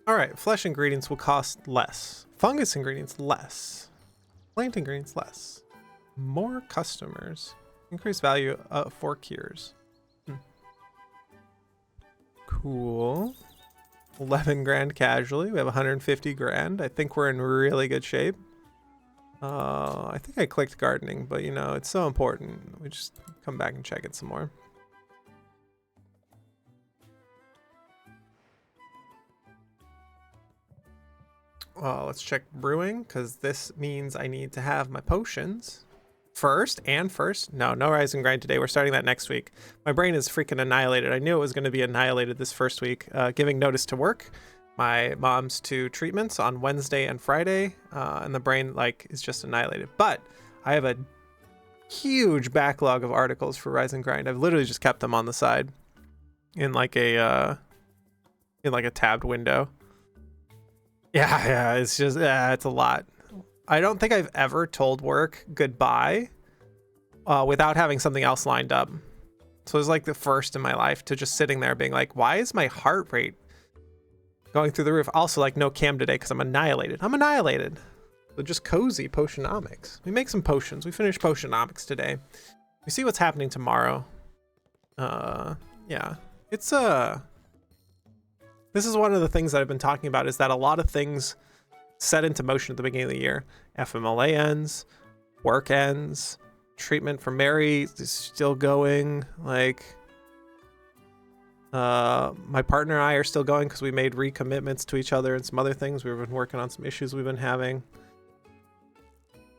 All right, flesh ingredients will cost less. Fungus ingredients less. Plant ingredients less. More customers. Increased value for cures. Cool. 11 grand casually. We have 150 grand. I think we're in really good shape. I think I clicked gardening, but you know, it's so important. We just come back and check it some more. Let's check brewing, because this means I need to have my potions first. No rise and grind today. We're starting that next week. My brain is freaking annihilated. I knew it was going to be annihilated this first week. Giving notice to work. My mom's 2 treatments on Wednesday and Friday, and the brain like is just annihilated. But I have a huge backlog of articles for rise and grind. I've literally just kept them on the side in like a tabbed window. Yeah, it's just it's a lot. I don't think I've ever told work goodbye without having something else lined up. So it was like the first in my life to just sitting there being like, why is my heart rate going through the roof? Also, like, no cam today because I'm annihilated. So just cozy Potionomics. We make some potions. We finish Potionomics today. We see what's happening tomorrow. Yeah, it's this is one of the things that I've been talking about, is that a lot of things set into motion at the beginning of the year. FMLA ends, work ends, treatment for Mary is still going. Like, my partner and I are still going because we made recommitments to each other and some other things. We've been working on some issues we've been having,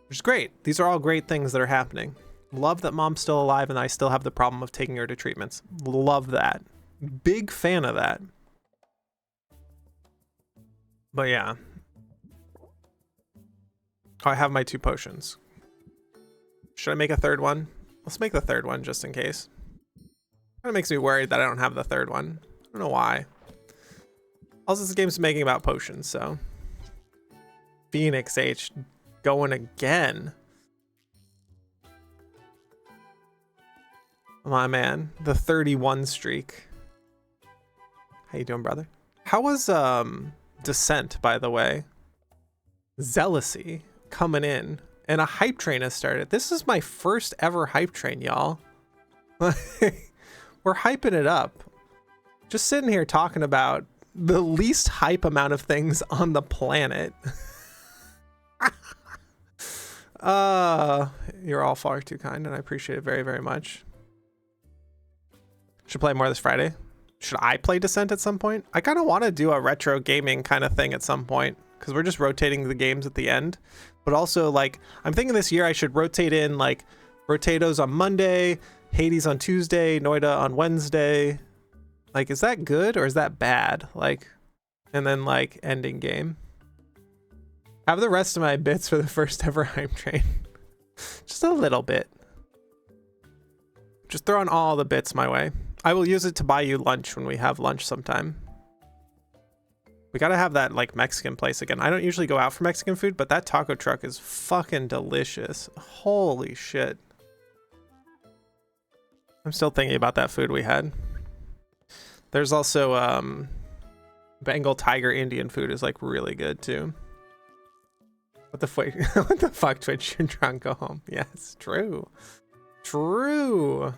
which is great. These are all great things that are happening. Love that mom's still alive and I still have the problem of taking her to treatments. Love that. Big fan of that. But yeah. I have my 2 potions. Should I make a third one? Let's make the third one just in case. Kind of makes me worried that I don't have the third one. I don't know why. Also, this game's making about potions, so. Phoenix H going again. My man, the 31 streak. How you doing, brother? How was Descent, by the way? Zealousy coming in, and a hype train has started. This is my first ever hype train, y'all. We're hyping it up. Just sitting here talking about the least hype amount of things on the planet. You're all far too kind, and I appreciate it very, very much. Should play more this Friday. Should I play Descent at some point? I kind of want to do a retro gaming kind of thing at some point, because we're just rotating the games at the end. But also, like, I'm thinking this year I should rotate in, like, Rotatos on Monday, Hades on Tuesday, Noida on Wednesday. Like, is that good or is that bad? Like, and then, like, ending game. Have the rest of my bits for the first ever hype train. Just a little bit. Just throwing all the bits my way. I will use it to buy you lunch when we have lunch sometime. We gotta have that, like, Mexican place again. I don't usually go out for Mexican food, but that taco truck is fucking delicious. Holy shit. I'm still thinking about that food we had. There's also Bengal tiger Indian food is, like, really good too. What the fuck? What the fuck, Twitch? You're drunk, go home. Yes, true. True.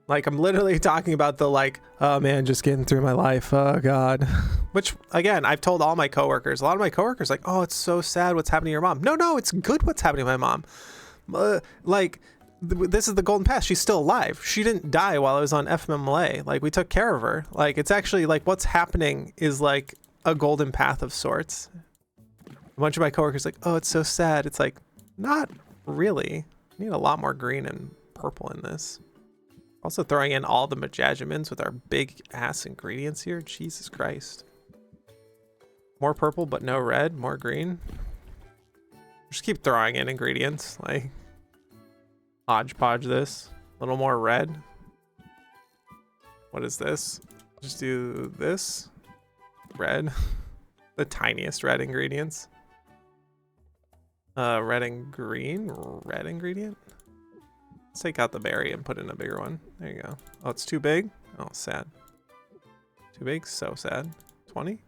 Like, I'm literally talking about the, like, oh man, just getting through my life, oh god. Which, again, I've told all my coworkers. A lot of my coworkers, like, oh, it's so sad what's happening to your mom. No, it's good what's happening to my mom. Like, this is the golden path. She's still alive. She didn't die while I was on FMLA. Like, we took care of her. Like, it's actually, like, what's happening is, like, a golden path of sorts. A bunch of my coworkers like, oh, it's so sad. It's like, not really. We need a lot more green and purple in this. Also throwing in all the Majajamins with our big ass ingredients here. Jesus Christ. More purple, but no red. More green. Just keep throwing in ingredients. Like, hodgepodge this. A little more red. What is this? Just do this. Red. The tiniest red ingredients. Red and green. Red ingredient. Let's take out the berry and put in a bigger one. There you go. Oh, it's too big? Oh, sad. Too big? So sad. 20?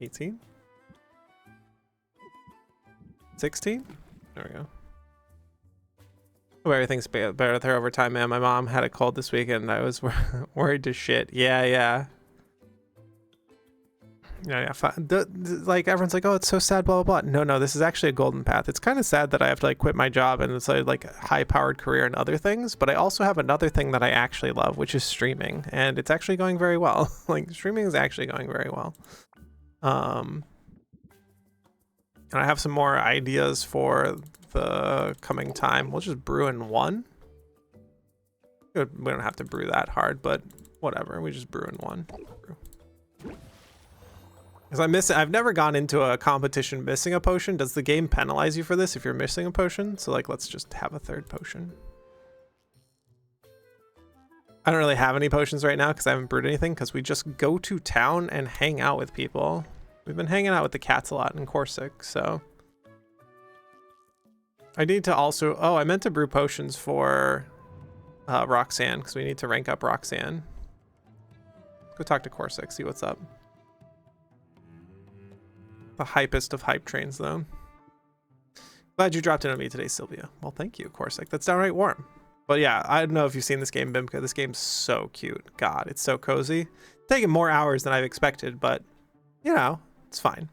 18? 16? There we go. Oh, everything's better with her over time, man. My mom had a cold this weekend and I was worried to shit. Yeah. Like everyone's like, oh, it's so sad, blah blah blah. No, this is actually a golden path. It's kind of sad that I have to like quit my job and it's like a high-powered career and other things, but I also have another thing that I actually love, which is streaming, and it's actually going very well. Like streaming is actually going very well. And I have some more ideas for the coming time. We'll just brew in one. We don't have to brew that hard, but whatever. We just brew in one. Because I've never gone into a competition missing a potion. Does the game penalize you for this if you're missing a potion? So like, let's just have a third potion. I don't really have any potions right now because I haven't brewed anything, because we just go to town and hang out with people. We've been hanging out with the cats a lot in Corsic, so. I need to also, I meant to brew potions for Roxanne, because we need to rank up Roxanne. Go talk to Corsic, see what's up. The hypest of hype trains, though. Glad you dropped in on me today, Sylvia. Well, thank you, Corsic. That's downright warm. But yeah, I don't know if you've seen this game, Bimka. This game's so cute. God, it's so cozy. It's taken more hours than I've expected, but, you know, it's fine.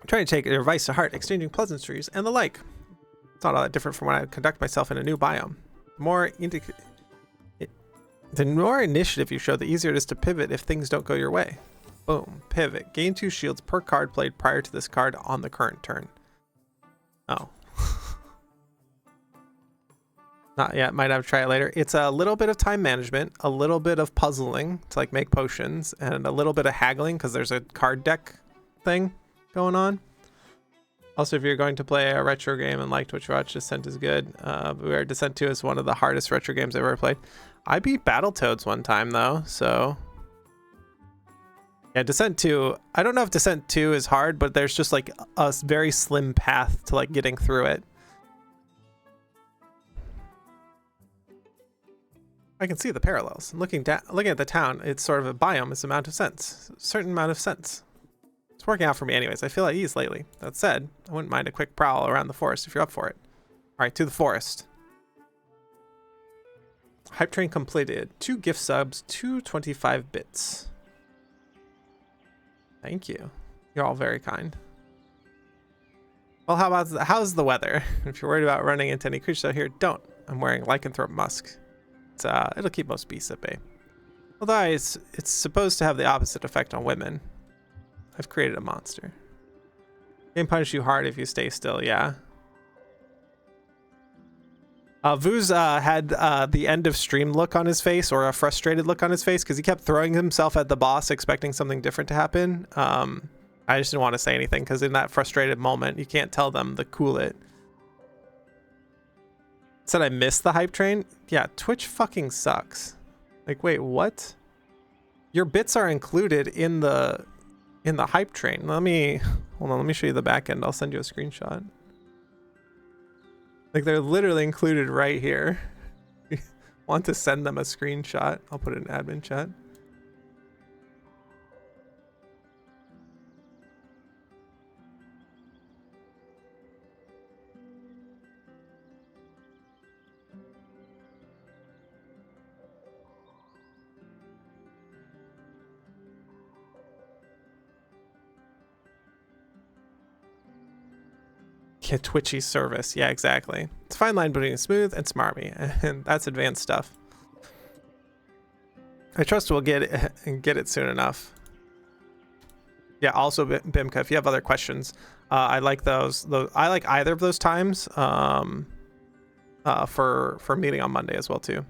I'm trying to take your advice to heart, exchanging pleasantries and the like. It's not all that different from when I conduct myself in a new biome. The more initiative you show, the easier it is to pivot if things don't go your way. Boom. Pivot. Gain 2 shields per card played prior to this card on the current turn. Oh. Not yet. Might have to try it later. It's a little bit of time management, a little bit of puzzling to like make potions, and a little bit of haggling because there's a card deck thing going on. Also, if you're going to play a retro game and liked what you watched, Descent is good. Descent 2 is one of the hardest retro games I've ever played. I beat Battletoads one time though, so... Yeah, Descent 2, I don't know if Descent 2 is hard, but there's just like a very slim path to like getting through it. I can see the parallels. Looking at the town, it's sort of a biome, it's amount of sense. A certain amount of sense. It's working out for me anyways. I feel at ease lately. That said, I wouldn't mind a quick prowl around the forest if you're up for it. Alright, to the forest. Hype train completed. 2 gift subs, 225 bits. Thank you. You're all very kind. Well, how's the weather? If you're worried about running into any creatures out here, don't. I'm wearing lycanthrope musk. It'll keep most beasts at bay. Although it's supposed to have the opposite effect on women. I've created a monster. Game punish you hard if you stay still, yeah. Vuz had the end of stream look on his face, or a frustrated look on his face, because he kept throwing himself at the boss expecting something different to happen. I just didn't want to say anything, because in that frustrated moment, you can't tell them to cool it. Said I missed the hype train? Yeah, Twitch fucking sucks. Like, wait, what? Your bits are included in the hype train. Hold on, let me show you the back end. I'll send you a screenshot. Like, they're literally included right here. Want to send them a screenshot? I'll put it in admin chat. Yeah, twitchy service. Yeah, exactly. It's a fine line between smooth and smarmy, and that's advanced stuff. I trust we'll get it soon enough. Yeah, also Bimka, if you have other questions, I like those. I like either of those times for meeting on Monday as well too.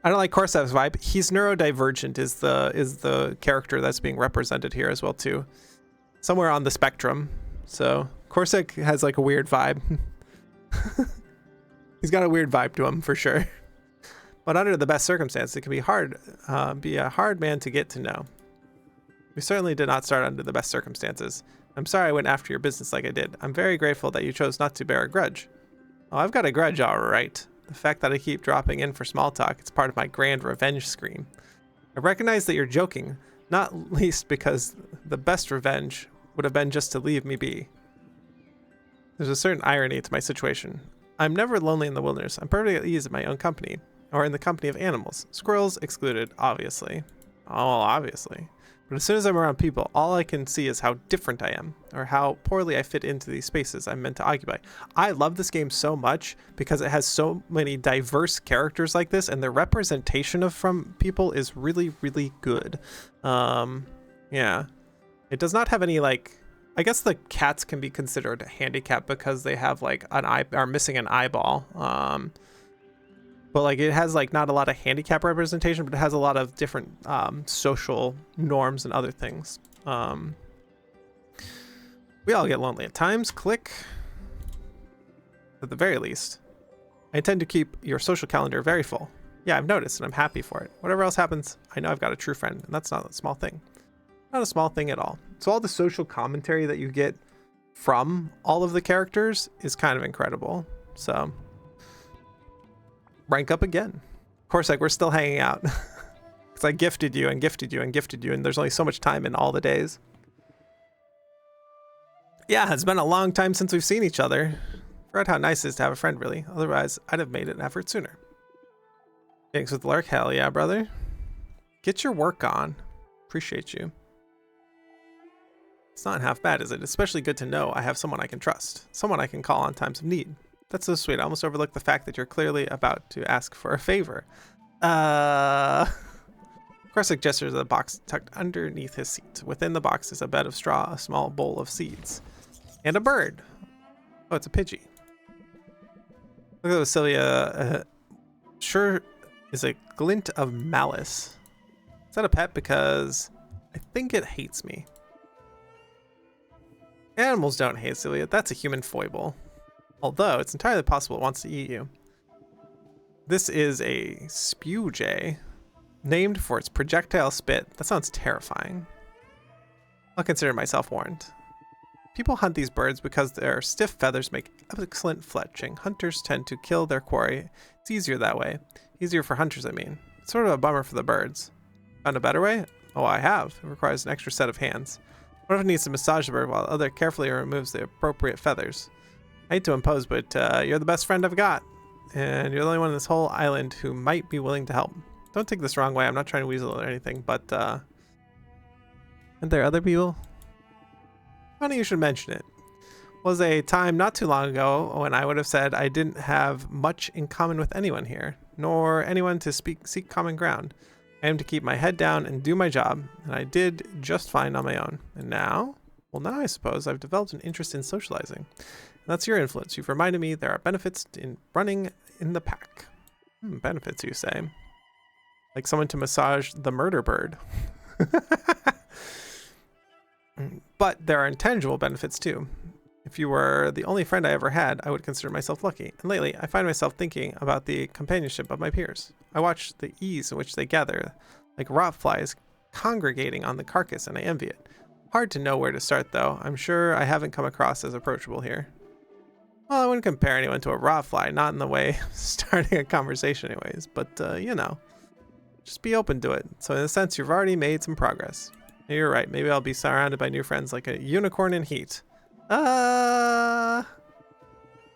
I don't like Korsav's vibe. He's neurodivergent is the character that's being represented here as well too. Somewhere on the spectrum. So Corsic has like a weird vibe. He's got a weird vibe to him for sure. But under the best circumstances, it can be a hard man to get to know. We certainly did not start under the best circumstances. I'm sorry I went after your business like I did. I'm very grateful that you chose not to bear a grudge. Oh, I've got a grudge, all right. The fact that I keep dropping in for small talk, it's part of my grand revenge scream. I recognize that you're joking, Not least because the best revenge would have been just to leave me be. There's a certain irony to my situation. I'm never lonely in the wilderness. I'm perfectly at ease in my own company, or in the company of animals. Squirrels excluded, obviously. Oh, obviously. But as soon as I'm around people, all I can see is how different I am, or how poorly I fit into these spaces I'm meant to occupy. I love this game so much because it has so many diverse characters like this, and the representation of from people is really, really good. Yeah. It does not have any, like, I guess the cats can be considered a handicap because they have like an eye, are missing an eyeball. But like it has like not a lot of handicap representation, but it has a lot of different social norms and other things. We all get lonely at times. Click. At the very least, I intend to keep your social calendar very full. Yeah, I've noticed and I'm happy for it. Whatever else happens, I know I've got a true friend, and that's not a small thing. Not a small thing at all. So all the social commentary that you get from all of the characters is kind of incredible. So rank up again. Of course, like we're still hanging out because I gifted you and gifted you and gifted you, and there's only so much time in all the days. Yeah, it's been a long time since we've seen each other. Forgot how nice it is to have a friend, really. Otherwise, I'd have made an effort sooner. Thanks with the lurk. Hell yeah, brother. Get your work on. Appreciate you. It's not half bad, is it? Especially good to know I have someone I can trust. Someone I can call on times of need. That's so sweet. I almost overlooked the fact that you're clearly about to ask for a favor. Of course, I gesture to the box tucked underneath his seat. Within the box is a bed of straw, a small bowl of seeds, and a bird. Oh, it's a Pidgey. Look at those, Sylvia. Sure is a glint of malice. Is that a pet? Because I think it hates me. Animals don't hate Sylvia. That's a human foible. Although it's entirely possible it wants to eat you. This is a spew jay, named for its projectile spit. That sounds terrifying. I'll consider myself warned. People hunt these birds because their stiff feathers make excellent fletching. Hunters tend to kill their quarry. It's easier that way. Easier for hunters, I mean. It's sort of a bummer for the birds. Found a better way? Oh, I have. It requires an extra set of hands. One of it needs to massage the bird while the other carefully removes the appropriate feathers. I hate to impose, but you're the best friend I've got. And you're the only one on this whole island who might be willing to help. Don't take this wrong way. I'm not trying to weasel or anything, but aren't there other people? Funny you should mention it. Was a time not too long ago when I would have said I didn't have much in common with anyone here, nor anyone to seek common ground. I am to keep my head down and do my job, and I did just fine on my own. And now? Well, now I suppose I've developed an interest in socializing. And that's your influence. You've reminded me there are benefits in running in the pack. Benefits, you say? Like someone to massage the murder bird. But there are intangible benefits too. If you were the only friend I ever had, I would consider myself lucky. And lately, I find myself thinking about the companionship of my peers. I watch the ease in which they gather, like rot flies congregating on the carcass, and I envy it. Hard to know where to start, though. I'm sure I haven't come across as approachable here. Well, I wouldn't compare anyone to a rot fly, not in the way of starting a conversation anyways, but, you know, just be open to it. So in a sense, you've already made some progress. You're right. Maybe I'll be surrounded by new friends like a unicorn in heat. Just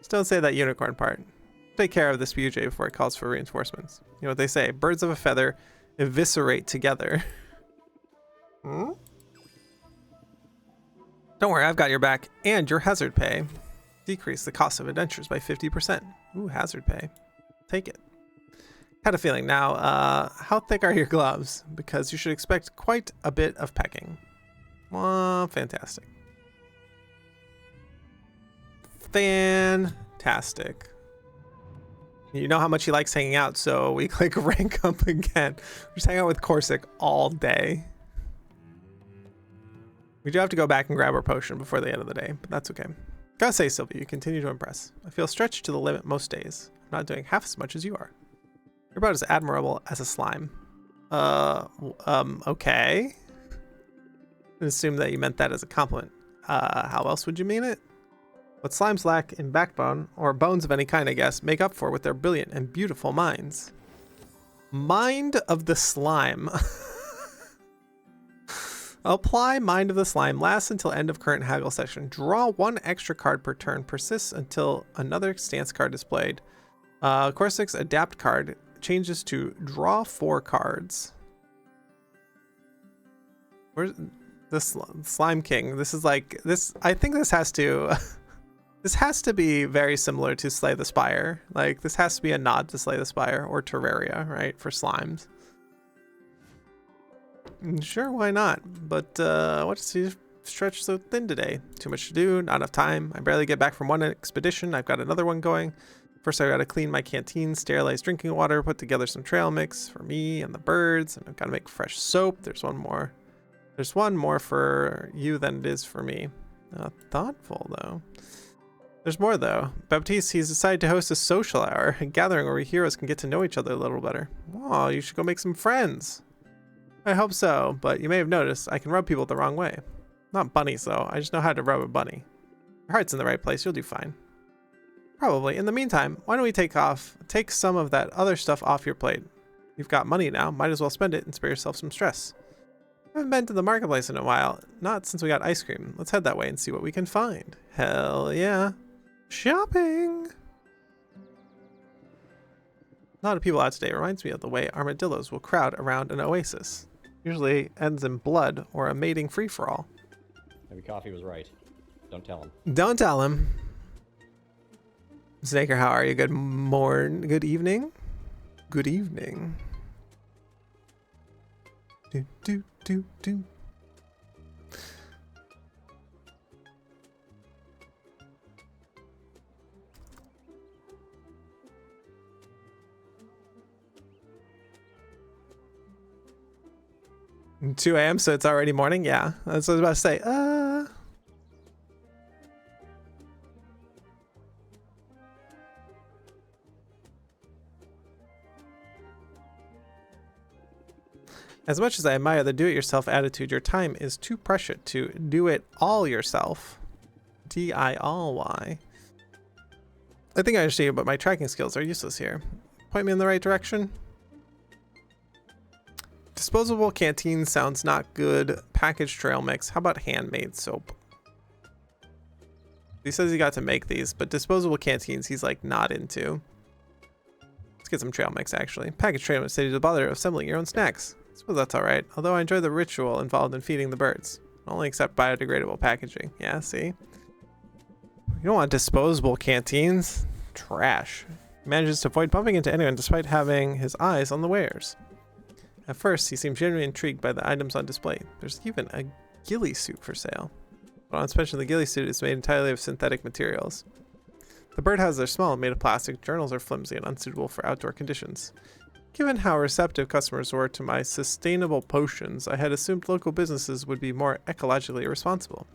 don't say that unicorn part. Take care of this BJ before it calls for reinforcements. You know what they say, birds of a feather eviscerate together. Don't worry, I've got your back and your hazard pay. Decrease the cost of adventures by 50%. Ooh, hazard pay. Take it. Had a feeling. Now, how thick are your gloves? Because you should expect quite a bit of pecking. Fantastic. Fantastic. You know how much he likes hanging out, so we click rank up again. We just hang out with Corsic all day. We do have to go back and grab our potion before the end of the day, but that's okay. Gotta say, Sylvia, you continue to impress. I feel stretched to the limit most days. I'm not doing half as much as you are. You're about as admirable as a slime. Okay. I assume that you meant that as a compliment. How else would you mean it? What slimes lack in backbone, or bones of any kind, I guess, make up for with their brilliant and beautiful minds. Mind of the slime. Apply Mind of the Slime. Lasts until end of current haggle session. Draw 1 extra card per turn. Persists until another stance card is played. Core 6 Adapt card changes to draw 4 cards. Where's this Slime King? This is like this. I think this has to. This has to be very similar to Slay the Spire. Like this has to be a nod to Slay the Spire or Terraria, right? For slimes. Sure, why not? But what's he stretched so thin today? Too much to do, not enough time. I barely get back from one expedition. I've got another one going. First, I gotta clean my canteen, sterilize drinking water, put together some trail mix for me and the birds, and I've gotta make fresh soap. There's one more. There's one more for you than it is for me. Thoughtful though. There's more though. Baptiste, he's decided to host a social hour, a gathering where we heroes can get to know each other a little better. Wow, you should go make some friends. I hope so, but you may have noticed I can rub people the wrong way. Not bunnies though, I just know how to rub a bunny. Your heart's in the right place, you'll do fine. Probably. In the meantime, why don't we take some of that other stuff off your plate. You've got money now, might as well spend it and spare yourself some stress. I haven't been to the marketplace in a while, not since we got ice cream. Let's head that way and see what we can find. Hell yeah. Shopping! A lot of people out today. Reminds me of the way armadillos will crowd around an oasis. Usually ends in blood or a mating free-for-all. Maybe Coffee was right. Don't tell him. Don't tell him. Snaker, how are you? Good morning. Good evening. Good evening. Do, do, do, do. And 2 a.m. so it's already morning. Yeah, that's what I was about to say. As much as I admire the do-it-yourself attitude, your time is too precious to do it all yourself. D-I-all-Y. I think I understand, but my tracking skills are useless here. Point me in the right direction. Disposable canteen sounds not good. Packaged trail mix. How about handmade soap? He says he got to make these, but disposable canteens he's like not into. Let's get some trail mix actually. Packaged trail mix saves you the bother of assembling your own snacks. I suppose that's alright, although I enjoy the ritual involved in feeding the birds. I only accept biodegradable packaging. Yeah, see? You don't want disposable canteens. Trash. He manages to avoid bumping into anyone despite having his eyes on the wares. At first, he seemed genuinely intrigued by the items on display. There's even a ghillie suit for sale. But on inspection, the ghillie suit is made entirely of synthetic materials. The birdhouses are small and made of plastic. Journals are flimsy and unsuitable for outdoor conditions. Given how receptive customers were to my sustainable potions, I had assumed local businesses would be more ecologically responsible.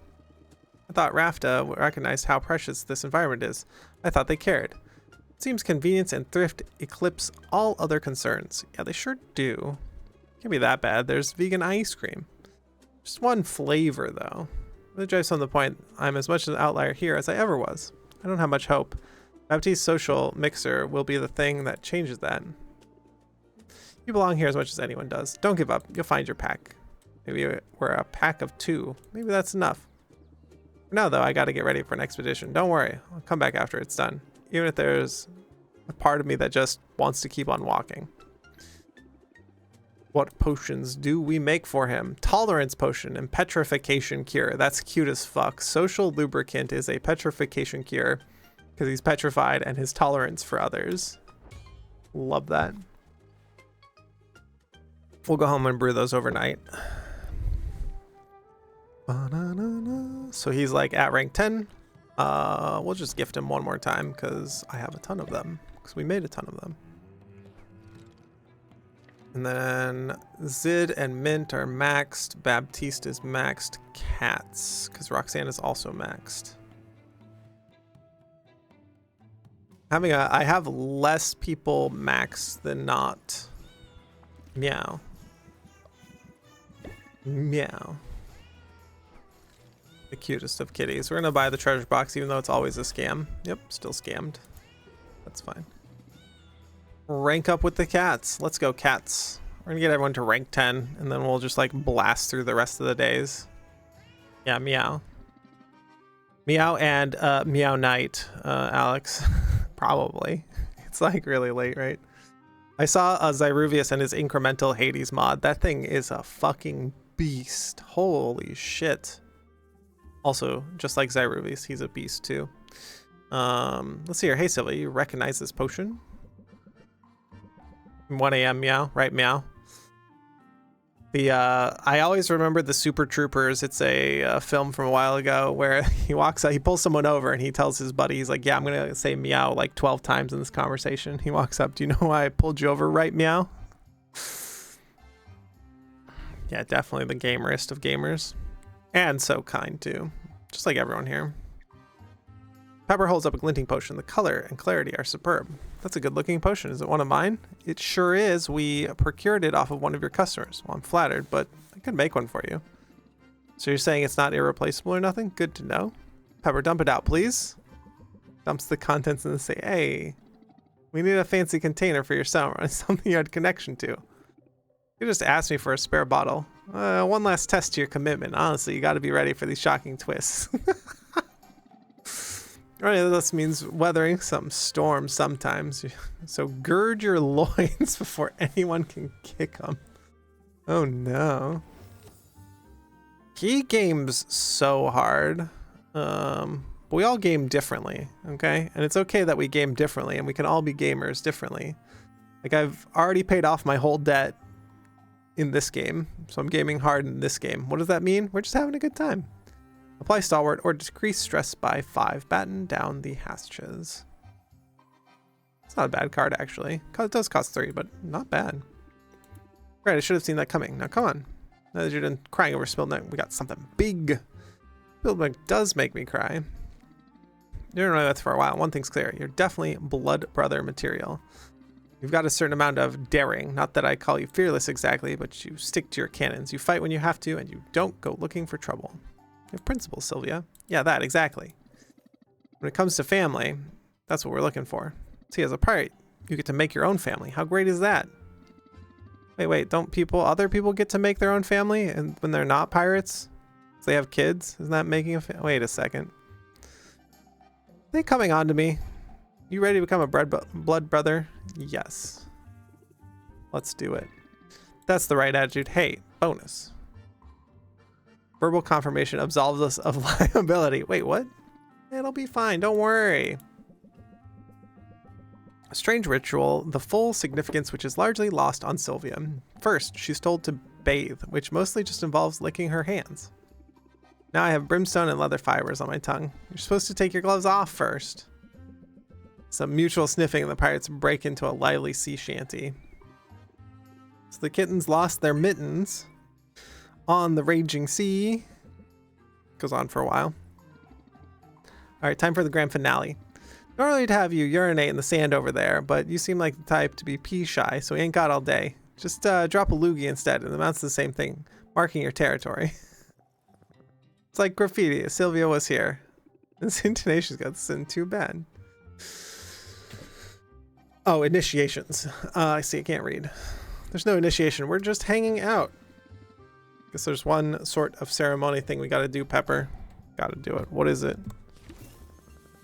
I thought Rafta recognized how precious this environment is. I thought they cared. It seems convenience and thrift eclipse all other concerns. Yeah, they sure do. Can't be that bad. There's vegan ice cream. Just one flavor, though. That drives home the point. I'm as much an outlier here as I ever was. I don't have much hope. Baptiste's social mixer will be the thing that changes that. You belong here as much as anyone does. Don't give up. You'll find your pack. Maybe we're a pack of 2. Maybe that's enough. For now, though, I gotta get ready for an expedition. Don't worry. I'll come back after it's done. Even if there's a part of me that just wants to keep on walking. What potions do we make for him? Tolerance potion and petrification cure. That's cute as fuck. Social lubricant is a petrification cure because he's petrified and his tolerance for others. Love that. We'll go home and brew those overnight. So he's like at rank 10. We'll just gift him one more time because I have a ton of them. Because we made a ton of them. And then Zid and Mint are maxed. Baptiste is maxed. Cats, because Roxanne is also maxed. I have less people maxed than not. Meow. Meow. The cutest of kitties. We're gonna buy the treasure box even though it's always a scam. Yep, still scammed. That's fine. Rank up with the cats. Let's go, cats. We're gonna get everyone to rank 10, and then we'll just like blast through the rest of the days. Yeah, meow. Meow and meow night, Alex. Probably. It's like really late, right? I saw Zyruvius and his incremental Hades mod. That thing is a fucking beast. Holy shit. Also, just like Zyruvius, he's a beast too. Let's see here. Hey Sylvia, you recognize this potion? 1 a.m. meow, right meow? I always remember the Super Troopers. It's a film from a while ago where he walks out, he pulls someone over and he tells his buddy, he's like, yeah, I'm gonna say meow like 12 times in this conversation. He walks up, do you know why I pulled you over, right meow? Yeah, definitely the gamerest of gamers. And so kind too, just like everyone here. Pepper holds up a glinting potion. The color and clarity are superb. That's a good looking potion. Is it one of mine? It sure is. We procured it off of one of your customers. Well, I'm flattered, but I could make one for you. So you're saying it's not irreplaceable or nothing? Good to know. Pepper, dump it out, please. Dumps the contents and say, hey, we need a fancy container for your summer. Something you had connection to. You just asked me for a spare bottle. One last test to your commitment. Honestly, you got to be ready for these shocking twists. Right, this means weathering some storms sometimes. So gird your loins before anyone can kick them. Oh no. He games so hard. But we all game differently, okay? And it's okay that we game differently, and we can all be gamers differently. Like, I've already paid off my whole debt in this game, so I'm gaming hard in this game. What does that mean? We're just having a good time. Apply stalwart or decrease stress by 5. Batten down the hatches. It's not a bad card, actually. It does cost 3, but not bad. Right, I should have seen that coming. Now, come on. Now that you're done crying over spilled milk, we got something big. Spilled milk does make me cry. You don't know that for a while. One thing's clear. You're definitely blood brother material. You've got a certain amount of daring. Not that I call you fearless exactly, but you stick to your cannons. You fight when you have to, and you don't go looking for trouble. You have principles, Sylvia. Yeah, that, exactly. When it comes to family, that's what we're looking for. See, as a pirate, you get to make your own family. How great is that? Wait, don't other people get to make their own family and when they're not pirates? So they have kids? Isn't that making a wait a second. Are they coming on to me? You ready to become a blood brother? Yes. Let's do it. That's the right attitude. Hey, bonus. Verbal confirmation absolves us of liability. Wait, what? It'll be fine. Don't worry. A strange ritual, the full significance which is largely lost on Sylvia. First, she's told to bathe, which mostly just involves licking her hands. Now I have brimstone and leather fibers on my tongue. You're supposed to take your gloves off first. Some mutual sniffing and the pirates break into a lively sea shanty. So the kittens lost their mittens on the raging sea. Goes on for a while. All right, time for the grand finale. Normally to have you urinate in the sand over there, but you seem like the type to be pee shy, so we ain't got all day. Just drop a loogie instead, and it amounts to the same thing, marking your territory. It's like graffiti. Sylvia was here. This intonation's got this in too bad. Oh, initiations. I see, I can't read. There's no initiation. We're just hanging out. Guess there's one sort of ceremony thing we gotta do, Pepper. Gotta do it. What is it?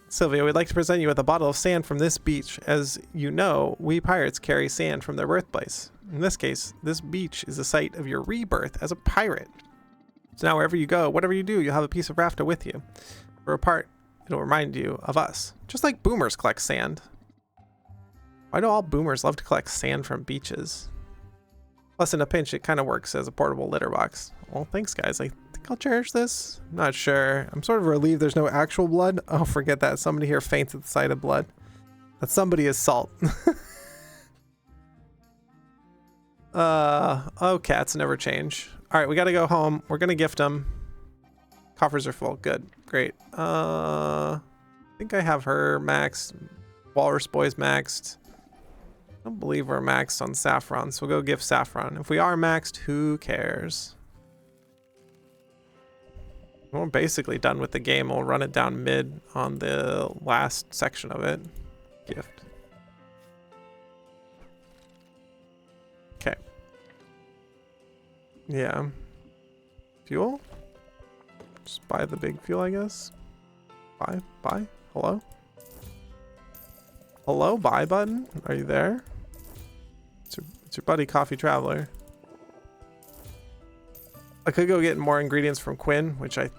Sylvia, we'd like to present you with a bottle of sand from this beach. As you know, we pirates carry sand from their birthplace. In this case, this beach is the site of your rebirth as a pirate. So now wherever you go, whatever you do, you'll have a piece of rafta with you. For a part, it'll remind you of us. Just like boomers collect sand. Why do all boomers love to collect sand from beaches? Plus, in a pinch, it kind of works as a portable litter box. Well, thanks, guys. I think I'll cherish this. I'm not sure. I'm sort of relieved there's no actual blood. Oh, forget that. Somebody here faints at the sight of blood. That somebody is Salt. Oh, cats never change. All right, we got to go home. We're going to gift them. Coffers are full. Good. Great. I think I have her maxed. Walrus Boy's maxed. I don't believe we're maxed on Saffron, so we'll go gift Saffron. If we are maxed, who cares? We're basically done with the game. We'll run it down mid on the last section of it. Gift. Okay. Yeah. Fuel? Just buy the big fuel, I guess. Buy. Hello? Hello, buy button? Are you there? It's your buddy Coffee Traveler. I could go get more ingredients from Quinn, which I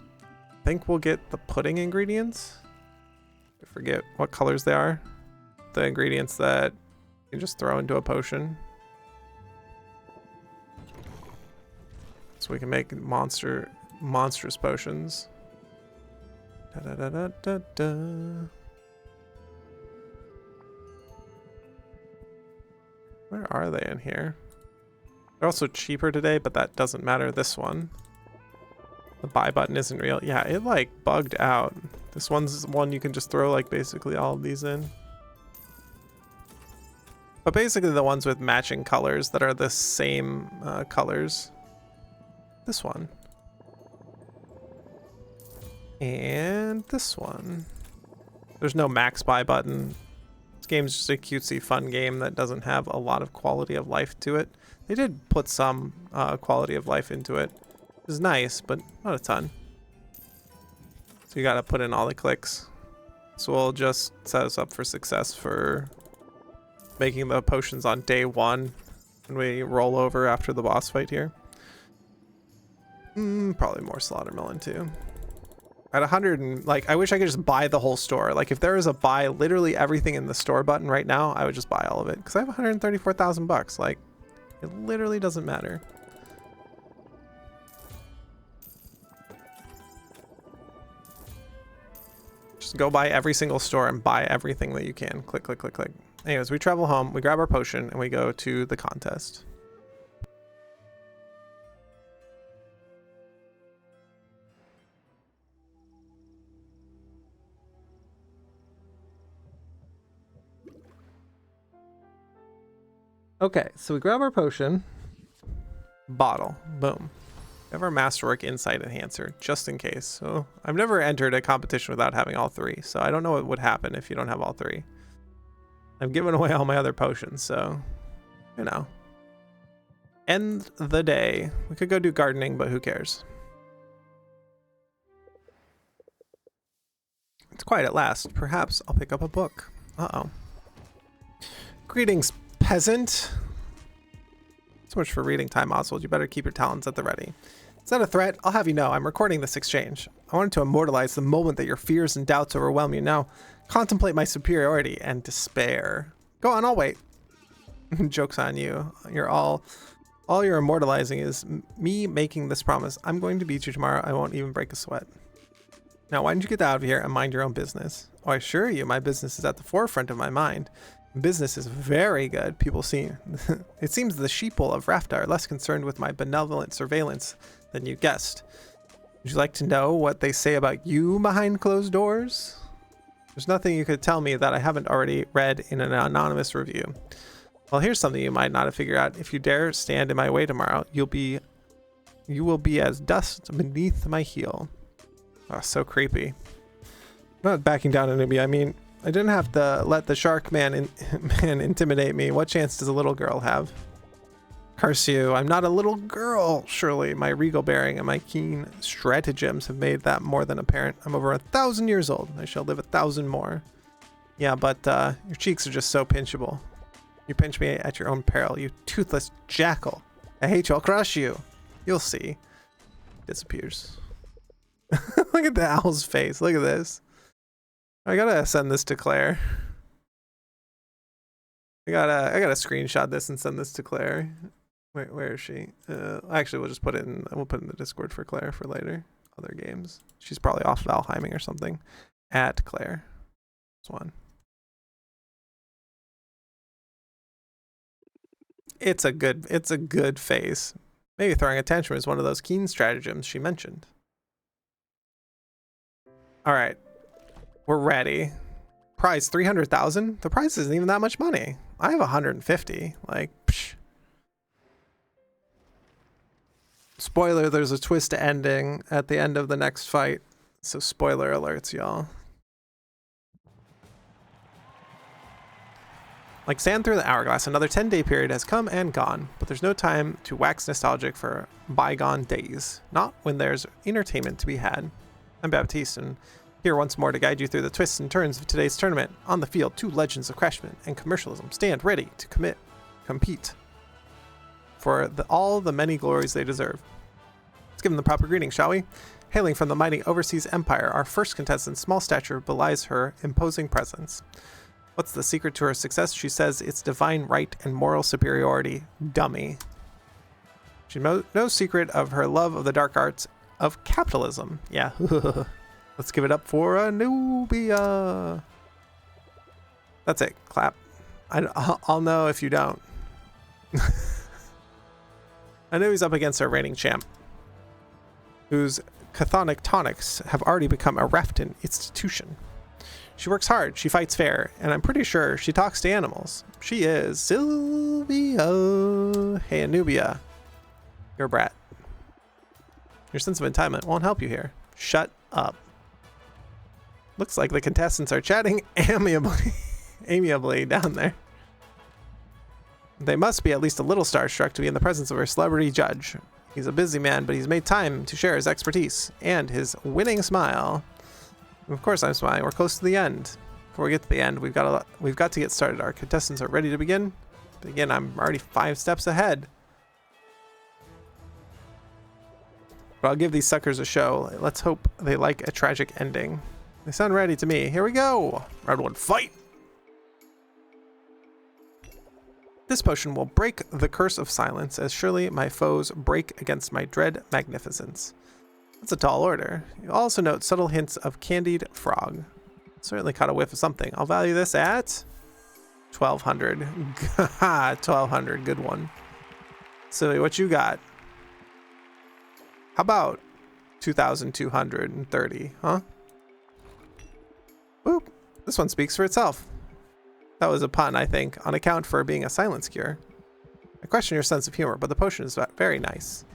think we'll get the pudding ingredients. I forget what colors they are. The ingredients that you just throw into a potion. So we can make monstrous potions. Da, da, da, da, da. Where are they in here? They're also cheaper today, but that doesn't matter. This one. The buy button isn't real. Yeah, it like bugged out. This one's one you can just throw like basically all of these in. But basically the ones with matching colors that are the same colors. This one. And this one. There's no max buy button. This game's just a cutesy fun game that doesn't have a lot of quality of life to it. They did put some quality of life into it. It's nice, but not a ton. So you gotta put in all the clicks. So we'll just set us up for success for making the potions on day 1 when we roll over after the boss fight here. Probably more Slaughtermelon too. At 100 and like, I wish I could just buy the whole store. Like if there was a buy literally everything in the store button right now, I would just buy all of it because I have 134,000 bucks. Like it literally doesn't matter. Just go buy every single store and buy everything that you can. Click, click, click, click. Anyways, we travel home, we grab our potion, and we go to the contest. Okay, so we grab our potion. Bottle. Boom. We have our Masterwork Insight Enhancer, just in case. So I've never entered a competition without having all 3, so I don't know what would happen if you don't have all 3. I've given away all my other potions, so, you know. End the day. We could go do gardening, but who cares? It's quiet at last. Perhaps I'll pick up a book. Uh-oh. Greetings, peasant. So much for reading time, Oswald. You better keep your talents at the ready. Is that a threat? I'll have you know, I'm recording this exchange. I wanted to immortalize the moment that your fears and doubts overwhelm you. Now, contemplate my superiority and despair. Go on, I'll wait. Joke's on you. All you're immortalizing is me making this promise. I'm going to beat you tomorrow. I won't even break a sweat. Now, why don't you get out of here and mind your own business? Oh, I assure you, my business is at the forefront of my mind. Business is very good. People see. It seems the sheeple of Rafta are less concerned with my benevolent surveillance than you guessed. Would you like to know what they say about you behind closed doors? There's nothing you could tell me that I haven't already read in an anonymous review. Well, here's something you might not have figured out. If you dare stand in my way tomorrow, you will be as dust beneath my heel. Oh, so creepy. I'm not backing down, Anubia. I mean, I didn't have to let the shark man intimidate me. What chance does a little girl have? Curse you, I'm not a little girl. Surely my regal bearing and my keen stratagems have made that more than apparent. I'm over 1,000 years old. I shall live 1,000 more. Yeah, but your cheeks are just so pinchable. You pinch me at your own peril, you toothless jackal. I hate you, I'll crush you. You'll see. Disappears. Look at the owl's face. Look at this. I gotta send this to Claire. I gotta screenshot this and send this to Claire. Where is she? Actually, we'll just put it in. We'll put it in the Discord for Claire for later. Other games. She's probably off Valheiming or something. At Claire. This one. It's a good face. Maybe throwing a tantrum is one of those keen stratagems she mentioned. All right. We're ready. Prize 300,000. The prize isn't even that much money. I have 150. Like, psh. Spoiler, there's a twist ending at the end of the next fight. So spoiler alerts, y'all. Like sand through the hourglass, another 10-day period has come and gone, but there's no time to wax nostalgic for bygone days. Not when there's entertainment to be had. I'm Baptiste, and here once more to guide you through the twists and turns of today's tournament. On the field, two legends of craftsmanship and commercialism stand ready to compete for all the many glories they deserve. Let's give them the proper greeting, shall we? Hailing from the mighty overseas empire, our first contestant's small stature belies her imposing presence. What's the secret to her success? She says it's divine right and moral superiority. Dummy. She knows no secret of her love of the dark arts of capitalism. Yeah. Let's give it up for Anubia. That's it. Clap. I'll know if you don't. I know he's up against our reigning champ, whose chthonic tonics have already become a Rafton institution. She works hard, she fights fair, and I'm pretty sure she talks to animals. She is Sylvia. Hey, Anubia. You're a brat. Your sense of entitlement won't help you here. Shut up. Looks like the contestants are chatting amiably down there. They must be at least a little starstruck to be in the presence of her celebrity judge. He's a busy man, but he's made time to share his expertise and his winning smile. Of course I'm smiling. We're close to the end. Before we get to the end, we've got to get started. Our contestants are ready to begin. But again, I'm already 5 steps ahead. But I'll give these suckers a show. Let's hope they like a tragic ending. They sound ready to me. Here we go. Round 1, fight! This potion will break the curse of silence, as surely my foes break against my dread magnificence. That's a tall order. You'll also note subtle hints of candied frog. Certainly caught a whiff of something. I'll value this at 1,200. 1,200, good one. Silly, what you got? How about 2,230, huh? Boop. This one speaks for itself. That was a pun, I think, on account for being a silence cure. I question your sense of humor, but the potion is very nice.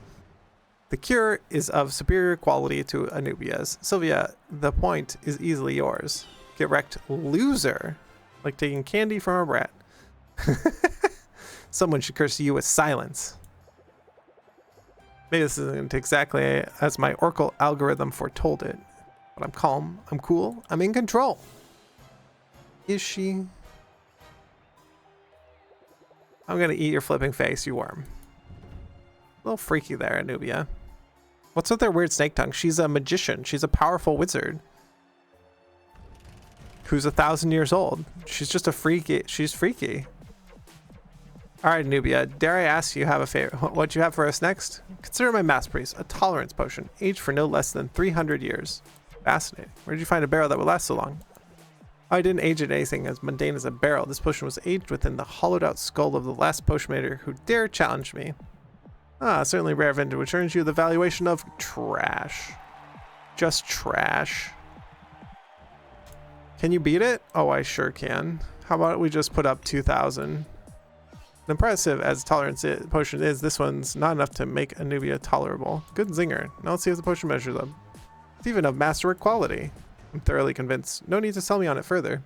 The cure is of superior quality to Anubia's. Sylvia, the point is easily yours. Get wrecked, loser. Like taking candy from a brat. Someone should curse you with silence. Maybe this isn't exactly as my Oracle algorithm foretold it. But I'm calm, I'm cool, I'm in control. Is she? I'm gonna eat your flipping face, you worm. A little freaky there, Anubia. What's with their weird snake tongue? She's a magician. She's a powerful wizard. Who's 1,000 years old. She's just a freaky. She's freaky. Alright, Anubia. Dare I ask you have a favor? What you have for us next? Consider my masterpiece. A tolerance potion. Aged for no less than 300 years. Fascinating. Where did you find a barrel that would last so long? I didn't age it anything as mundane as a barrel. This potion was aged within the hollowed out skull of the last potion maker who dare challenge me. Ah, certainly rare vintage, which earns you the valuation of trash. Just trash. Can you beat it? Oh, I sure can. How about we just put up 2,000? Impressive as tolerance potion is, this one's not enough to make Anubia tolerable. Good zinger. Now let's see if the potion measures up. It's even of masterwork quality. I'm thoroughly convinced. No need to sell me on it further.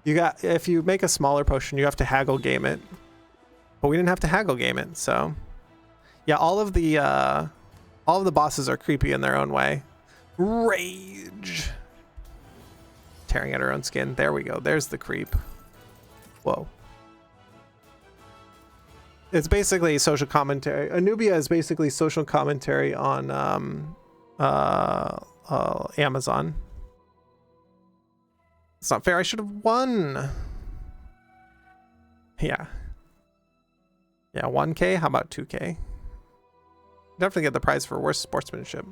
If you make a smaller potion, you have to haggle game it. But we didn't have to haggle game it, so... Yeah, all of the bosses are creepy in their own way. Rage. Tearing at her own skin. There we go. There's the creep. Whoa. It's basically social commentary. Anubia is basically social commentary on Amazon. It's not fair. I should have won. Yeah. Yeah, 1K. How about 2K? Definitely get the prize for worst sportsmanship.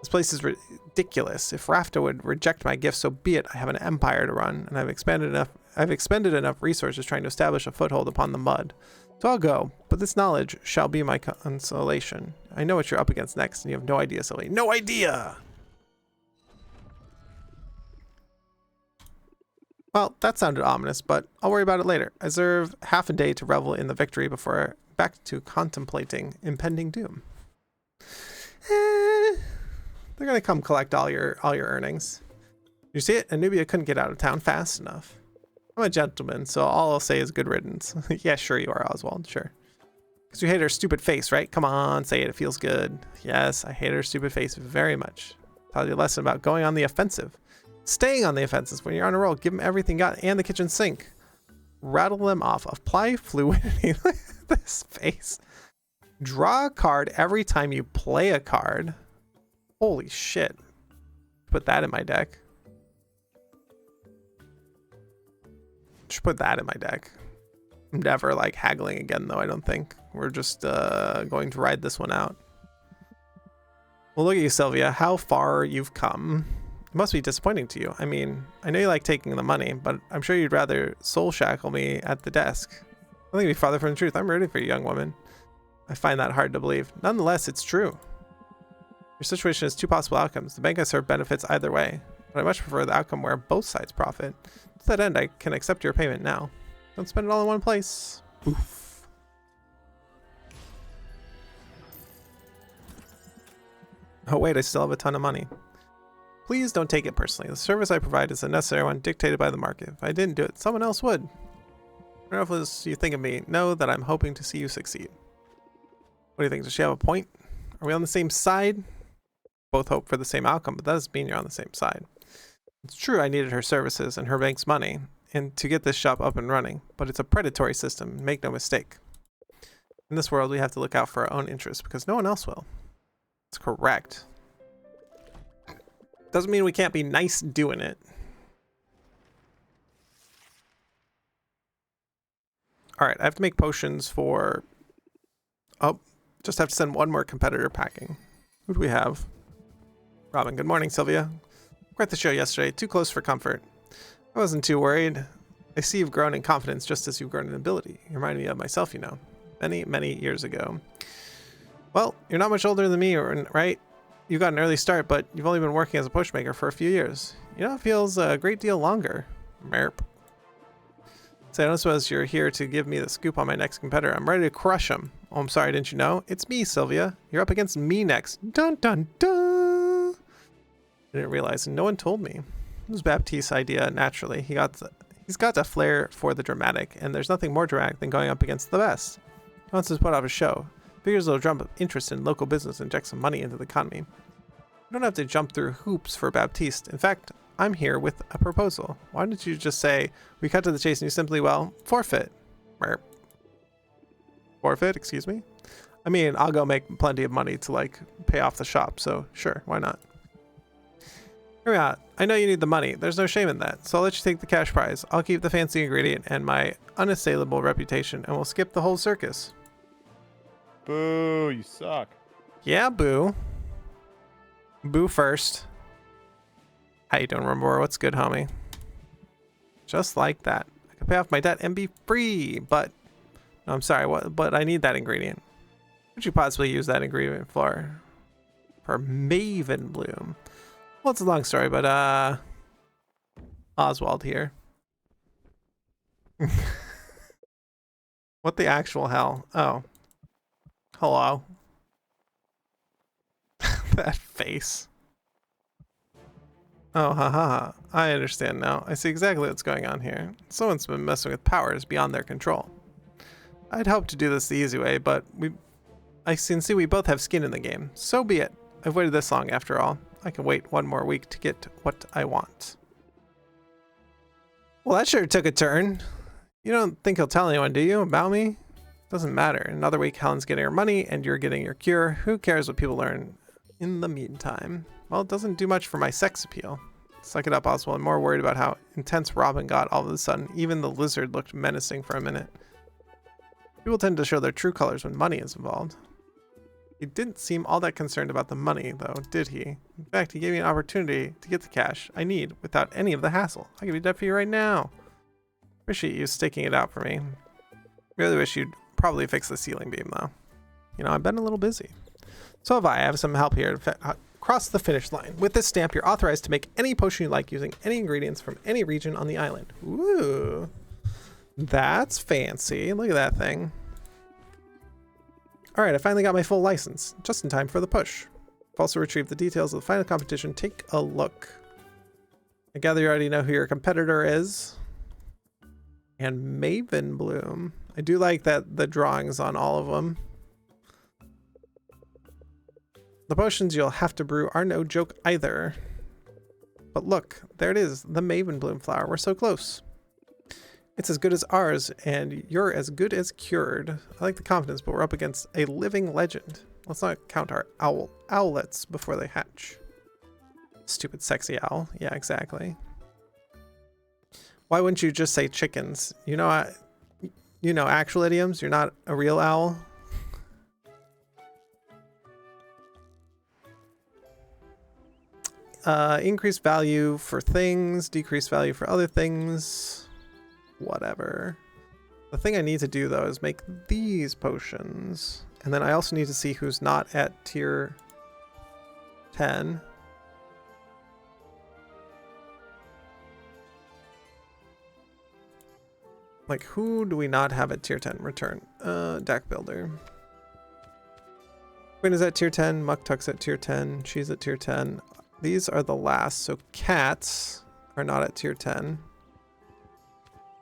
This place is ridiculous. If Rafta would reject my gift, so be it. I have an empire to run, and I've expended enough resources trying to establish a foothold upon the mud. So I'll go, but this knowledge shall be my consolation. I know what you're up against next, and you have no idea, Sylvia. No idea! Well, that sounded ominous, but I'll worry about it later. I reserve half a day to revel in the victory before back to contemplating impending doom. They're gonna come collect all your earnings. You see it? Anubia couldn't get out of town fast enough. I'm a gentleman, so all I'll say is good riddance. Yeah, sure you are, Oswald, sure. Because you hate her stupid face, right? Come on, say it, it feels good. Yes, I hate her stupid face very much. Taught you a lesson about going on the offensive. Staying on the offensive when you're on a roll. Give them everything you got and the kitchen sink. Rattle them off. Apply fluidity. Look at this face. Draw a card every time you play a card. Holy shit. Put that in my deck. Should put that in my deck. I'm never like haggling again though, I don't think. We're just going to ride this one out. Well, look at you, Sylvia. How far you've come. It must be disappointing to you. I mean, I know you like taking the money, but I'm sure you'd rather soul shackle me at the desk. I think it'd be farther from the truth. I'm rooting for you, young woman. I find that hard to believe. Nonetheless, it's true. Your situation has two possible outcomes. The bank I serve benefits either way, but I much prefer the outcome where both sides profit. To that end, I can accept your payment now. Don't spend it all in one place. Oof. Oh wait, I still have a ton of money. Please don't take it personally. The service I provide is a necessary one dictated by the market. If I didn't do it, someone else would. Regardless you think of me, know that I'm hoping to see you succeed. What do you think? Does she have a point? Are we on the same side? Both hope for the same outcome, but that doesn't mean you're on the same side. It's true I needed her services and her bank's money and to get this shop up and running, but it's a predatory system, make no mistake. In this world, we have to look out for our own interests because no one else will. It's correct. Doesn't mean we can't be nice doing it. All right, I have to make potions for... Oh, just have to send one more competitor packing. Who do we have? Robin. Good morning, Sylvia. Quite the show yesterday. Too close for comfort. I wasn't too worried. I see you've grown in confidence just as you've grown in ability. You remind me of myself, you know. Many, many years ago. Well, you're not much older than me, right? You got an early start, but you've only been working as a potion maker for a few years. You know, it feels a great deal longer. Merp. So I don't suppose you're here to give me the scoop on my next competitor. I'm ready to crush him. Oh, I'm sorry, didn't you know? It's me, Sylvia. You're up against me next. Dun, dun, dun. I didn't realize, and no one told me. It was Baptiste's idea, naturally. He's got a flair for the dramatic, and there's nothing more dramatic than going up against the best. He wants to put off a show. Figures it'll drum up interest in local business and inject some money into the economy. You don't have to jump through hoops for Baptiste. In fact, I'm here with a proposal. Why don't you just say, we cut to the chase and you simply, well, forfeit. Merp. Forfeit, excuse me? I mean, I'll go make plenty of money to, like, pay off the shop, so sure, why not? Hear me out. I know you need the money. There's no shame in that, so I'll let you take the cash prize. I'll keep the fancy ingredient and my unassailable reputation, and we'll skip the whole circus. Boo, you suck. Yeah, boo. Boo first. How you doing, Rumor? What's good, homie? Just like that. I can pay off my debt and be free, but... No, I'm sorry, but I need that ingredient. Would you possibly use that ingredient for? For Maven Bloom. Well, it's a long story, but, Oswald here. What the actual hell? Oh. Hello. That face. Oh, haha. I understand now. I see exactly what's going on here. Someone's been messing with powers beyond their control. I'd hoped to do this the easy way, but I can see we both have skin in the game. So be it. I've waited this long after all. I can wait one more week to get what I want. Well, that sure took a turn. You don't think he'll tell anyone, do you, about me? Doesn't matter. Another week, Helen's getting her money, and you're getting your cure. Who cares what people learn in the meantime? Well, it doesn't do much for my sex appeal. Suck it up, Oswald. I'm more worried about how intense Robin got all of a sudden. Even the lizard looked menacing for a minute. People tend to show their true colors when money is involved. He didn't seem all that concerned about the money, though, did he? In fact, he gave me an opportunity to get the cash I need without any of the hassle. I can be dead for you right now. Appreciate you sticking it out for me. Really wish you'd probably fix the ceiling beam, though. You know, I've been a little busy. So have I. I have some help here to cross the finish line. With this stamp, you're authorized to make any potion you like using any ingredients from any region on the island. Ooh. That's fancy. Look at that thing. Alright, I finally got my full license, just in time for the push. I've also retrieved the details of the final competition. Take a look. I gather you already know who your competitor is. And Maven Bloom. I do like that the drawings on all of them. The potions you'll have to brew are no joke either. But look, there it is, the Maven Bloom flower. We're so close. It's as good as ours, and you're as good as cured. I like the confidence, but we're up against a living legend. Let's not count our owlets before they hatch. Stupid sexy owl. Yeah, exactly. Why wouldn't you just say chickens? You know actual idioms. You're not a real owl. Increased value for things, decreased value for other things. Whatever. The thing I need to do though is make these potions. And then I also need to see who's not at tier 10. Like, who do we not have at tier 10? Return. Deck builder. Quinn is at tier 10. Muktuk's at tier 10. She's at tier 10. These are the last. So cats are not at tier 10.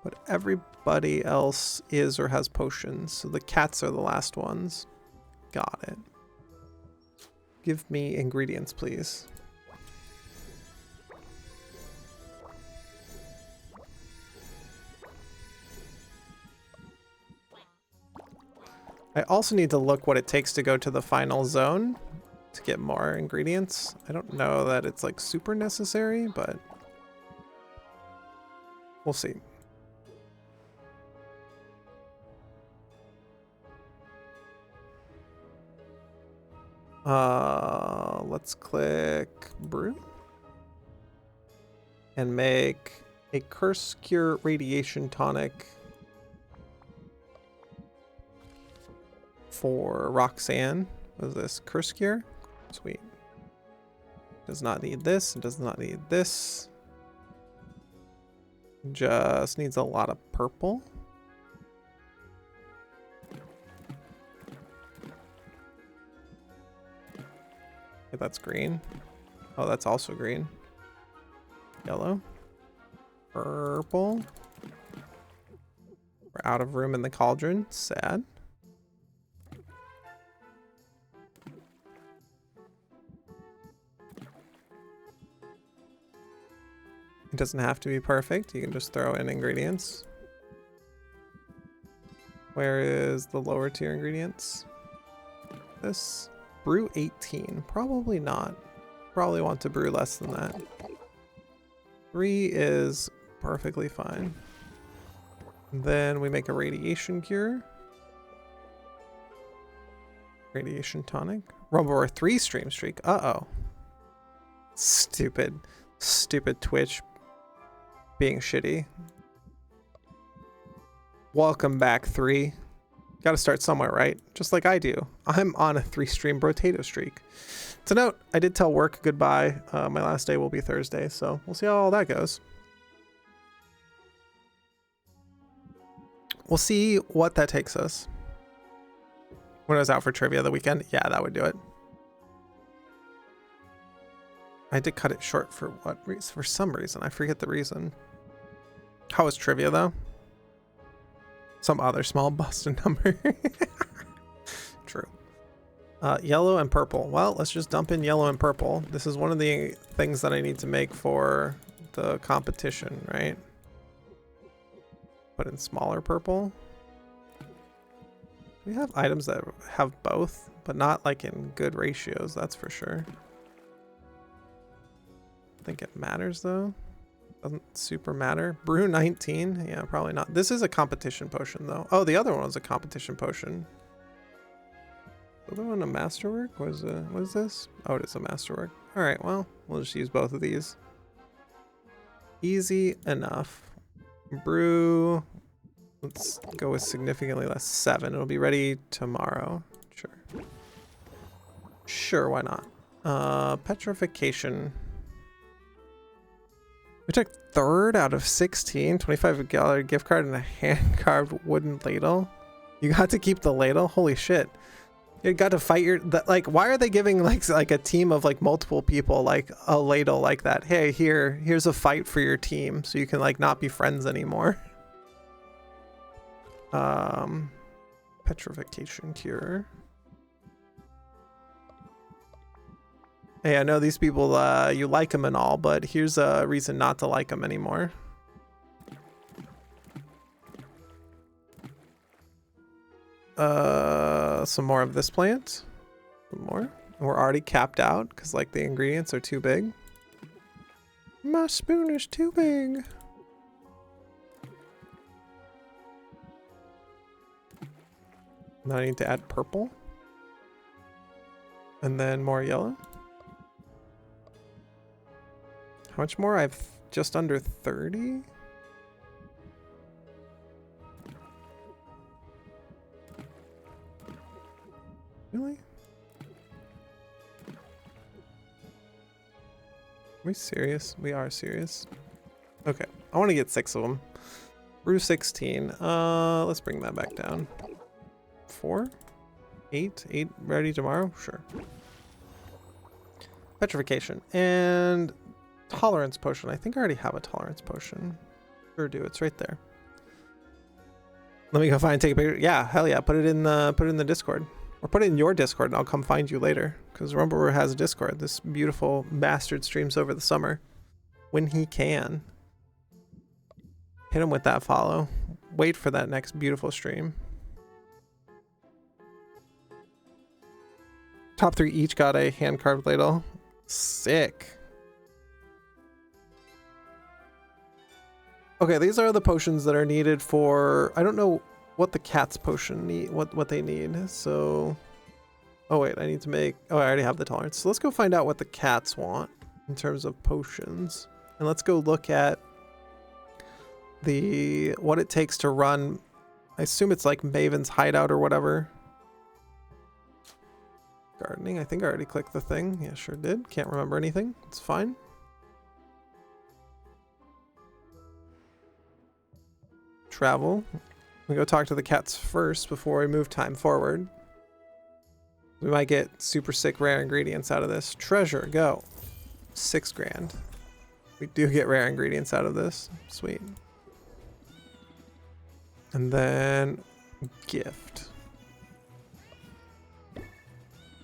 But everybody else is or has potions. So the cats are the last ones. Got it. Give me ingredients, please. I also need to look what it takes to go to the final zone to get more ingredients. I don't know that it's like super necessary, but we'll see. Let's click brew and make a curse cure radiation tonic for Roxanne. What is this? Curse cure? Sweet. Does not need this. Does not need this. Just needs a lot of purple. Okay, that's green. Oh, that's also green. Yellow. Purple. We're out of room in the cauldron. Sad. It doesn't have to be perfect. You can just throw in ingredients. Where is the lower tier ingredients? This. Brew 18. Probably not. Probably want to brew less than that. 3 is perfectly fine. Then we make a radiation cure. Radiation tonic. Rumble 3 stream streak. Uh-oh. Stupid Twitch being shitty. Welcome back, 3. Got to start somewhere, right? Just like I do. I'm on a 3-stream potato streak. To note, I did tell work goodbye. My last day will be Thursday, so we'll see how all that goes. We'll see what that takes us. When I was out for trivia the weekend, yeah, that would do it. I did cut it short for what reason? For some reason. I forget the reason. How was trivia, though? Some other small Boston number. True. Yellow and purple. Well, let's just dump in yellow and purple. This is one of the things that I need to make for the competition, right? But in smaller purple. We have items that have both, but not like in good ratios, that's for sure. I think it matters though. Doesn't super matter. Brew 19? Yeah, probably not. This is a competition potion though. Oh, the other one was a competition potion. The other one a masterwork? What is this? Oh, it is a masterwork. Alright, well, we'll just use both of these. Easy enough. Brew. Let's go with significantly less. 7. It'll be ready tomorrow. Sure. Sure, why not? Petrification. We took 3rd out of 16, $25 gift card and a hand-carved wooden ladle. You got to keep the ladle? Holy shit. You got to fight your... Like, why are they giving like a team of like multiple people like a ladle like that? Hey, here's a fight for your team so you can like not be friends anymore. Petrification cure. Hey, I know these people, you like them and all, but here's a reason not to like them anymore. Some more of this plant. Some more. We're already capped out because like the ingredients are too big. My spoon is too big. Now I need to add purple. And then more yellow. How much more? I have just under 30. Really? Are we serious? We are serious. Okay, I want to get 6 of them. Brew 16. Let's bring that back down. 4? 8? 8 ready tomorrow? Sure. Petrification. And tolerance potion. I think I already have a tolerance potion. Sure do. It's right there. Let me go find and take a picture. Yeah, hell yeah. Put it in the Discord. Or put it in your Discord and I'll come find you later. Because Rumble has a Discord. This beautiful bastard streams over the summer. When he can. Hit him with that follow. Wait for that next beautiful stream. Top 3 each got a hand-carved ladle. Sick. Okay, these are the potions that are needed for... I don't know what the cat's potion need, what they need. So... Oh wait, I need to make... Oh, I already have the tolerance. So let's go find out what the cats want in terms of potions. And let's go look at what it takes to run... I assume it's like Maven's hideout or whatever. Gardening, I think I already clicked the thing. Yeah, sure did. Can't remember anything. It's fine. Travel. We go talk to the cats first before we move time forward. We might get super sick rare ingredients out of this. Treasure, go. 6 grand. We do get rare ingredients out of this. Sweet. And then gift.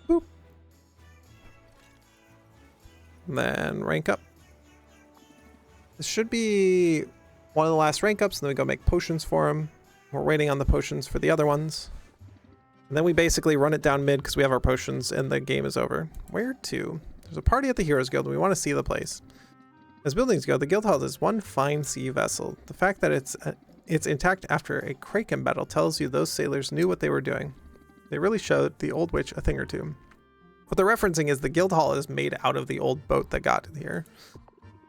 Boop. And then rank up. This should be one of the last rank ups, and then we go make potions for him. We're waiting on the potions for the other ones. And then we basically run it down mid because we have our potions and the game is over. Where to? There's a party at the Heroes Guild and we want to see the place. As buildings go, the guild hall is one fine sea vessel. The fact that it's intact after a Kraken battle tells you those sailors knew what they were doing. They really showed the old witch a thing or two. What they're referencing is the guild hall is made out of the old boat that got here.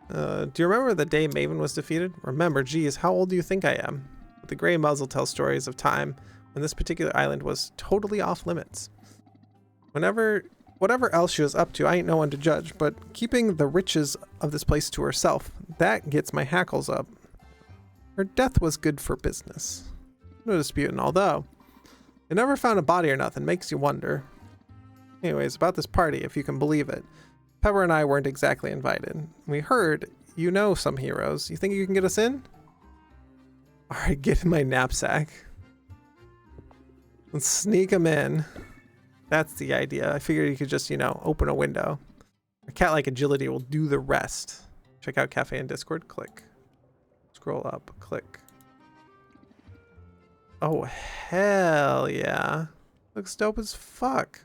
Do you remember the day Maven was defeated? Remember, geez, how old do you think I am? But the gray muzzle tells stories of time when this particular island was totally off limits. Whatever else she was up to, I ain't no one to judge, but keeping the riches of this place to herself, that gets my hackles up. Her death was good for business. No disputing, although they never found a body or nothing, makes you wonder. Anyways, about this party, if you can believe it. Pepper and I weren't exactly invited. We heard you know some heroes. You think you can get us in? Alright, get in my knapsack. Let's sneak them in. That's the idea. I figured you could just, you know, open a window. A cat-like agility will do the rest. Check out Cafe and Discord. Click. Scroll up. Click. Oh, hell yeah. Looks dope as fuck.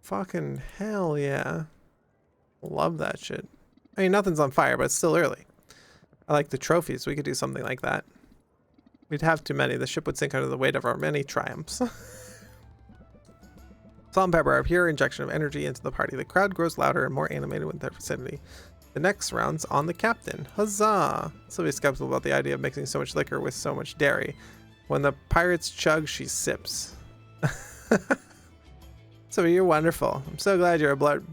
Fucking hell yeah. Love that shit. I mean, nothing's on fire, but it's still early. I like the trophies. We could do something like that. We'd have too many. The ship would sink under the weight of our many triumphs. Salt and pepper are a pure injection of energy into the party. The crowd grows louder and more animated with their vicinity. The next round's on the captain. Huzzah! Sylvia's skeptical about the idea of mixing so much liquor with so much dairy. When the pirates chug, she sips. So you're wonderful. I'm so glad you're a blood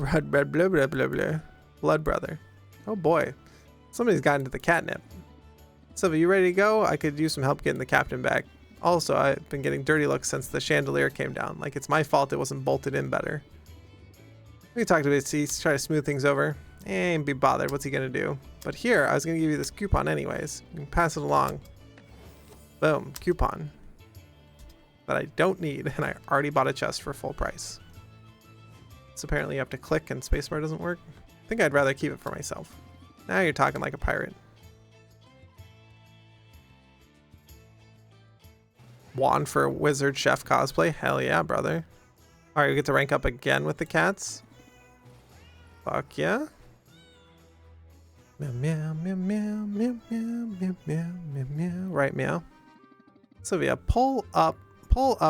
brother. Oh boy. Somebody's gotten to the catnip. Sylvia, you ready to go? I could use some help getting the captain back. Also, I've been getting dirty looks since the chandelier came down. Like it's my fault it wasn't bolted in better. We can talk to Bitsy, try to smooth things over. Ain't be bothered. What's he gonna do? But here, I was gonna give you this coupon anyways. You can pass it along. Boom, coupon. That I don't need, and I already bought a chest for full price. So apparently you have to click and spacebar doesn't work. I think I'd rather keep it for myself. Now you're talking like a pirate. Wand for wizard chef cosplay? Hell yeah, brother. Alright, we get to rank up again with the cats. Fuck yeah. Meow, meow, meow, meow, meow, meow, meow, meow, meow, meow. Right, meow. Sylvia, pull up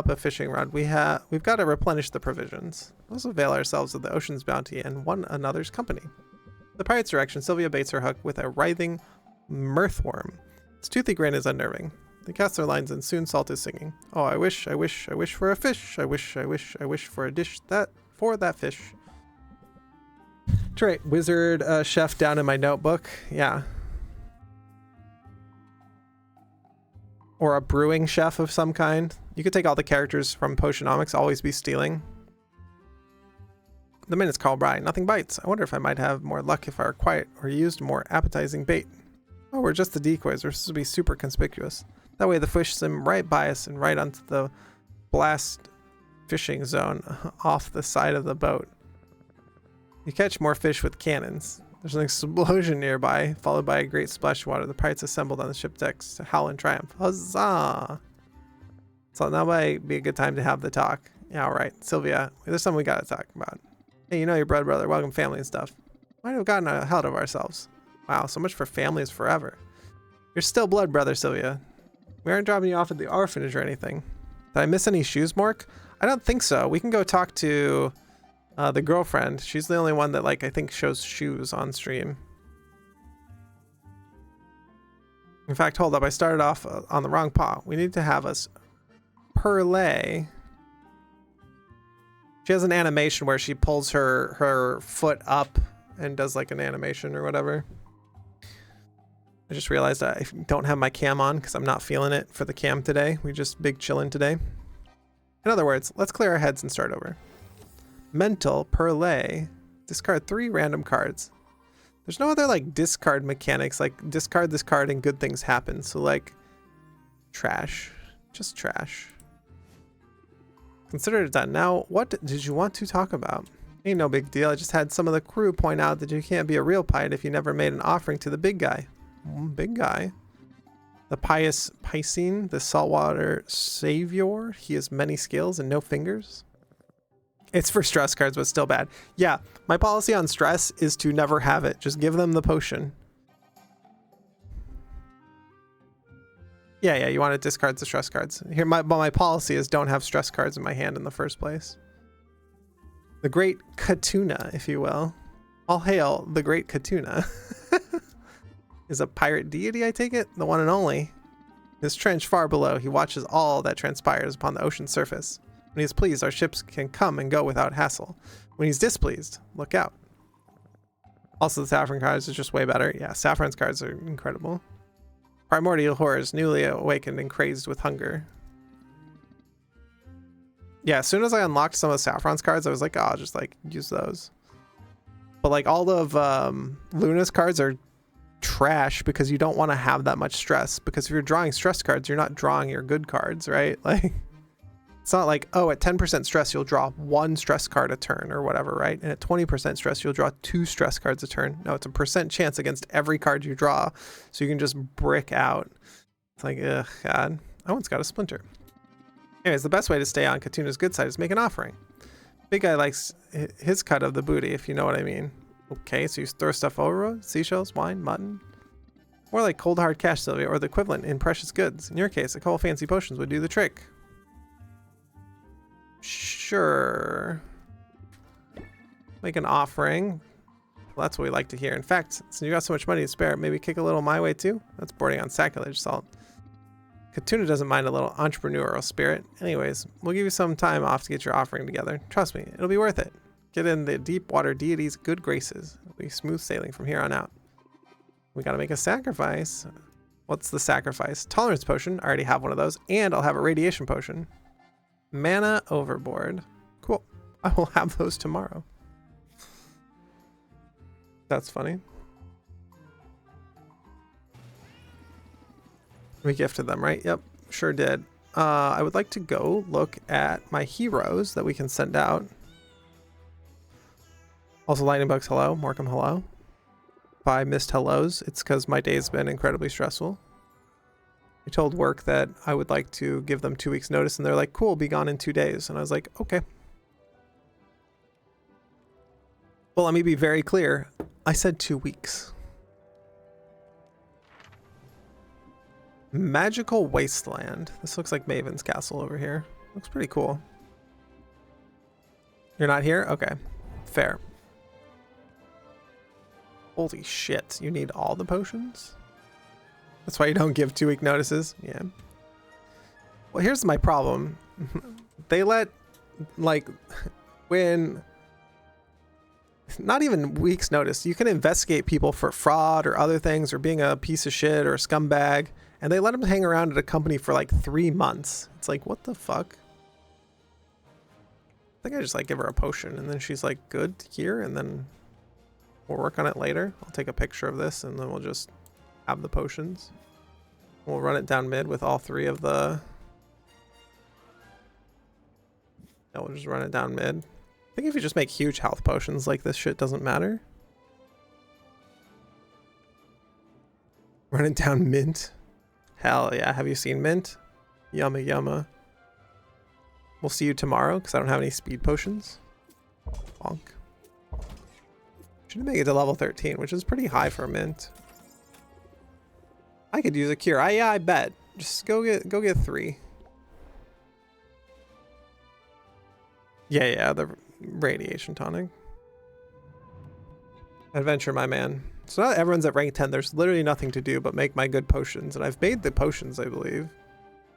a fishing rod. We've got to replenish the provisions. Let's avail ourselves of the ocean's bounty and one another's company. The pirate's direction, Sylvia baits her hook with a writhing mirthworm. Its toothy grin is unnerving. They cast their lines and soon Salt is singing. Oh, I wish for a fish. I wish for a dish for that fish. Right, wizard chef down in my notebook. Yeah. Or a brewing chef of some kind. You could take all the characters from Potionomics, always be stealing. The minute's call by. Nothing bites. I wonder if I might have more luck if I were quiet or used more appetizing bait. Oh, we're just the decoys. We're supposed to be super conspicuous. That way the fish swim right by us and right onto the blast fishing zone off the side of the boat. You catch more fish with cannons. There's an explosion nearby, followed by a great splash of water. The pirates assembled on the ship decks to howl in triumph. Huzzah! So now might be a good time to have the talk. Yeah, all right. Sylvia, there's something we gotta talk about. Hey, you know your brother, welcome family and stuff. Might have gotten ahead of ourselves. Wow, so much for families forever. You're still blood brother, Sylvia. We aren't dropping you off at the orphanage or anything. Did I miss any shoes, Mork? I don't think so. We can go talk to the girlfriend. She's the only one that, like, I think shows shoes on stream. In fact, hold up. I started off on the wrong paw. We need to have us perlay. She has an animation where she pulls her foot up and does like an animation or whatever. I just realized I don't have my cam on because I'm not feeling it for the cam today. We just big chillin' today. In other words, let's clear our heads and start over. Mental perlay. Discard 3 random cards. There's no other like discard mechanics, like discard this card and good things happen. So like trash, just trash. Consider it done. Now, what did you want to talk about? Ain't no big deal. I just had some of the crew point out that you can't be a real pirate if you never made an offering to the big guy. Big guy. The pious Piscine, the saltwater savior. He has many skills and no fingers. It's for stress cards, but still bad. Yeah, my policy on stress is to never have it. Just give them the potion. Yeah, you want to discard the stress cards. Here, my policy is don't have stress cards in my hand in the first place. The Great Katuna, if you will. All hail the Great Katuna. Is a pirate deity, I take it? The one and only. His trench far below, he watches all that transpires upon the ocean's surface. When he's pleased, our ships can come and go without hassle. When he's displeased, look out. Also, the Saffron cards are just way better. Yeah, Saffron's cards are incredible. Primordial horrors, newly awakened and crazed with hunger. Yeah, as soon as I unlocked some of Saffron's cards, I was like, oh, I'll just like use those. But like all of Luna's cards are trash because you don't want to have that much stress. Because if you're drawing stress cards, you're not drawing your good cards, right? Like, it's not like, oh, at 10% stress, you'll draw 1 stress card a turn or whatever, right? And at 20% stress, you'll draw 2 stress cards a turn. No, it's a percent chance against every card you draw. So you can just brick out. It's like, ugh, God. I once got a splinter. Anyways, the best way to stay on Katuna's good side is make an offering. Big guy likes his cut of the booty, if you know what I mean. Okay, so you throw stuff over, seashells, wine, mutton. More like cold hard cash, Sylvia, or the equivalent in precious goods. In your case, a couple fancy potions would do the trick. Sure. Make an offering. Well, that's what we like to hear. In fact, since you got so much money to spare, maybe kick a little my way too? That's bordering on sacrilege, Salt. Katuna doesn't mind a little entrepreneurial spirit. Anyways, we'll give you some time off to get your offering together. Trust me, it'll be worth it. Get in the deep water deity's good graces. It'll be smooth sailing from here on out. We gotta make a sacrifice. What's the sacrifice? Tolerance potion. I already have one of those. And I'll have a radiation potion. Mana overboard. Cool. I will have those tomorrow. That's funny. We gifted them, right? Yep, sure did. I would like to go look at my heroes that we can send out. Also, Lightning Bugs, hello. Markham, hello. If I missed hellos, it's because my day's been incredibly stressful. I told work that I would like to give them 2 weeks notice, and they're like, cool, be gone in 2 days. And I was like, okay. Well, let me be very clear. I said 2 weeks. Magical Wasteland. This looks like Maven's Castle over here. Looks pretty cool. You're not here? Okay. Fair. Holy shit. You need all the potions? That's why you don't give 2-week notices? Yeah. Well, here's my problem. They let, like, when... Not even weeks notice. You can investigate people for fraud or other things or being a piece of shit or a scumbag. And they let them hang around at a company for like 3 months. It's like, what the fuck? I think I just like give her a potion and then she's like, good here. And then we'll work on it later. I'll take a picture of this and then we'll just have the potions. We'll run it down mid with all 3 of the... Yeah, we'll just run it down mid. I think if you just make huge health potions, like this shit doesn't matter. Run it down mint. Hell yeah. Have you seen mint? Yumma yumma. We'll see you tomorrow because I don't have any speed potions. Bonk. Should make it to level 13, which is pretty high for mint. I could use a cure. Yeah, I bet. Just go get 3. Yeah, the radiation tonic. Adventure, my man. So now that everyone's at rank 10, there's literally nothing to do but make my good potions. And I've made the potions, I believe.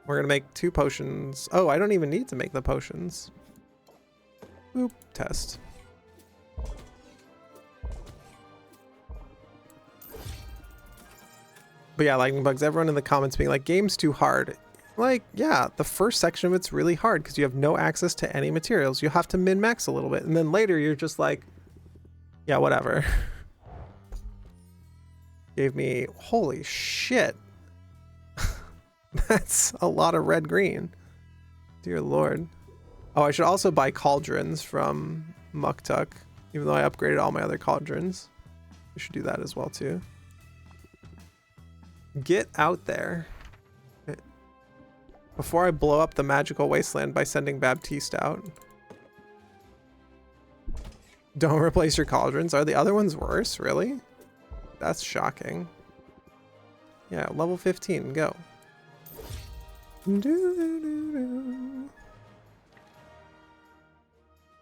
We're going to make 2 potions. Oh, I don't even need to make the potions. Boop. Test. But yeah, Lightning Bugs, everyone in the comments being like, game's too hard. Like, yeah, the first section of it's really hard because you have no access to any materials. You have to min-max a little bit. And then later you're just like, yeah, whatever. Gave me, holy shit. That's a lot of red green. Dear Lord. Oh, I should also buy cauldrons from Muktuk, even though I upgraded all my other cauldrons. We should do that as well too. Get out there. Before I blow up the magical wasteland by sending Baptiste out. Don't replace your cauldrons. Are the other ones worse? Really? That's shocking. Yeah, level 15, go.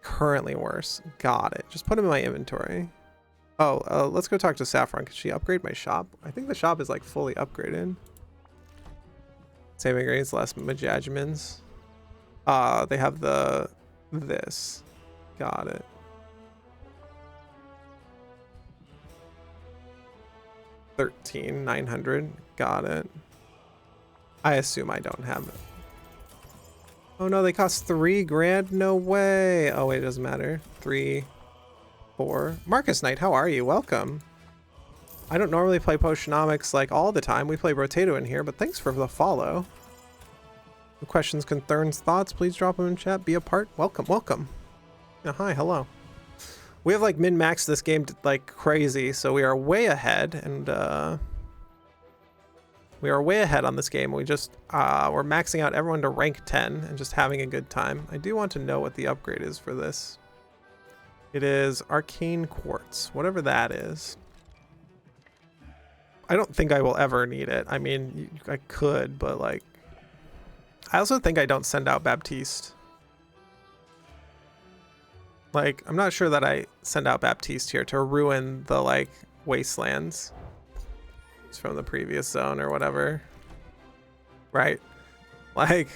Currently worse. Got it. Just put them in my inventory. Oh, let's go talk to Saffron. Can she upgrade my shop? I think the shop is like fully upgraded. Same ingredients, less Majajimins. They have this. Got it. $13,900. Got it. I assume I don't have it. Oh no, they cost $3 grand? No way. Oh wait, it doesn't matter. 3, 4. Marcus Knight, how are you? Welcome. I don't normally play Potionomics like all the time. We play Rotato in here, but thanks for the follow. Questions, concerns, thoughts, please drop them in chat. Be a part. Welcome, welcome. Yeah, hi, hello. We have like min-maxed this game like crazy, so we are way ahead, and we are way ahead on this game. We just we're maxing out everyone to rank 10 and just having a good time. I do want to know what the upgrade is for this. It is Arcane Quartz, whatever that is. I don't think I will ever need it. I mean, I could, but like, I also think I don't send out Baptiste. Like, I'm not sure that I send out Baptiste here to ruin the, like, wastelands. It's from the previous zone or whatever. Right? Like,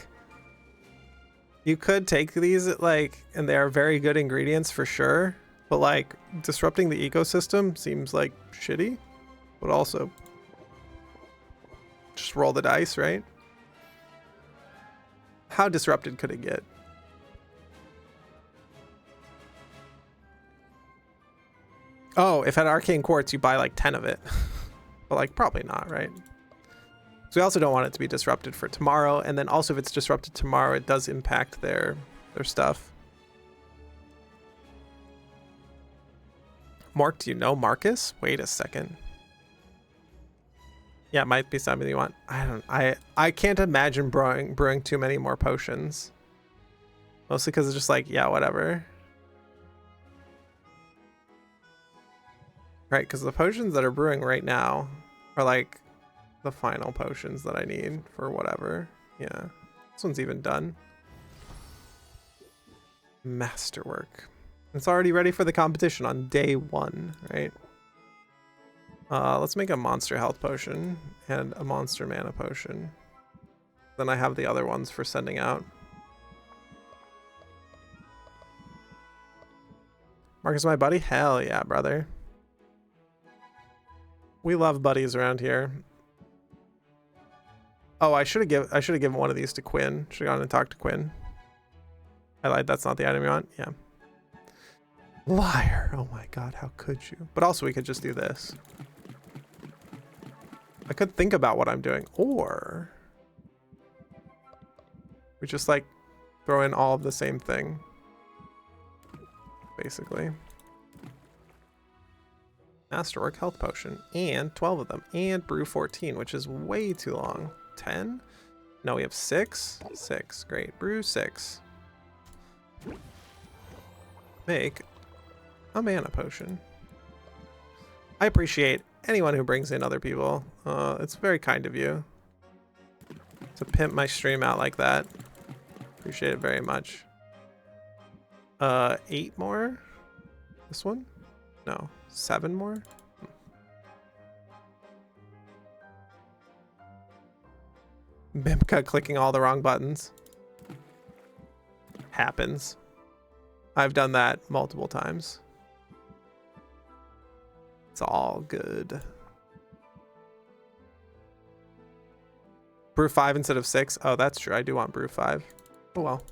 you could take these, like, and they are very good ingredients for sure. But, like, disrupting the ecosystem seems, like, shitty. But also, just roll the dice, right? How disrupted could it get? Oh, if at Arcane Quartz you buy like 10 of it. But like probably not, right? So we also don't want it to be disrupted for tomorrow. And then also if it's disrupted tomorrow, it does impact their stuff. Mark, do you know Marcus? Wait a second. Yeah, it might be something you want. I can't imagine brewing too many more potions. Mostly because it's just like, yeah, whatever. Right, because the potions that are brewing right now are like the final potions that I need for whatever. Yeah, this one's even done. Masterwork. It's already ready for the competition on day 1, right? Let's make a monster health potion and a monster mana potion. Then I have the other ones for sending out. Marcus, my buddy? Hell yeah, brother. We love buddies around here. Oh, I should have given one of these to Quinn. Should have gone and talked to Quinn. I lied. That's not the item you want. Yeah. Liar. Oh my god, how could you? But also we could just do this. I could think about what I'm doing, or we just like throw in all of the same thing, basically. Masterwork health potion, and 12 of them, and brew 14, which is way too long. 10? No, we have 6. 6, great. Brew 6. Make a mana potion. I appreciate anyone who brings in other people. It's very kind of you to pimp my stream out like that. Appreciate it very much. 8 more? This one? No. 7 more? Bimka clicking all the wrong buttons. Happens. I've done that multiple times. It's all good. Brew 5 instead of 6. Oh, that's true. I do want brew 5. Oh well.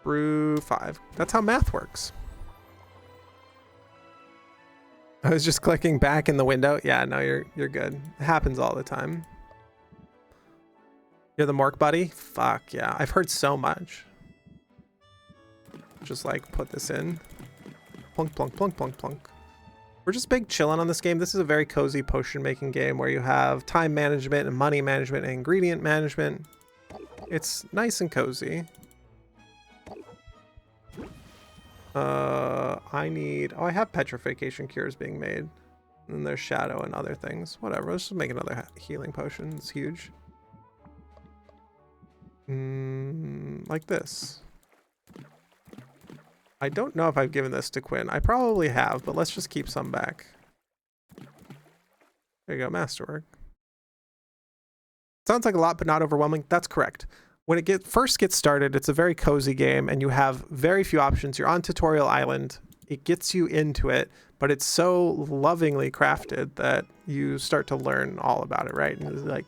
Brew 5. That's how math works. I was just clicking back in the window. Yeah, no, you're good. It happens all the time. You're the Mork buddy? Fuck yeah. I've heard so much. Just like put this in. Plunk, plunk, plunk, plunk, plunk. We're just big chilling on this game. This is a very cozy potion making game where you have time management and money management and ingredient management. It's nice and cozy. I have petrification cures being made. And there's shadow and other things. Whatever, let's just make another healing potion. It's huge. Like this. I don't know if I've given this to Quinn. I probably have, but let's just keep some back. There you go, masterwork. Sounds like a lot, but not overwhelming. That's correct. When it first gets started, it's a very cozy game, and you have very few options. You're on Tutorial Island. It gets you into it, but it's so lovingly crafted that you start to learn all about it, right? And it's like,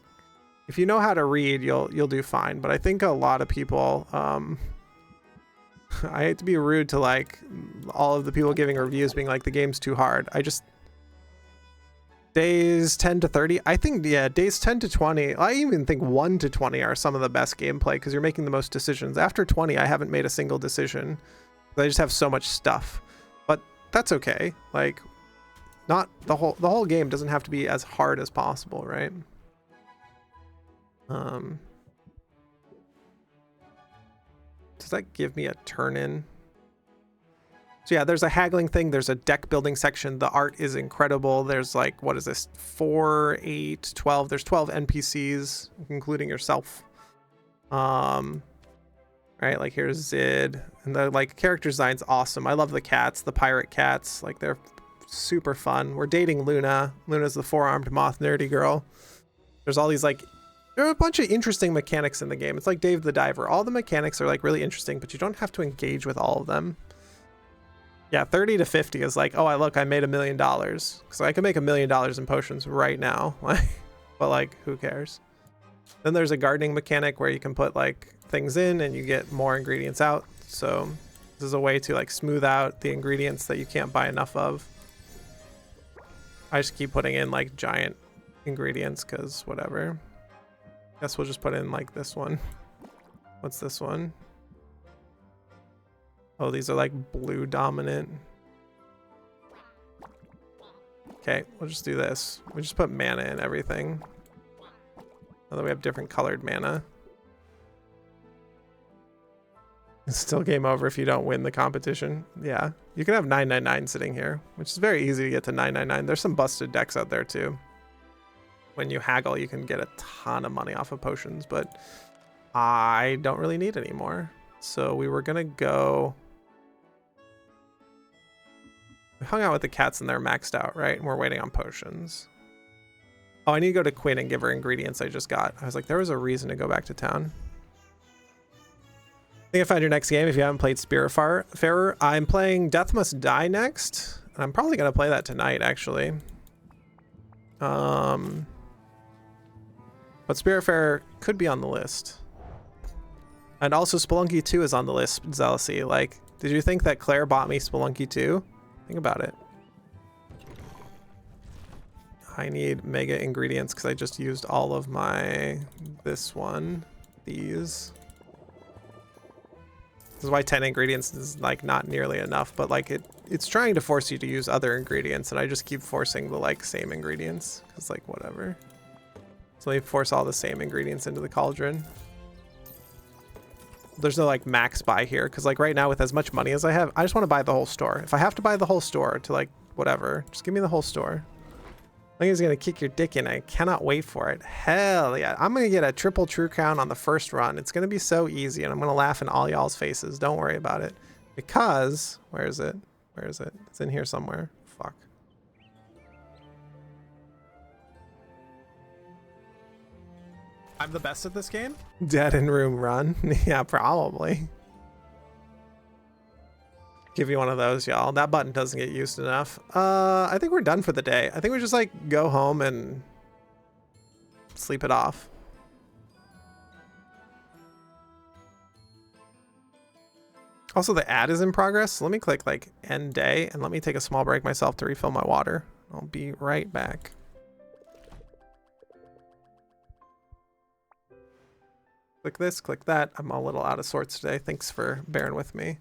if you know how to read, you'll do fine. But I think a lot of people, I hate to be rude to like all of the people giving reviews being like the game's too hard. Days 10 to 30, I think, yeah, days 10 to 20, I even think 1 to 20 are some of the best gameplay because you're making the most decisions. After 20, I haven't made a single decision. I just have so much stuff, but that's okay. Like, not the whole game doesn't have to be as hard as possible, right? Does that give me a turn in? So yeah, there's a haggling thing. There's a deck building section. The art is incredible. There's like, what is this? 4, 8, 12. There's 12 NPCs, including yourself. Right, like here's Zid. And the like character design's awesome. I love the cats, the pirate cats. Like they're super fun. We're dating Luna. Luna's the 4-armed moth nerdy girl. There's all these like, there are a bunch of interesting mechanics in the game. It's like Dave the Diver. All the mechanics are like really interesting, but you don't have to engage with all of them. Yeah, 30 to 50 is like, oh, I made $1 million. So I can make $1 million in potions right now. But like, who cares? Then there's a gardening mechanic where you can put like things in and you get more ingredients out. So This is a way to like smooth out the ingredients that you can't buy enough of. I just keep putting in like giant ingredients because whatever. Guess we'll just put in like this one. What's this one? Oh, these are like blue dominant. Okay, we'll just do this. We just put mana in everything. Although we have different colored mana. It's still game over if you don't win the competition. Yeah, you can have 999 sitting here, which is very easy to get to 999. There's some busted decks out there too. When you haggle, you can get a ton of money off of potions, but I don't really need any more. So we were gonna go... We hung out with the cats and they're maxed out, right? And we're waiting on potions. Oh, I need to go to Quinn and give her ingredients I just got. I was like, there was a reason to go back to town. I think I found your next game if you haven't played Spiritfarer. I'm playing Death Must Die next. And I'm probably going to play that tonight, actually. But Spiritfarer could be on the list. And also Spelunky 2 is on the list, Zealousy. Like, did you think that Claire bought me Spelunky 2? Think about it. I need mega ingredients because I just used all of my... This one. These. This is why 10 ingredients is like not nearly enough, but like it's trying to force you to use other ingredients, and I just keep forcing the like same ingredients because like whatever. So they force all the same ingredients into the cauldron. There's no like max buy here because like right now with as much money as I have, I just want to buy the whole store. If I have to buy the whole store to like whatever, just give me the whole store. I think he's gonna kick your dick in. I cannot wait for it. Hell yeah. I'm gonna get a triple true crown on the first run. It's gonna be so easy and I'm gonna laugh in all y'all's faces. Don't worry about it. Because, where is it? Where is it? It's in here somewhere. Fuck. I'm the best at this game? Dead in room run. Yeah, probably. Give you one of those, y'all. That button doesn't get used enough. I think we're done for the day. I think we just like go home and sleep it off. Also, the ad is in progress. So let me click like end day and let me take a small break myself to refill my water. I'll be right back. Click this, click that. I'm a little out of sorts today. Thanks for bearing with me.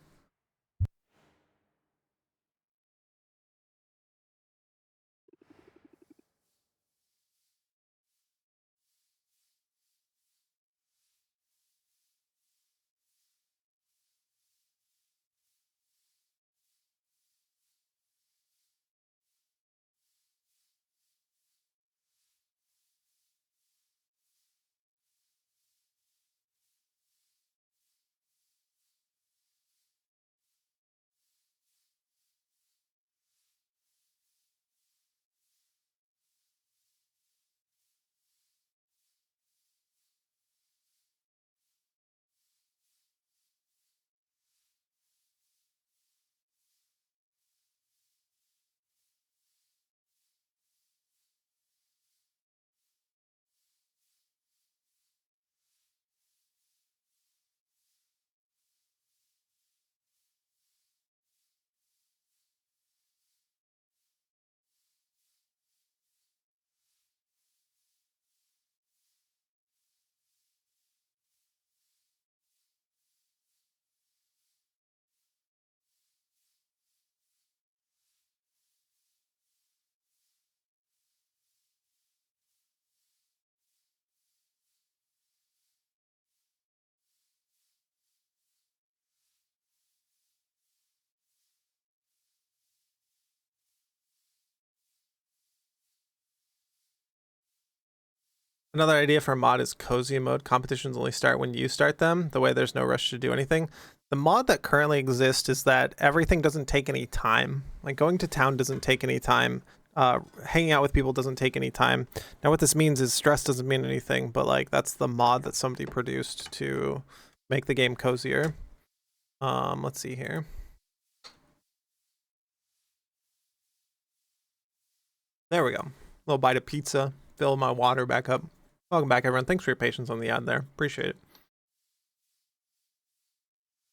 Another idea for a mod is cozy mode. Competitions only start when you start them. The way there's no rush to do anything. The mod that currently exists is that everything doesn't take any time. Like going to town doesn't take any time. Hanging out with people doesn't take any time. Now what this means is stress doesn't mean anything, but like that's the mod that somebody produced to make the game cozier. Let's see here. There we go. Little bite of pizza. Fill my water back up. Welcome back, everyone. Thanks for your patience on the ad there. Appreciate it.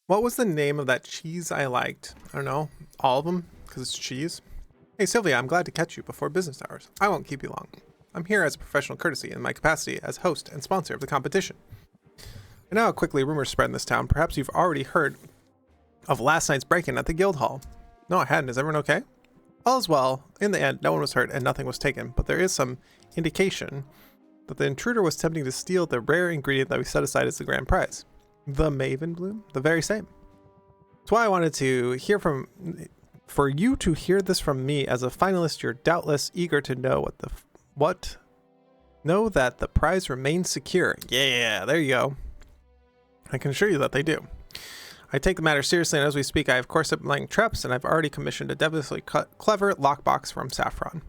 What was the name of that cheese I liked? I don't know. All of them? Because it's cheese? Hey, Sylvia, I'm glad to catch you before business hours. I won't keep you long. I'm here as a professional courtesy in my capacity as host and sponsor of the competition. I know how quickly rumors spread in this town. Perhaps you've already heard of last night's break-in at the guild hall. No, I hadn't. Is everyone okay? All is well. In the end, no one was hurt and nothing was taken, but there is some indication that the intruder was attempting to steal the rare ingredient that we set aside as the grand prize. The Maven Bloom? The very same. That's why I wanted to hear for you to hear this from me as a finalist. You're doubtless eager to know know that the prize remains secure. Yeah, there you go. I can assure you that they do. I take the matter seriously, and as we speak, I of course have been laying traps, and I've already commissioned a devilishly clever lockbox from Saffron.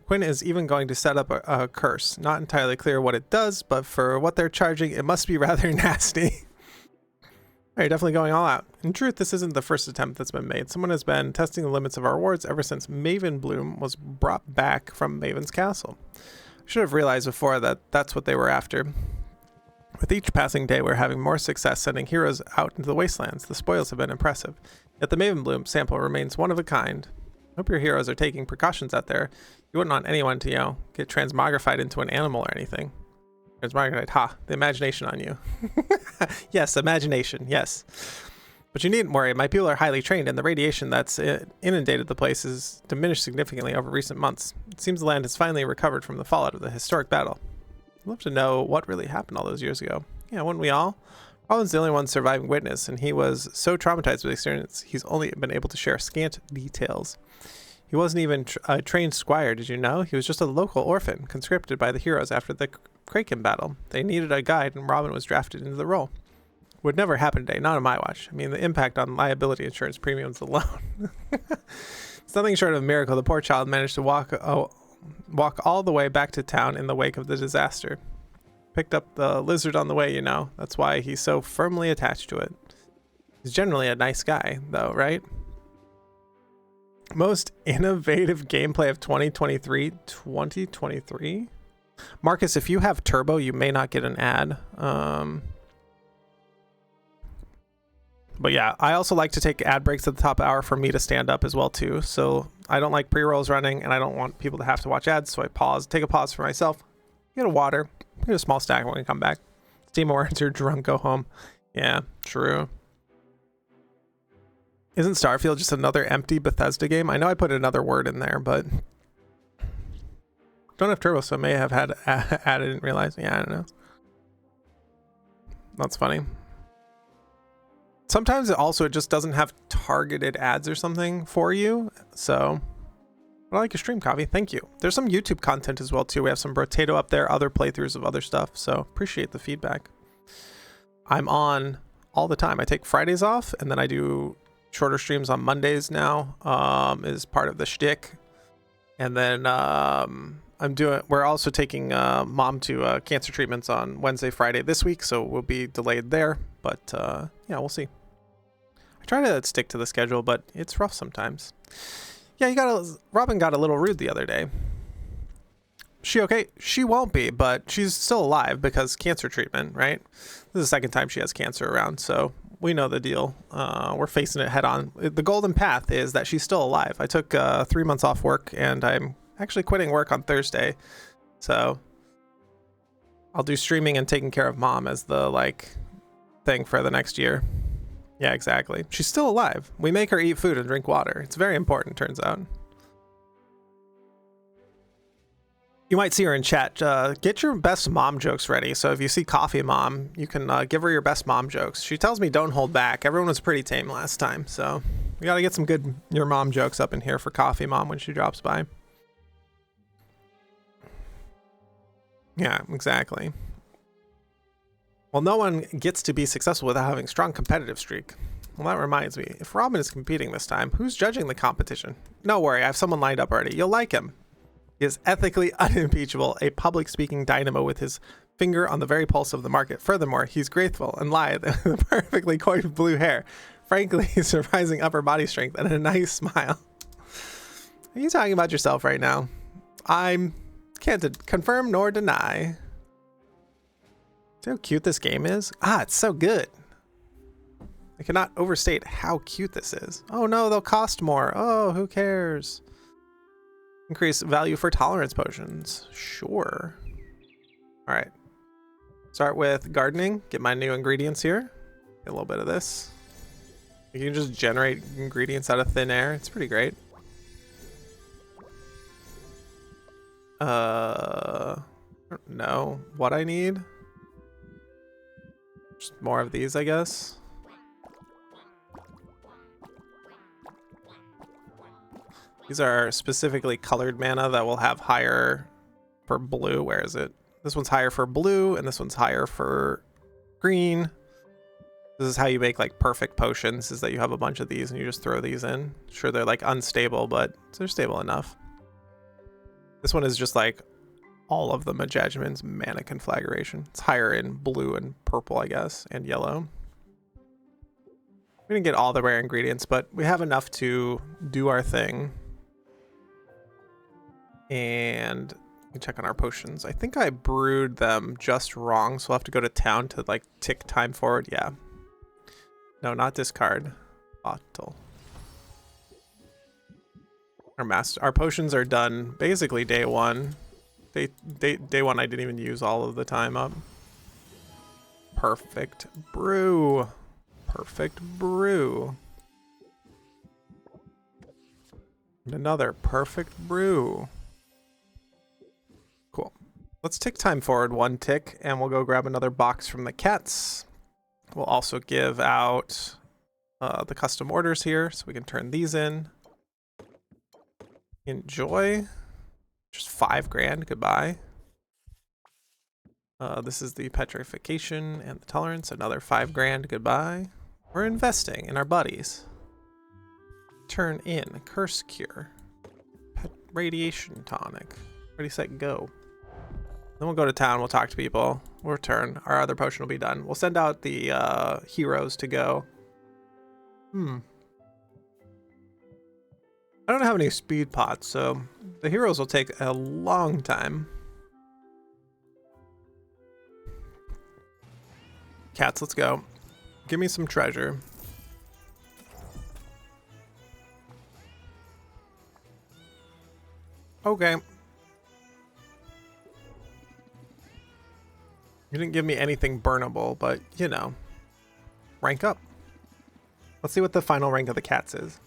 Quinn is even going to set up a curse. Not entirely clear what it does, but for what they're charging, it must be rather nasty. You're definitely going all out. In truth, this isn't the first attempt that's been made. Someone has been testing the limits of our rewards ever since Maven Bloom was brought back from Maven's castle. I should have realized before that that's what they were after. With each passing day, we're having more success sending heroes out into the wastelands. The spoils have been impressive. Yet the Maven Bloom sample remains one of a kind. I hope your heroes are taking precautions out there. You wouldn't want anyone to, get transmogrified into an animal or anything. Transmogrified, the imagination on you. Yes, imagination, yes. But you needn't worry, my people are highly trained, and the radiation that's inundated the place has diminished significantly over recent months. It seems the land has finally recovered from the fallout of the historic battle. I'd love to know what really happened all those years ago. Yeah, wouldn't we all? Robin's the only one surviving witness, and he was so traumatized with the experience, he's only been able to share scant details. He wasn't even a trained squire, did you know? He was just a local orphan, conscripted by the heroes after the Kraken battle. They needed a guide, and Robin was drafted into the role. Would never happen today, not on my watch. I mean, the impact on liability insurance premiums alone. It's nothing short of a miracle. The poor child managed to walk all the way back to town in the wake of the disaster. Picked up the lizard on the way, That's why he's so firmly attached to it. He's generally a nice guy, though, right? Most innovative gameplay of 2023? 2023? Marcus, if you have turbo, you may not get an ad. But yeah, I also like to take ad breaks at the top hour for me to stand up as well too. So I don't like pre-rolls running, and I don't want people to have to watch ads. So I take a pause for myself, get a water, get a small snack when we come back. Steam awards, you're drunk, go home. Yeah, true. Isn't Starfield just another empty Bethesda game? I know I put another word in there, but don't have turbo, so I may have had ad. I didn't realize. Yeah, I don't know. That's funny. Sometimes it just doesn't have targeted ads or something for you. So I like your stream, Coffee. Thank you. There's some YouTube content as well too. We have some Brotato up there, other playthroughs of other stuff. So appreciate the feedback. I'm on all the time. I take Fridays off, and then I do shorter streams on Mondays now, is part of the shtick. And then we're also taking mom to cancer treatments on Wednesday, Friday this week, so we'll be delayed there. But yeah, we'll see. I try to stick to the schedule, but it's rough sometimes. Yeah, Robin got a little rude the other day. She okay? She won't be, but she's still alive because cancer treatment, right? This is the second time she has cancer around, so we know the deal. We're facing it head on. The golden path is that she's still alive. I took 3 months off work, and I'm actually quitting work on Thursday. So I'll do streaming and taking care of mom as the thing for the next year. Yeah, exactly. She's still alive. We make her eat food and drink water. It's very important, turns out. You might see her in chat. Get your best mom jokes ready. So if you see Coffee Mom, you can give her your best mom jokes. She tells me don't hold back. Everyone was pretty tame last time. So we got to get some good your mom jokes up in here for Coffee Mom when she drops by. Yeah, exactly. Well, no one gets to be successful without having a strong competitive streak. Well, that reminds me. If Robin is competing this time, who's judging the competition? No worry, I have someone lined up already. You'll like him. He is ethically unimpeachable, a public speaking dynamo with his finger on the very pulse of the market. Furthermore, he's graceful and lithe with perfectly coiffed blue hair. Frankly, surprising upper body strength and a nice smile. Are you talking about yourself right now? I can't confirm nor deny. See how cute this game is? Ah, it's so good. I cannot overstate how cute this is. Oh no, they'll cost more. Oh, who cares? Increase value for tolerance potions. Sure. All right. Start with gardening. Get my new ingredients here. Get a little bit of this. You can just generate ingredients out of thin air. It's pretty great. I don't know what I need. Just more of these, I guess. These are specifically colored mana that will have higher for blue. Where is it? This one's higher for blue, and this one's higher for green. This is how you make like perfect potions, is that you have a bunch of these and you just throw these in. Sure, they're like unstable, but they're stable enough. This one is just like all of the Majagemin's mana conflagration. It's higher in blue and purple, I guess, and yellow. We didn't get all the rare ingredients, but we have enough to do our thing. And we can check on our potions. I think I brewed them just wrong, so I'll have to go to town to like tick time forward. Yeah. No, not discard. Bottle. Our potions are done basically day one. Day one I didn't even use all of the time up. Perfect brew. Perfect brew. And another perfect brew. Cool. Let's tick time forward one tick and we'll go grab another box from the cats. We'll also give out the custom orders here so we can turn these in. Enjoy. Just 5 grand. Goodbye. This is the petrification and the tolerance. Another 5 grand. Goodbye. We're investing in our buddies. Turn in. Curse cure. Radiation tonic. Ready, set, go. Then we'll go to town. We'll talk to people. We'll return. Our other potion will be done. We'll send out the heroes to go. I don't have any speed pots, so the heroes will take a long time. Cats, let's go. Give me some treasure. Okay. You didn't give me anything burnable, but, you know, rank up. Let's see what the final rank of the cats is.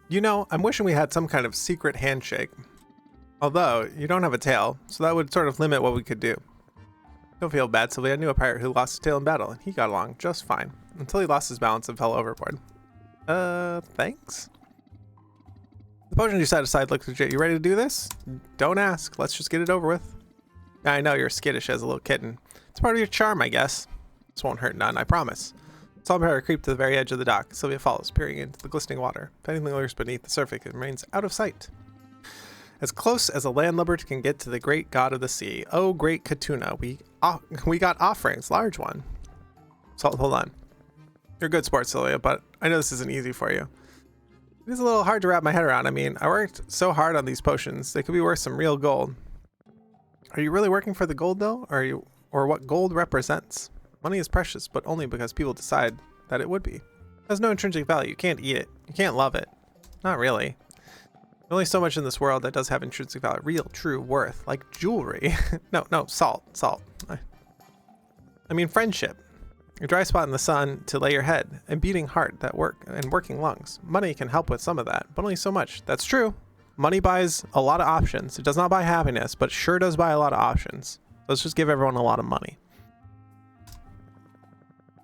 You know, I'm wishing we had some kind of secret handshake. Although, you don't have a tail, so that would sort of limit what we could do. Don't feel bad, Sylvia. I knew a pirate who lost his tail in battle, and he got along just fine. Until he lost his balance and fell overboard. Thanks? The potion you set aside looks legit. You ready to do this? Don't ask. Let's just get it over with. I know you're skittish as a little kitten. It's part of your charm, I guess. This won't hurt none, I promise. Saw her creep to the very edge of the dock. Sylvia follows, peering into the glistening water. If anything lurks beneath the surface, it remains out of sight. As close as a landlubber can get to the great god of the sea. Oh, great Katuna, we got offerings, large one. So hold on. You're a good sport, Sylvia, but I know this isn't easy for you. It is a little hard to wrap my head around. I mean, I worked so hard on these potions. They could be worth some real gold. Are you really working for the gold, though? Or what gold represents? Money is precious, but only because people decide that it would be. It has no intrinsic value. You can't eat it. You can't love it. Not really. There's only so much in this world that does have intrinsic value. Real, true worth. Like jewelry. No, salt. I mean friendship. A dry spot in the sun to lay your head. A beating heart that working lungs. Money can help with some of that, but only so much. That's true. Money buys a lot of options. It does not buy happiness, but it sure does buy a lot of options. Let's just give everyone a lot of money.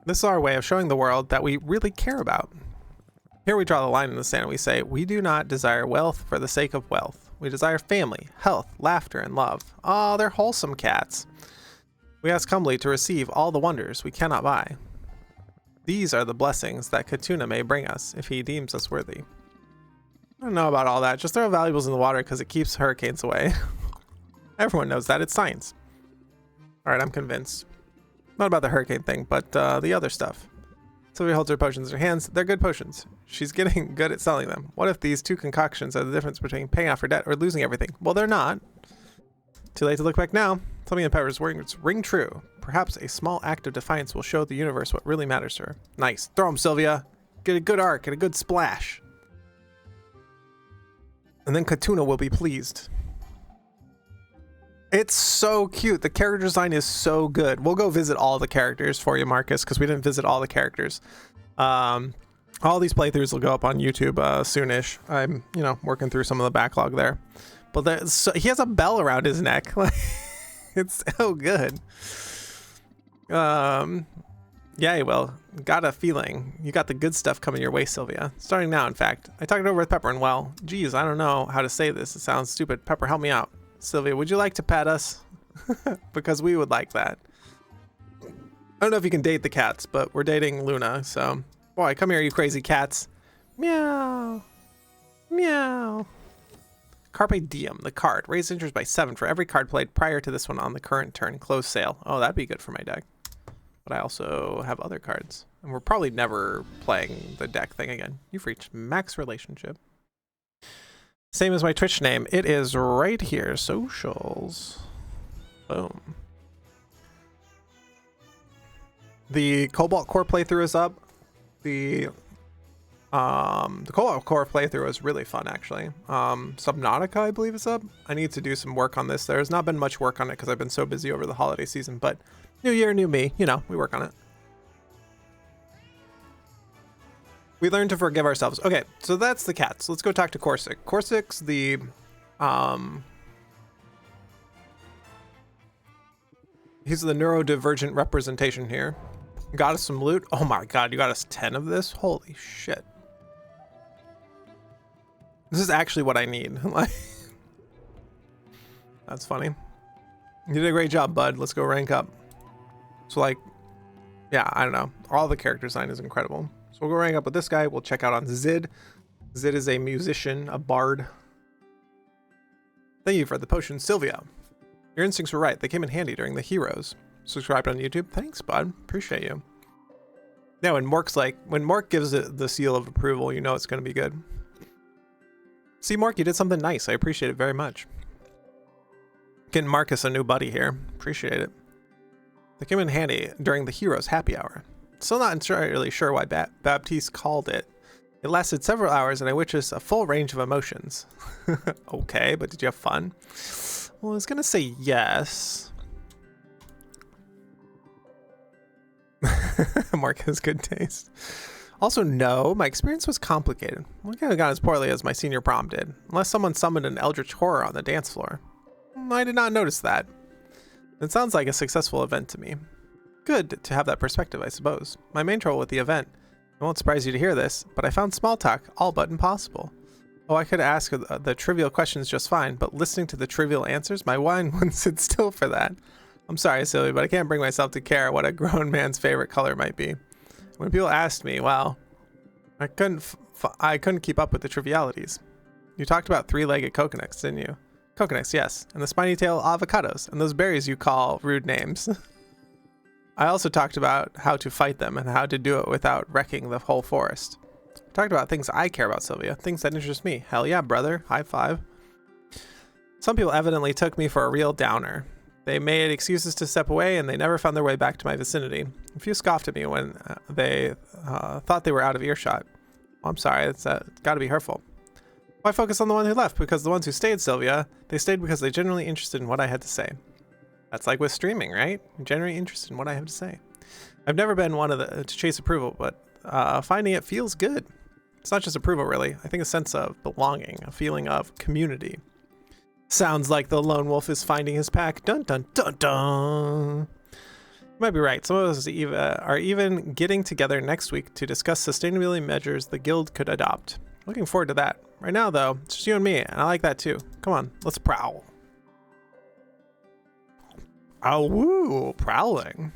This is our way of showing the world that we really care about. Here we draw the line in the sand and we say, we do not desire wealth for the sake of wealth. We desire family, health, laughter, and love. Oh, they're wholesome cats. We ask humbly to receive all the wonders we cannot buy. These are the blessings that Katuna may bring us if he deems us worthy. I don't know about all that. Just throw valuables in the water because it keeps hurricanes away. Everyone knows that. It's science. All right, I'm convinced. Not about the hurricane thing, but the other stuff. Sylvia holds her potions in her hands. They're good potions. She's getting good at selling them. What if these two concoctions are the difference between paying off her debt or losing everything? Well, they're not. Too late to look back now. Sylvia and Pepper's words ring true. Perhaps a small act of defiance will show the universe what really matters to her. Nice. Throw 'em, Sylvia. Get a good arc and a good splash. And then Katuna will be pleased. It's so cute. The character design is so good. We'll go visit all the characters for you, Marcus, because we didn't visit all the characters. All these playthroughs will go up on YouTube soonish. I'm, working through some of the backlog there. But he has a bell around his neck. It's so good. Yeah, he will. Got a feeling. You got the good stuff coming your way, Sylvia. Starting now, in fact. I talked it over with Pepper, and well, geez, I don't know how to say this. It sounds stupid. Pepper, help me out. Sylvia, would you like to pet us? Because we would like that. I don't know if you can date the cats, but we're dating Luna, so... Boy, come here, you crazy cats. Meow. Meow. Carpe Diem, the card. Raise interest by 7 for every card played prior to this one on the current turn. Close sale. Oh, that'd be good for my deck. But I also have other cards. And we're probably never playing the deck thing again. You've reached max relationship. Same as my Twitch name. It is right here. Socials. Boom. The Cobalt Core playthrough is up. The Cobalt Core playthrough was really fun, actually. Subnautica, I believe, is up. I need to do some work on this. There's not been much work on it because I've been so busy over the holiday season, but new year, new me. We work on it. We learn to forgive ourselves. Okay, so that's the cats. Let's go talk to Corsic. Corsic's the he's the neurodivergent representation here. Got us some loot. Oh my god, you got us 10 of this? Holy shit. This is actually what I need. That's funny. You did a great job, bud. Let's go rank up. So yeah, I don't know. All the character design is incredible. So we'll go rank up with this guy. We'll check out on Zid. Zid is a musician, a bard. Thank you for the potion, Sylvia. Your instincts were right. They came in handy during the Heroes. Subscribed on YouTube. Thanks, bud. Appreciate you. Yeah, when Mork gives it the seal of approval, you know it's going to be good. See, Mork, you did something nice. I appreciate it very much. Getting Marcus a new buddy here. Appreciate it. They came in handy during the Heroes Happy Hour. Still not entirely sure why Baptiste called it. It lasted several hours and I witnessed a full range of emotions. Okay, but did you have fun? Well, I was going to say yes. Mark has good taste. Also, no, my experience was complicated. We kind of got as poorly as my senior prom did, unless someone summoned an eldritch horror on the dance floor. I did not notice that. It sounds like a successful event to me. Good to have that perspective, I suppose. My main trouble with the event, it won't surprise you to hear this, but I found small talk all but impossible. Oh, I could ask the trivial questions just fine, but listening to the trivial answers, my mind wouldn't sit still for that. I'm sorry, Sylvia, but I can't bring myself to care what a grown man's favorite color might be. When people asked me, well, I couldn't keep up with the trivialities. You talked about three-legged coconuts, didn't you? Coconuts, yes, and the spiny-tailed avocados, and those berries you call rude names. I also talked about how to fight them and how to do it without wrecking the whole forest. I talked about things I care about, Sylvia, things that interest me. Hell yeah, brother. High five. Some people evidently took me for a real downer. They made excuses to step away, and they never found their way back to my vicinity. A few scoffed at me when they thought they were out of earshot. Oh, I'm sorry, it's got to be hurtful. Why focus on the one who left? Because the ones who stayed, Sylvia, they stayed because they're genuinely interested in what I had to say. That's like with streaming, right? I'm genuinely interested in what I have to say. I've never been one of to chase approval, but finding it feels good. It's not just approval, really. I think a sense of belonging, a feeling of community. Sounds like the lone wolf is finding his pack. Dun dun dun dun. You might be right. Some of us are even getting together next week to discuss sustainability measures the guild could adopt. Looking forward to that. Right now, though, it's just you and me, and I like that too. Come on, let's prowl. Oh, woo, prowling.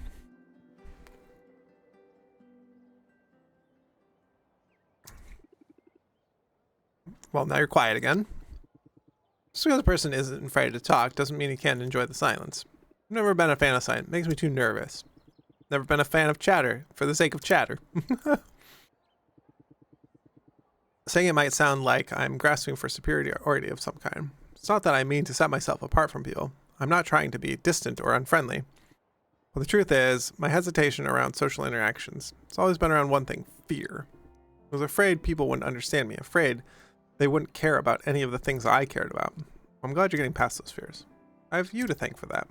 Well, now you're quiet again. Just because a person isn't afraid to talk doesn't mean he can't enjoy the silence. Never been a fan of science. Makes me too nervous. Never been a fan of chatter for the sake of chatter. Saying it might sound like I'm grasping for superiority of some kind. It's not that I mean to set myself apart from people. I'm not trying to be distant or unfriendly. But the truth is, my hesitation around social interactions, it's always been around one thing, fear. I was afraid people wouldn't understand me, afraid they wouldn't care about any of the things I cared about. I'm glad you're getting past those fears. I have you to thank for that.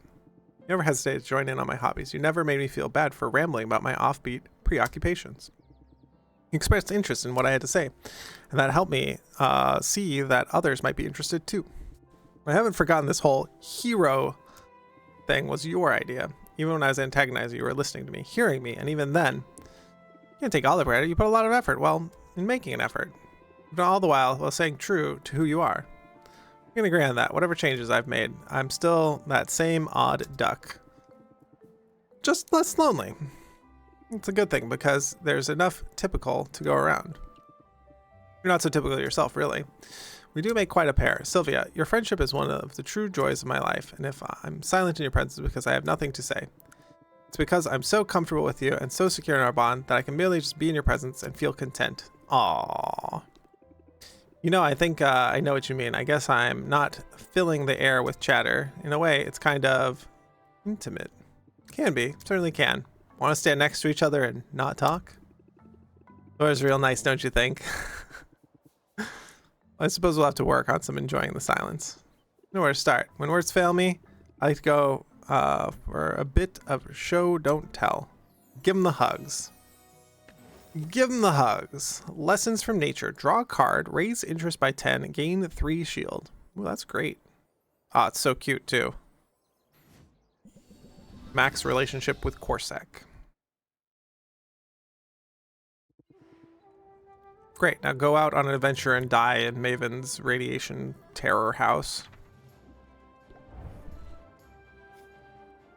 You never hesitated to join in on my hobbies. You never made me feel bad for rambling about my offbeat preoccupations. You expressed interest in what I had to say, and that helped me see that others might be interested too. I haven't forgotten this whole hero thing was your idea. Even when I was antagonizing, you were listening to me, hearing me, and even then, you can't take all the credit. You put a lot of effort, in making an effort. But all the while staying true to who you are. You can agree on that. Whatever changes I've made, I'm still that same odd duck. Just less lonely. It's a good thing because there's enough typical to go around. You're not so typical yourself, really. We do make quite a pair. Sylvia, your friendship is one of the true joys of my life, and if I'm silent in your presence, it's because I have nothing to say. It's because I'm so comfortable with you and so secure in our bond that I can merely just be in your presence and feel content. Aww. You know, I think I know what you mean. I guess I'm not filling the air with chatter. In a way, it's kind of intimate. Can be, certainly can. Want to stand next to each other and not talk? Or is real nice, don't you think? I suppose we'll have to work on some enjoying the silence. I know where to start. When words fail me, I like to go for a bit of show, don't tell. Give them the hugs. Give them the hugs. Lessons from nature. Draw a card. Raise interest by 10. Gain 3 shield. Ooh, that's great. Ah, it's so cute too. Max relationship with Corsac. Great. Now go out on an adventure and die in Maven's radiation terror house.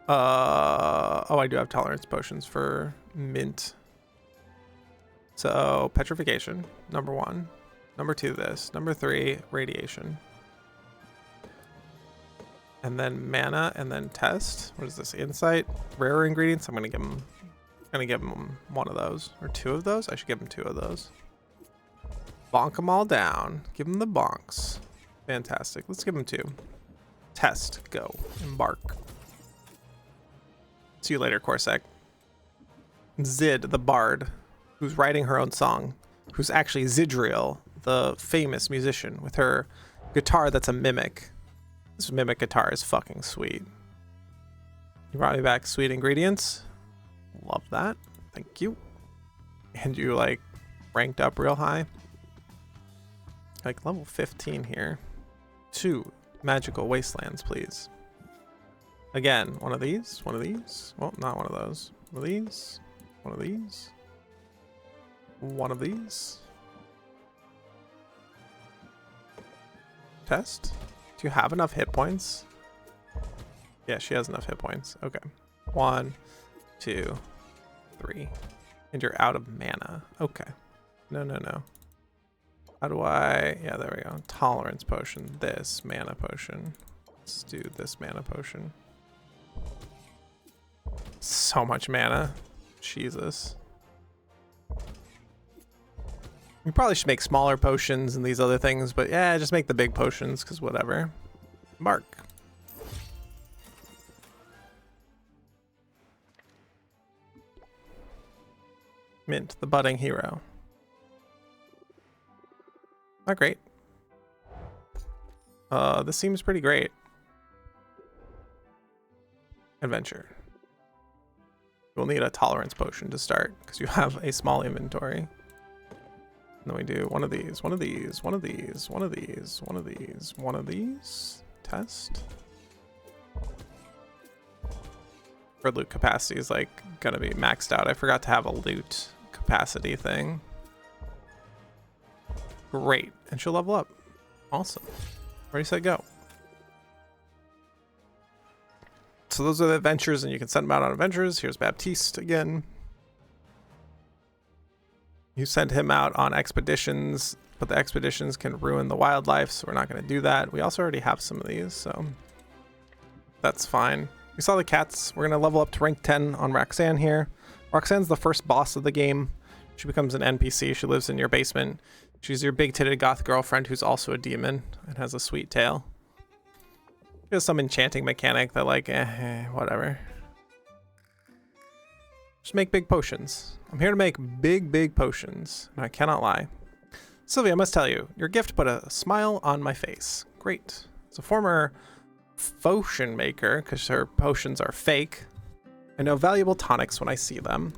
Oh, I do have tolerance potions for mint. So petrification, number 1. Number 2, this. Number 3, radiation. And then mana, and then test. What is this? Insight, rare ingredients. I'm gonna give him one of those or 2 of those. I should give him 2 of those. Bonk them all down. Give him the bonks. Fantastic. Let's give him 2. Test. Go. Embark. See you later, Corsac. Zid, the bard, who's writing her own song, who's actually Zidriel, the famous musician, with her guitar that's a mimic. This mimic guitar is fucking sweet. You brought me back sweet ingredients. Love that. Thank you. And you, like, ranked up real high. Like, level 15 here. 2 magical wastelands, please. Again, one of these, one of these. Well, not one of those. One of these, one of these. One of these. Test. Do you have enough hit points? Yeah, she has enough hit points. Okay. 1, 2, 3. And you're out of mana. Okay. No, no, no. How do I... Yeah, there we go. Tolerance potion. This mana potion. Let's do this mana potion. So much mana. Jesus. We probably should make smaller potions and these other things, but yeah, just make the big potions, because whatever. Mark. Mint, the budding hero. Not great. This seems pretty great. Adventure. You'll need a tolerance potion to start, because you have a small inventory. And then we do one of these, one of these, one of these, one of these, one of these, one of these. Test. Her loot capacity is like gonna be maxed out. I forgot to have a loot capacity thing. Great. And she'll level up. Awesome. Ready, set, go. So those are the adventures, and you can send them out on adventures. Here's Baptiste again. You send him out on expeditions, but the expeditions can ruin the wildlife, so we're not going to do that. We also already have some of these, so that's fine. We saw the cats. We're going to level up to rank 10 on Roxanne here. Roxanne's the first boss of the game. She becomes an NPC. She lives in your basement. She's your big-titted goth girlfriend who's also a demon and has a sweet tail. She has some enchanting mechanic that like, whatever. Just make big potions. I'm here to make big potions, and I cannot lie. Sylvia, I must tell you, your gift put a smile on my face. Great. As a former potion maker, because her potions are fake, I know valuable tonics when I see them.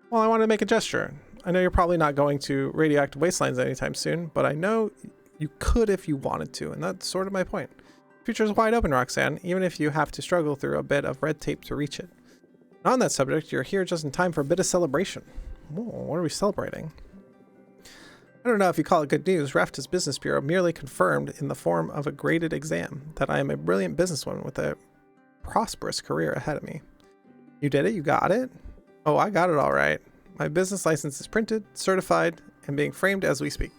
Well, I want to make a gesture. I know you're probably not going to radioactive wastelands anytime soon, but I know you could if you wanted to, and that's sort of my point. The future is wide open, Roxanne, even if you have to struggle through a bit of red tape to reach it. And on that subject, you're here just in time for a bit of celebration. Whoa, what are we celebrating? I don't know if you call it good news. Rafta's Business Bureau merely confirmed in the form of a graded exam that I am a brilliant businesswoman with a prosperous career ahead of me. You did it? You got it? Oh, I got it all right. My business license is printed, certified, and being framed as we speak.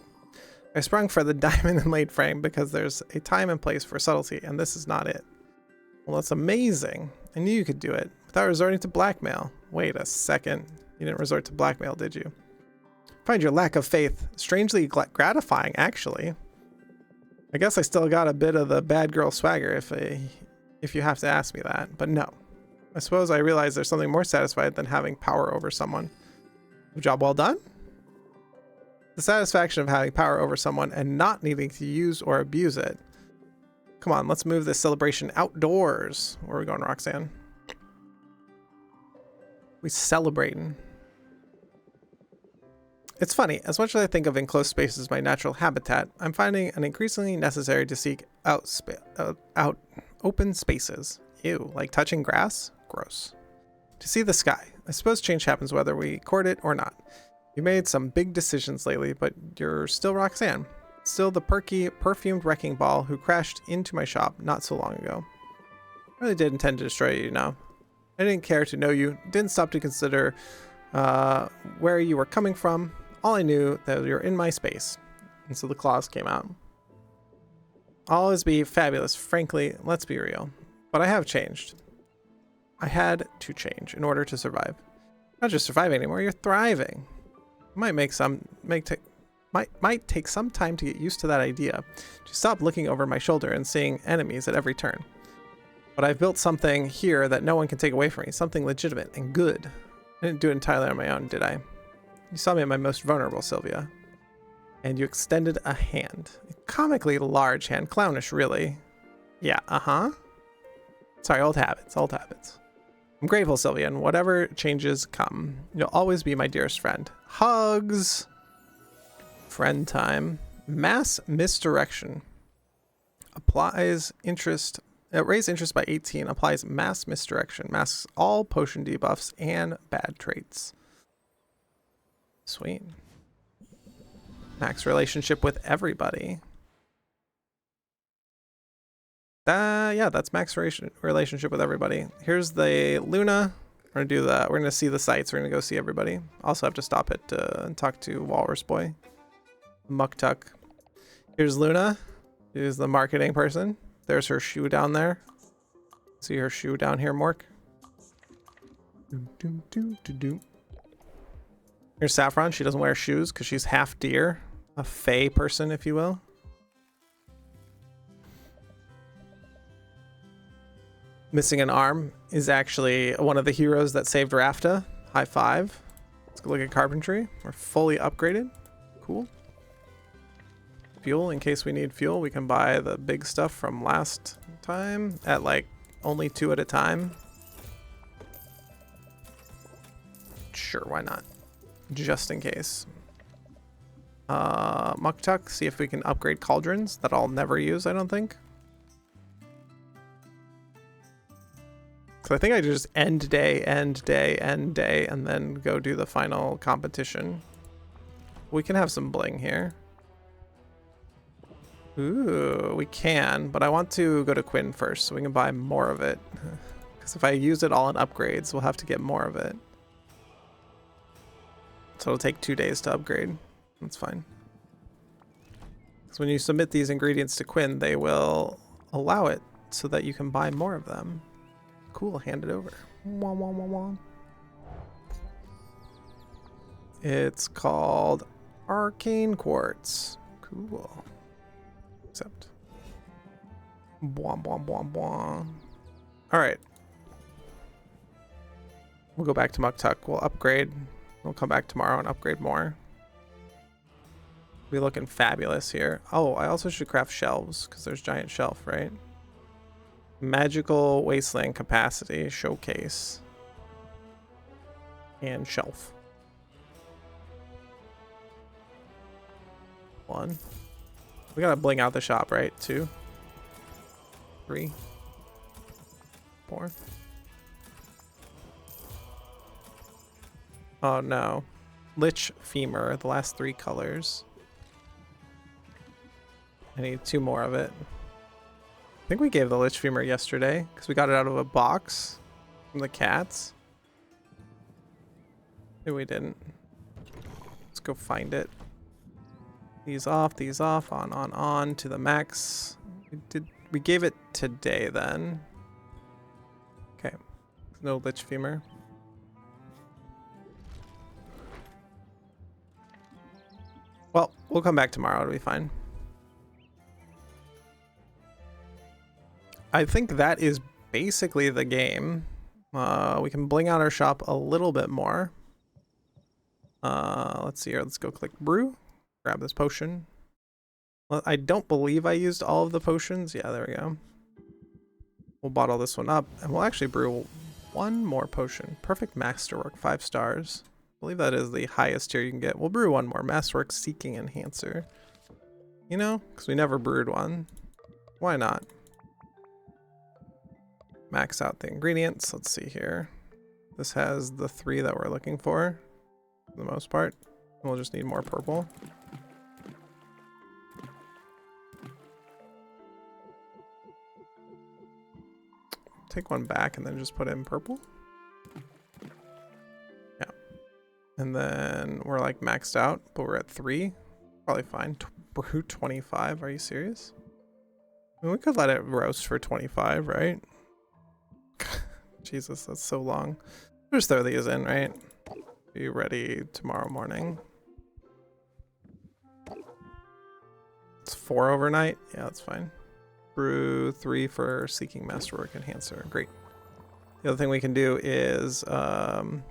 I sprung for the diamond inlaid frame because there's a time and place for subtlety, and this is not it. Well, that's amazing. I knew you could do it without resorting to blackmail. Wait a second. You didn't resort to blackmail, did you? I find your lack of faith strangely gratifying, actually. I guess I still got a bit of the bad girl swagger if you have to ask me that, but no. I suppose I realize there's something more satisfying than having power over someone. Job well done? The satisfaction of having power over someone and not needing to use or abuse it. Come on, let's move this celebration outdoors. Where are we going, Roxanne? We celebrating. It's funny, as much as I think of enclosed spaces as my natural habitat, I'm finding it increasingly necessary to seek out open spaces. Ew, like touching grass? Gross. To see the sky. I suppose change happens whether we court it or not. You made some big decisions lately, but you're still Roxanne. Still the perky, perfumed wrecking ball who crashed into my shop not so long ago. I really did intend to destroy you, I didn't care to know you, didn't stop to consider where you were coming from. All I knew that you're in my space. And so the claws came out. I'll always be fabulous, frankly, let's be real. But I have changed. I had to change in order to survive. Not just surviving anymore, you're thriving. It might take some time to get used to that idea. To stop looking over my shoulder and seeing enemies at every turn. But I've built something here that no one can take away from me. Something legitimate and good. I didn't do it entirely on my own, did I? You saw me at my most vulnerable, Sylvia. And you extended a hand. A comically large hand. Clownish, really. Yeah, Sorry, old habits. I'm grateful, Sylvia, and whatever changes come, you'll always be my dearest friend. Hugs! Friend time. Mass misdirection. Applies interest. Raise interest by 18. Applies mass misdirection. Masks all potion debuffs and bad traits. Sweet. Max relationship with everybody. Yeah, that's max relationship with everybody. Here's the Luna. We're gonna see the sights. We're gonna go see everybody. Also have to stop it and talk to Walrus Boy. Muktuk. Here's Luna. She's the marketing person. There's her shoe down there. See her shoe down here, Mork. Here's Saffron. She doesn't wear shoes because she's half deer. A fae person, if you will. Missing an arm is actually one of the heroes that saved Rafta. High five. Let's go look at carpentry. We're fully upgraded. Cool. Fuel, in case we need fuel, we can buy the big stuff from last time at like only 2 at a time. Sure, why not? Just in case. Muktuk, see if we can upgrade cauldrons that I'll never use, I don't think. So I think I just end day, and then go do the final competition. We can have some bling here. Ooh, we can, but I want to go to Quinn first so we can buy more of it. Because if I use it all in upgrades, we'll have to get more of it. So it'll take 2 days to upgrade. That's fine. Because when you submit these ingredients to Quinn, they will allow it so that you can buy more of them. Cool, hand it over. Wah, wah, wah, wah. It's called Arcane Quartz. Cool. Except. Bwah, bwah, bwah, bwah. Alright. We'll go back to Muktuk. We'll upgrade. We'll come back tomorrow and upgrade more. We're looking fabulous here. Oh, I also should craft shelves because there's giant shelf, right? Magical wasteland capacity showcase and shelf. 1. We gotta bling out the shop, right? 2, 3, 4. Oh no. Lich femur, the last 3 colors. I need 2 more of it. I think we gave the lich femur yesterday because we got it out of a box from the cats. Maybe we didn't. Let's go find it. These off, on to the max. We gave it today then. Okay. No lich femur. Well, we'll come back tomorrow. It'll be fine. I think that is basically the game. We can bling out our shop a little bit more. Let's see here. Let's go click brew. Grab this potion. Well, I don't believe I used all of the potions. Yeah, there we go. We'll bottle this one up and we'll actually brew 1 more potion. Perfect masterwork, 5 stars. I believe that is the highest tier you can get. We'll brew 1 more. Masterwork Seeking Enhancer. You know, because we never brewed one. Why not? Max out the ingredients. Let's see here. This has the 3 that we're looking for the most part. We'll just need more purple. Take 1 back and then just put in purple. Yeah. And then we're like maxed out, but we're at 3. Probably fine. Brew 25. Are you serious? I mean, we could let it roast for 25, right? Jesus, that's so long. We'll just throw these in, right? Be ready tomorrow morning. It's 4 overnight. Yeah, that's fine. Brew 3 for Seeking Masterwork Enhancer. Great. The other thing we can do is, oh,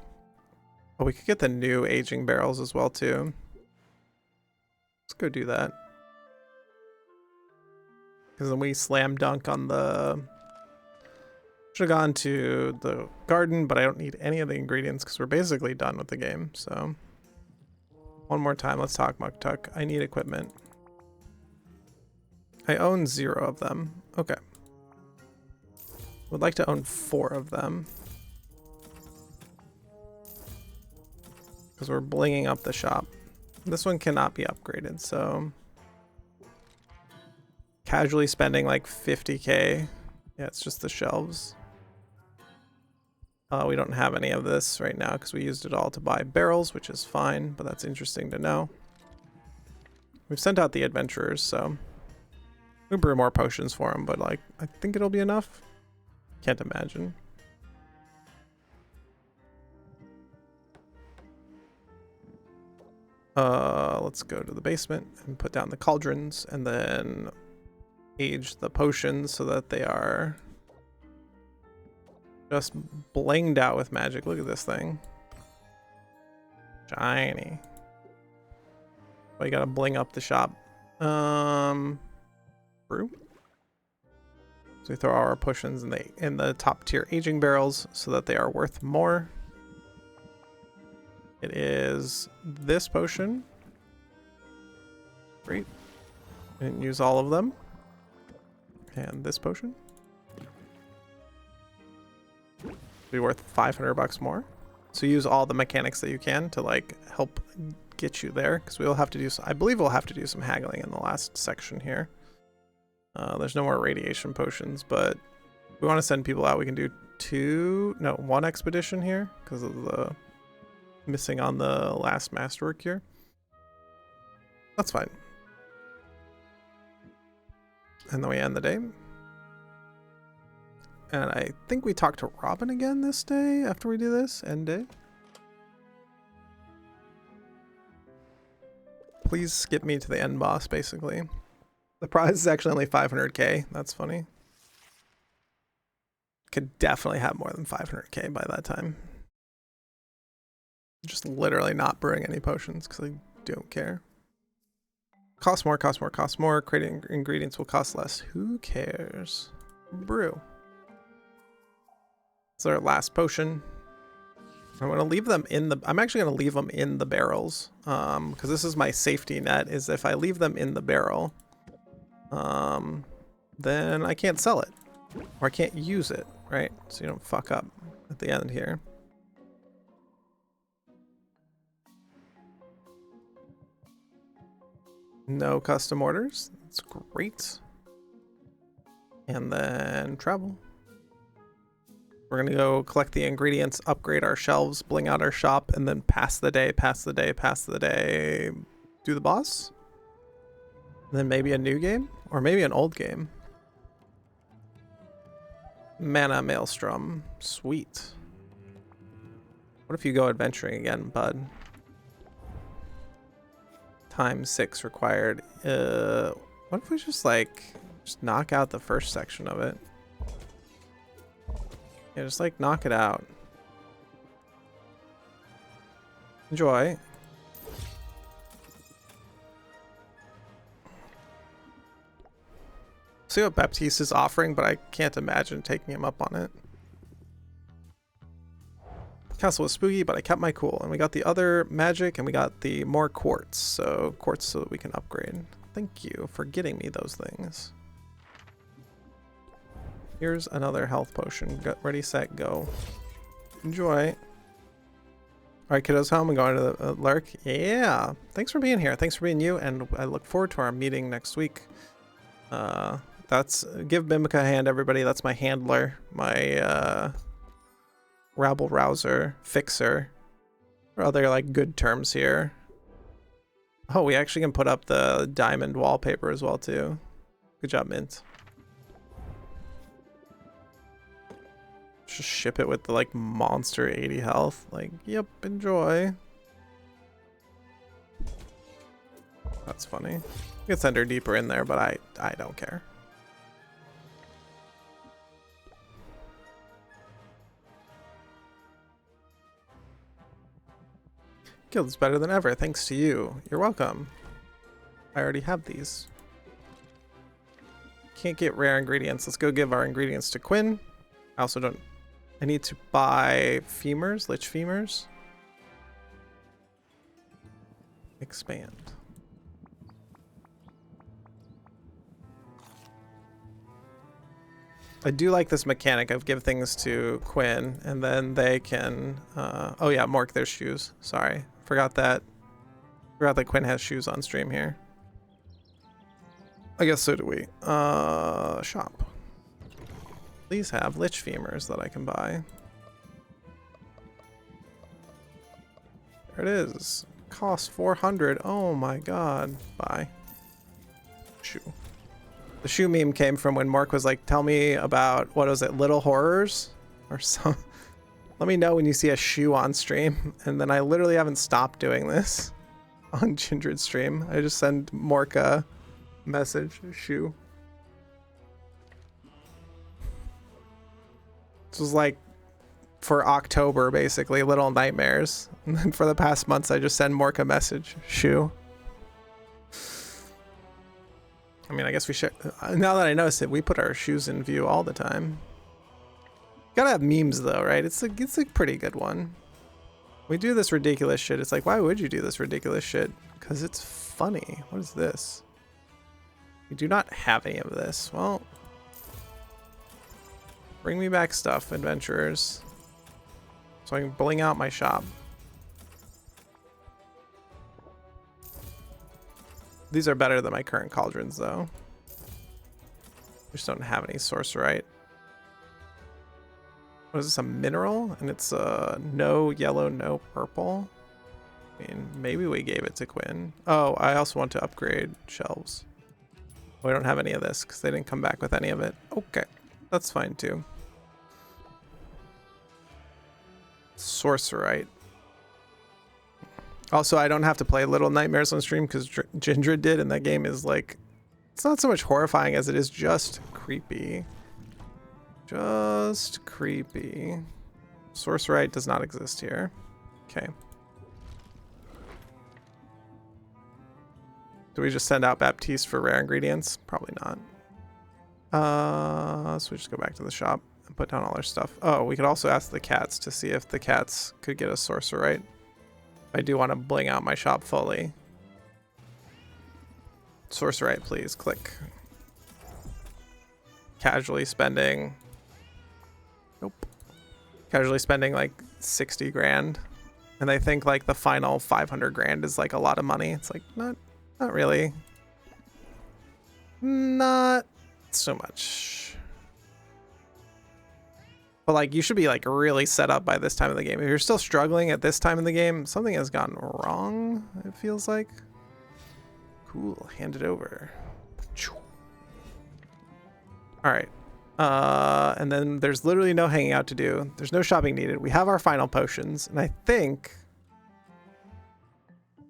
we could get the new aging barrels as well too. Let's go do that. Because then we slam dunk on the. Should have gone to the garden, but I don't need any of the ingredients because we're basically done with the game. So, 1 more time, let's talk Muktuk. I need equipment. I own 0 of them. Okay. Would like to own 4 of them. Because we're blinging up the shop. This one cannot be upgraded, so. Casually spending like 50k. Yeah, it's just the shelves. We don't have any of this right now because we used it all to buy barrels, which is fine, but that's interesting to know. We've sent out the adventurers, so we brew more potions for them, but like, I think it'll be enough. Can't imagine. Let's go to the basement and put down the cauldrons and then age the potions so that they are just blinged out with magic. Look at this thing. Shiny. Well, you gotta bling up the shop. Brew. So we throw our potions in the top tier aging barrels so that they are worth more. It is this potion. Great. Didn't use all of them. And this potion. Be worth 500 bucks more. So use all the mechanics that you can to like help get you there, because we will have to do I believe we'll have to do some haggling in the last section here. There's no more radiation potions, but we want to send people out. We can do 1 expedition here because of the missing on the last masterwork here. That's fine. And then we end the day. And I think we talk to Robin again this day after we do this end day. Please skip me to the end boss, basically. The prize is actually only 500k. That's funny. Could definitely have more than 500k by that time. Just literally not brewing any potions because I don't care. Cost more, cost more, cost more. Creating ingredients will cost less. Who cares? Brew. It's our last potion. I'm gonna leave them in the. I'm actually gonna leave them in the barrels, because this is my safety net. Is if I leave them in the barrel, then I can't sell it, or I can't use it, right? So you don't fuck up at the end here. No custom orders. That's great. And then travel. We're gonna go collect the ingredients, upgrade our shelves, bling out our shop, and then pass the day, do the boss. And then maybe a new game, or maybe an old game. Mana Maelstrom, sweet. What if you go adventuring again, bud? Time 6 required. What if we just knock out the first section of it? Yeah, just knock it out. Enjoy. See what Baptiste is offering, but I can't imagine taking him up on it. Castle was spooky, but I kept my cool. And we got the other magic, and we got the more quartz. So quartz so that we can upgrade. Thank you for getting me those things. Here's another health potion. Get ready, set, go. Enjoy. All right, kiddos, home and going to the lurk. Yeah. Thanks for being here. Thanks for being you, and I look forward to our meeting next week. That's give Mimica a hand, everybody. That's my handler, my rabble rouser, fixer, or other good terms here. Oh, we actually can put up the diamond wallpaper as well too. Good job, Mint. Just ship it with the monster 80 health. Yep, enjoy. That's funny. We could send her deeper in there, but I don't care. Guild's better than ever, thanks to you. You're welcome. I already have these. Can't get rare ingredients. Let's go give our ingredients to Quinn. I also don't... I need to buy femurs, lich femurs. Expand. I do like this mechanic of give things to Quinn and then they can oh yeah, mark their shoes. Sorry. Forgot that Quinn has shoes on stream here. I guess so do we. Shop. Please have lich femurs that I can buy. There it is. Cost 400. Oh my god. Buy. Shoe. The shoe meme came from when Mark was like, tell me about, what was it, Little Horrors? Or some... Let me know when you see a shoe on stream. And then I literally haven't stopped doing this on Kindred stream. I just send Mark a message, shoe. This was for October, basically, Little Nightmares. And then for the past months, I just send Mark a message, shoe. I mean, I guess we should. Now that I notice it, we put our shoes in view all the time. Gotta have memes though, right? It's a pretty good one. We do this ridiculous shit. It's why would you do this ridiculous shit? Because it's funny. What is this? We do not have any of this. Well, bring me back stuff, adventurers, so I can bling out my shop. These are better than my current cauldrons, though. We just don't have any sorcerite. What is this, a mineral? And it's no yellow, no purple. I mean, maybe we gave it to Quinn. Oh, I also want to upgrade shelves. We don't have any of this because they didn't come back with any of it. Okay, that's fine too. Sorcerite. Also, I don't have to play Little Nightmares on stream because Ginger did, and that game is like, it's not so much horrifying as it is just creepy. Just creepy. Sorcerite does not exist here. Okay. Do we just send out Baptiste for rare ingredients? Probably not. So we just go back to the shop and put down all our stuff. Oh, we could also ask the cats to see if the cats could get a Sorcerite. I do want to bling out my shop fully. Sorcerite, please. Click. Casually spending. Nope. Casually spending like 60 grand. And I think like the final 500 grand is like a lot of money. It's like not really. Not so much. But like you should be like really set up by this time of the game. If you're still struggling at this time in the game, something has gone wrong, it feels like. Cool, hand it over. All right. And then there's literally no hanging out to do. There's no shopping needed. We have our final potions, and I think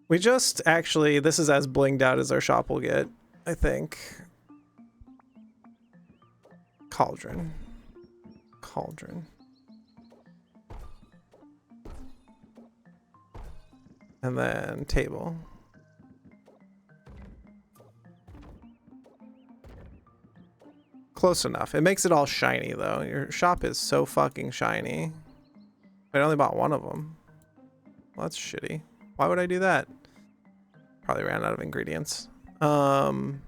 we just actually, this is as blinged out as our shop will get, I think. Cauldron. And then table. Close enough. It makes it all shiny though. Your shop is so fucking shiny. I only bought one of them. Well, that's shitty. Why would I do that? Probably ran out of ingredients. Boo.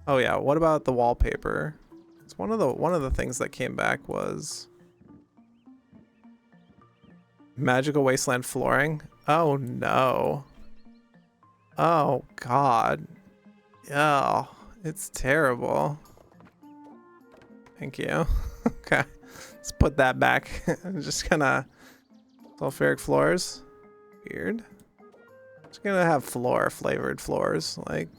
Oh yeah, what about the wallpaper? It's one of the things that came back was Magical Wasteland flooring. Oh no. Oh god. Yeah, it's terrible. Thank you. Okay, let's put that back. I'm just gonna sulfuric floors. Weird. Just gonna have flavored floors. Like,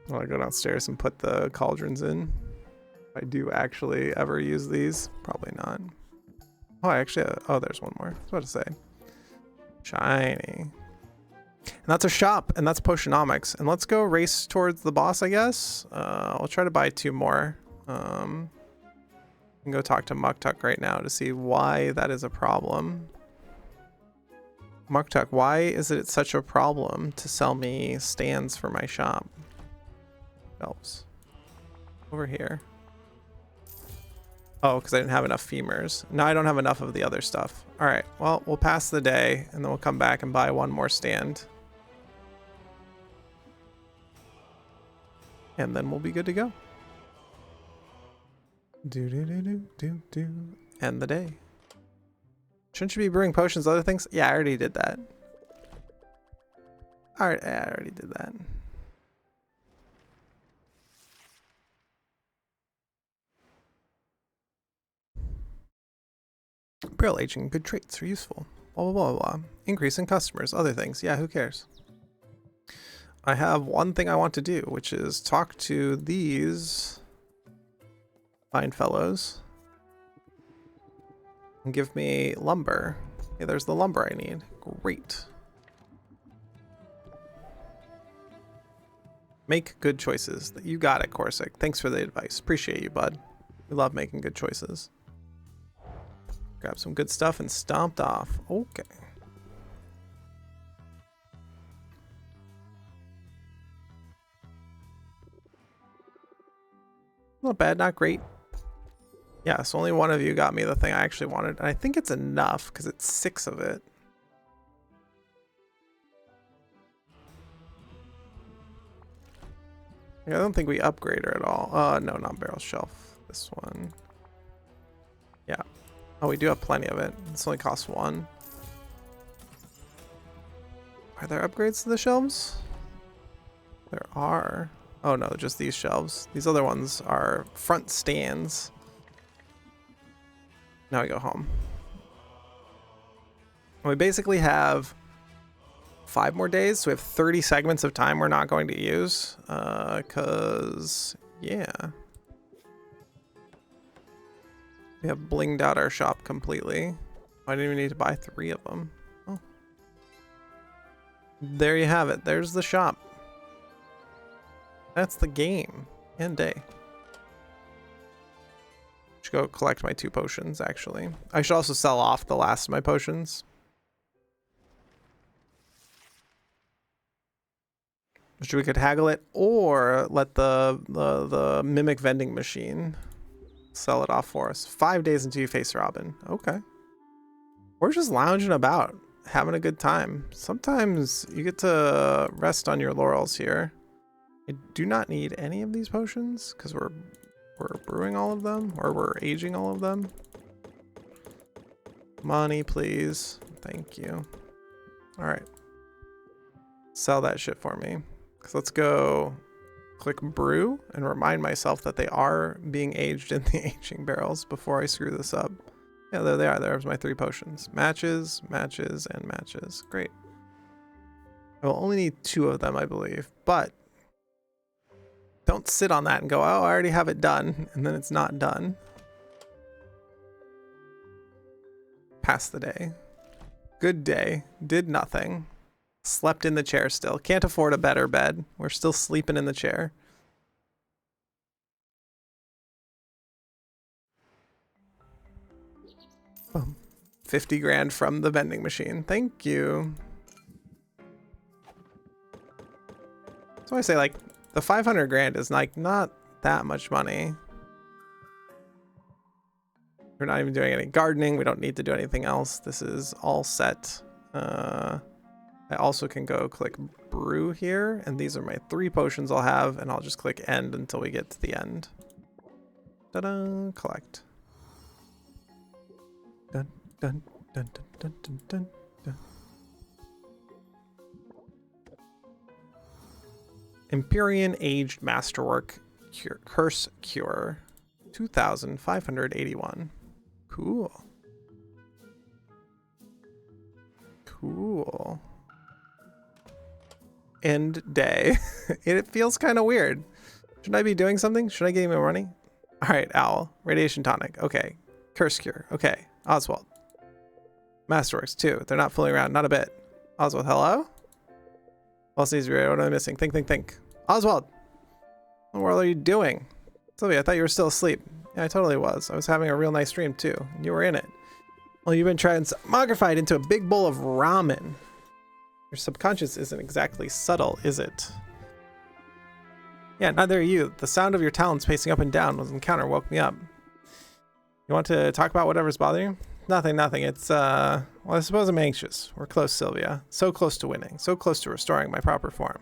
I want to go downstairs and put the cauldrons in. If I do actually ever use these, probably not. Oh, I actually, oh, there's one more. I was about to say. Shiny. And that's a shop, and that's Potionomics. And let's go race towards the boss, I guess. I'll try to buy 2 more. I can go talk to Muktuk right now to see why that is a problem. Muktuk, why is it such a problem to sell me stands for my shop? Shelves. Over here. Oh, because I didn't have enough femurs. Now I don't have enough of the other stuff. All right, well, we'll pass the day, and then we'll come back and buy 1 more stand. And then we'll be good to go. End the day. Shouldn't you be brewing potions, other things? Yeah, I already did that. All right, I already did that. Barrel aging, good traits are useful. Blah, blah, blah, blah. Increase in customers, other things. Yeah, who cares? I have one thing I want to do, which is talk to these fine fellows and give me lumber. Hey, there's the lumber I need. Great. Make good choices. You got it, Corsic. Thanks for the advice. Appreciate you, bud. We love making good choices. Grab some good stuff and stomped off. Okay. Not bad, not great. Yeah, so only one of you got me the thing I actually wanted. And I think it's enough because it's 6 of it. I don't think we upgrade her at all. No, not barrel shelf. This one. Yeah. Oh, we do have plenty of it. This only costs 1. Are there upgrades to the shelves? There are. Oh no, just these shelves. These other ones are front stands. Now we go home. And we basically have 5 more days, so we have 30 segments of time we're not going to use. Cause yeah. We have blinged out our shop completely. I didn't even need to buy 3 of them. Oh. There you have it. There's the shop. That's the game. And day. Should go collect my 2 potions, actually. I should also sell off the last of my potions. Which we could haggle it, or let the mimic vending machine sell it off for us. 5 days until you face Robin. Okay. We're just lounging about, having a good time. Sometimes you get to rest on your laurels here. I do not need any of these potions because we're brewing all of them, or we're aging all of them. Money, please. Thank you. All right. Sell that shit for me. So let's go click brew and remind myself that they are being aged in the aging barrels before I screw this up. Yeah, there they are. There's my 3 potions. Matches, matches, and matches. Great. I will only need 2 of them, I believe. But don't sit on that and go, oh, I already have it done. And then it's not done. Pass the day. Good day. Did nothing. Slept in the chair still. Can't afford a better bed. We're still sleeping in the chair. Boom. 50 grand from the vending machine. Thank you. So I say, like, the 500 grand is like not that much money. We're not even doing any gardening. We don't need to do anything else. This is all set. I also can go click brew here, and these are my 3 potions I'll have, and I'll just click end until we get to the end. Ta-da! Collect. Dun, dun, dun, dun, dun, dun, dun, dun. Empyrean Aged Masterwork Curse Cure. 2,581. Cool. Cool. End day. It feels kind of weird. Should I be doing something? Should I give him money? All right, Owl. Radiation tonic. Okay. Curse cure. Okay. Oswald. Masterworks too. They're not fooling around. Not a bit. Oswald, hello? What needs to be ready? What am I missing? Think. Oswald! What the world are you doing? Sylvia, I thought you were still asleep. Yeah, I totally was. I was having a real nice dream too. And you were in it. Well, you've been transmogrified into a big bowl of ramen. Your subconscious isn't exactly subtle, is it? Yeah, neither are you. The sound of your talons pacing up and down was encounter woke me up. You want to talk about whatever's bothering you? Nothing. It's, well, I suppose I'm anxious. We're close, Sylvia. So close to winning. So close to restoring my proper form.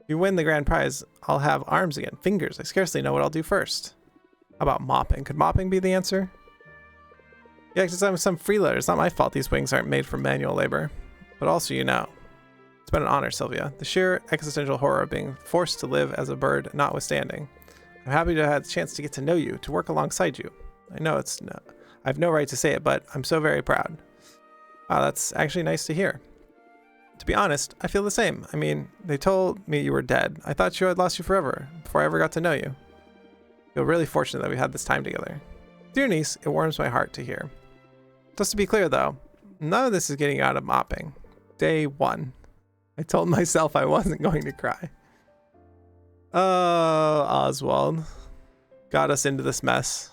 If you win the grand prize, I'll have arms again. Fingers. I scarcely know what I'll do first. How about mopping? Could mopping be the answer? Yeah, because I'm some freeloader. It's not my fault these wings aren't made for manual labor. But also, you know. It's been an honor, Sylvia. The sheer existential horror of being forced to live as a bird notwithstanding. I'm happy to have had the chance to get to know you, to work alongside you. I know I have no right to say it, but I'm so very proud. Wow, that's actually nice to hear. To be honest, I feel the same. I mean, they told me you were dead. I thought I'd lost you forever, before I ever got to know you. I feel really fortunate that we had this time together. Dear niece, it warms my heart to hear. Just to be clear though, none of this is getting you out of mopping. Day 1. I told myself I wasn't going to cry. Oh, Oswald. Got us into this mess.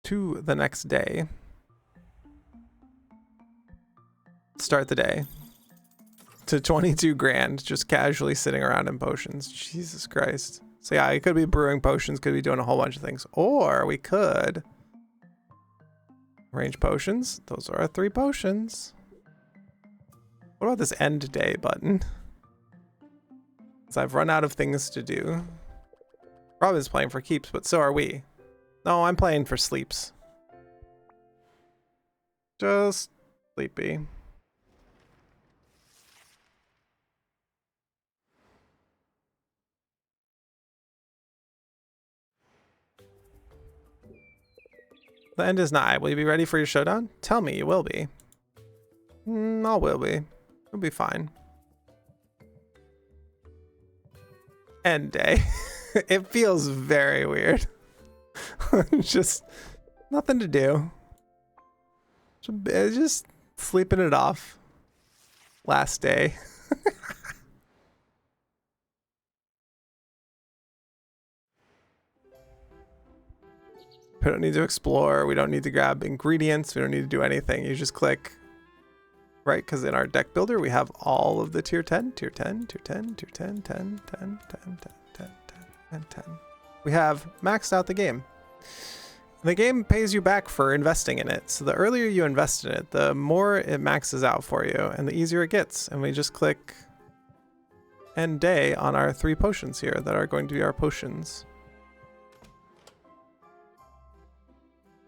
To the next day. Start the day. To 22 grand, just casually sitting around in potions. Jesus Christ. So yeah, it could be brewing potions, could be doing a whole bunch of things. Or we could arrange potions. Those are our 3 potions. What about this end day button? Because I've run out of things to do. Robin's playing for keeps, but so are we. No, I'm playing for sleeps. Just sleepy. The end is nigh. Will you be ready for your showdown? Tell me you will be. I will be. It'll be fine. end day. It feels very weird. Just nothing to do. Just sleeping it off. Last day. We don't need to explore. We don't need to grab ingredients. We don't need to do anything. You just click, right? Because in our deck builder, we have all of the tier 10, tier 10, tier 10, tier 10, 10, 10, 10, 10, 10, 10, and 10. We have maxed out the game. The game pays you back for investing in it. So the earlier you invest in it, the more it maxes out for you and the easier it gets. And we just click end day on our 3 potions here that are going to be our potions.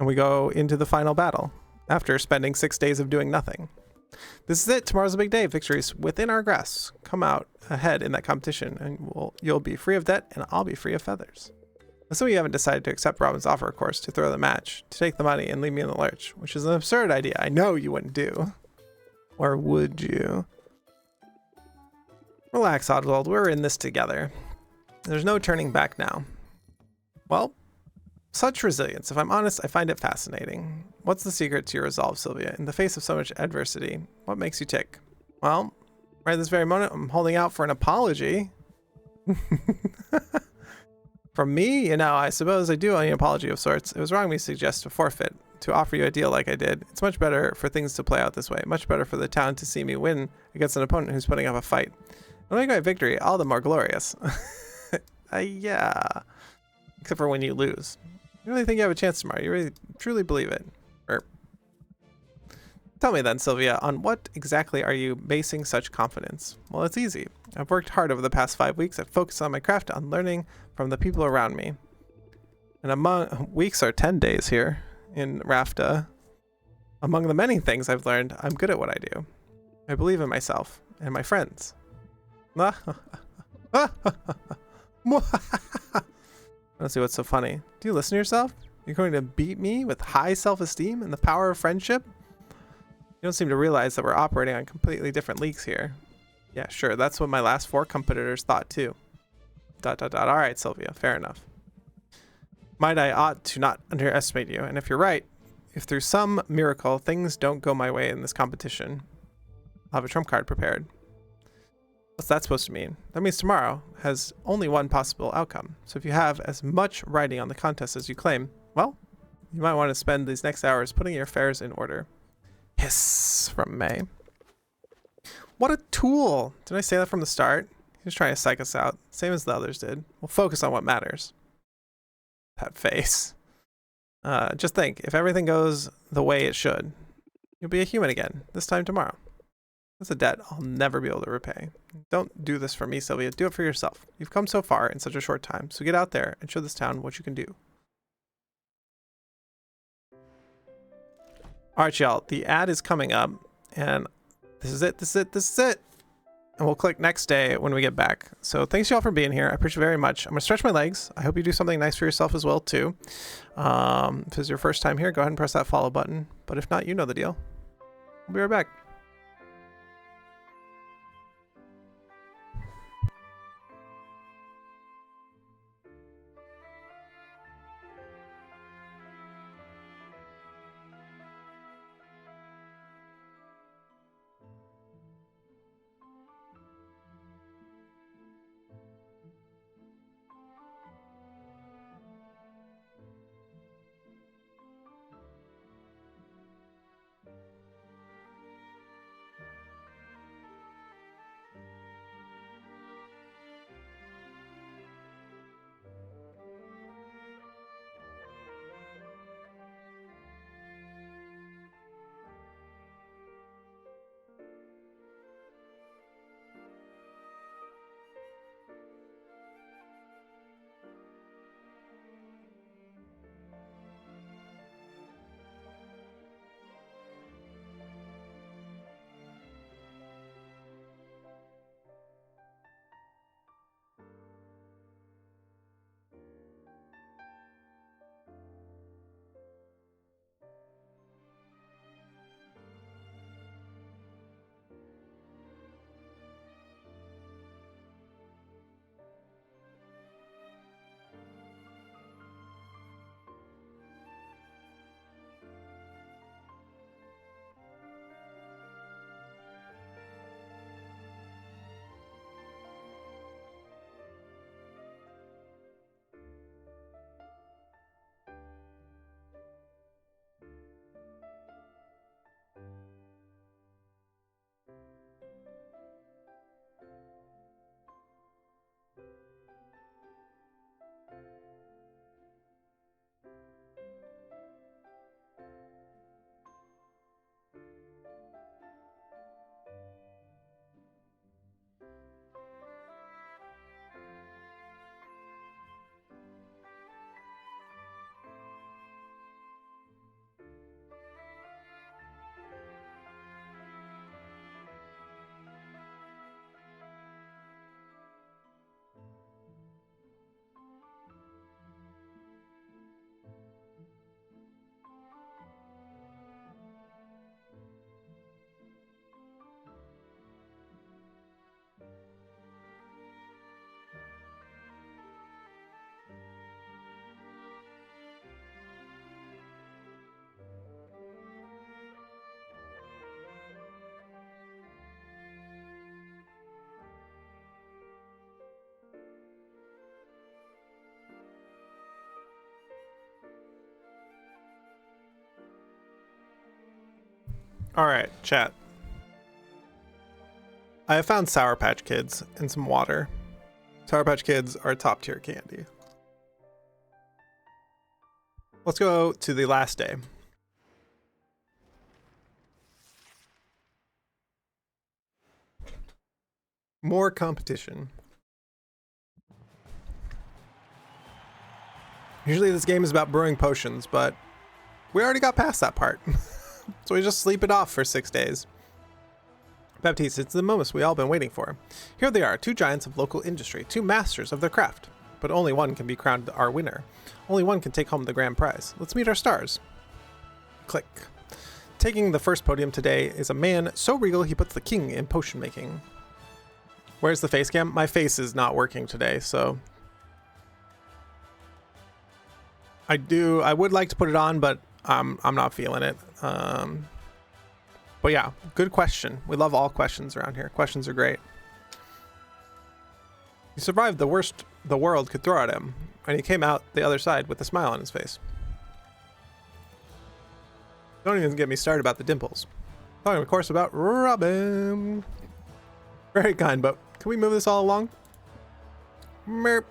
And we go into the final battle after spending 6 days of doing nothing. This is it. Tomorrow's a big day. Victories within our grasp. Come out ahead in that competition and you'll be free of debt and I'll be free of feathers. Assuming you haven't decided to accept Robin's offer, of course, to throw the match, to take the money and leave me in the lurch, which is an absurd idea. I know you wouldn't do. Or would you? Relax, Oswald. We're in this together. There's no turning back now. Well, such resilience. If I'm honest, I find it fascinating. What's the secret to your resolve, Sylvia? In the face of so much adversity, what makes you tick? Well, right this very moment, I'm holding out for an apology. From me, you know, I suppose I do owe you an apology of sorts. It was wrong of me to suggest a forfeit, to offer you a deal like I did. It's much better for things to play out this way. Much better for the town to see me win against an opponent who's putting up a fight. When I get victory, all the more glorious. Yeah. Except for when you lose. You really think you have a chance tomorrow? You really truly believe it? Or tell me then, Sylvia, on what exactly are you basing such confidence? Well, it's easy. I've worked hard over the past 5 weeks. I've focused on my craft, on learning from the people around me. And among weeks are 10 days here in Rafta. Among the many things I've learned, I'm good at what I do. I believe in myself and my friends. Let's see what's so funny. Do you listen to yourself? You're going to beat me with high self-esteem and the power of friendship? You don't seem to realize that we're operating on completely different leagues here. Yeah, sure. That's what my last 4 competitors thought too. ... All right, Sylvia. Fair enough. Might I ought to not underestimate you. And if you're right, if through some miracle things don't go my way in this competition, I'll have a trump card prepared. What's that supposed to mean? That means tomorrow has only one possible outcome. So if you have as much writing on the contest as you claim, well, you might want to spend these next hours putting your affairs in order. Hiss from May. What a tool! Did I say that from the start? He was trying to psych us out, same as the others did. We'll focus on what matters. That face. Just think, if everything goes the way it should, you'll be a human again, this time tomorrow. That's a debt I'll never be able to repay. Don't do this for me, Sylvia. Do it for yourself. You've come so far in such a short time, so get out there and show this town what you can do. Alright, y'all. The ad is coming up, and this is it. This is it. And we'll click next day when we get back. So thanks y'all for being here. I appreciate it very much. I'm gonna stretch my legs. I hope you do something nice for yourself as well too. If it's your first time here, go ahead and press that follow button. But if not, you know the deal. We'll be right back. All right, chat. I have found Sour Patch Kids and some water. Sour Patch Kids are top tier candy. Let's go to the last day. More competition. Usually this game is about brewing potions, but we already got past that part. So we just sleep it off for 6 days. Baptiste, it's the moments we all been waiting for. Here they are, two giants of local industry, two masters of their craft. But only one can be crowned our winner. Only one can take home the grand prize. Let's meet our stars. Click. Taking the first podium today is a man so regal he puts the king in potion making. Where's the face cam? My face is not working today, so I would like to put it on, but I'm not feeling it. But yeah, good question. We love all questions around here. Questions are great. He survived the worst the world could throw at him, and he came out the other side with a smile on his face. Don't even get me started about the dimples. Talking, of course, about Robin. Very kind, but can we move this all along? Merp.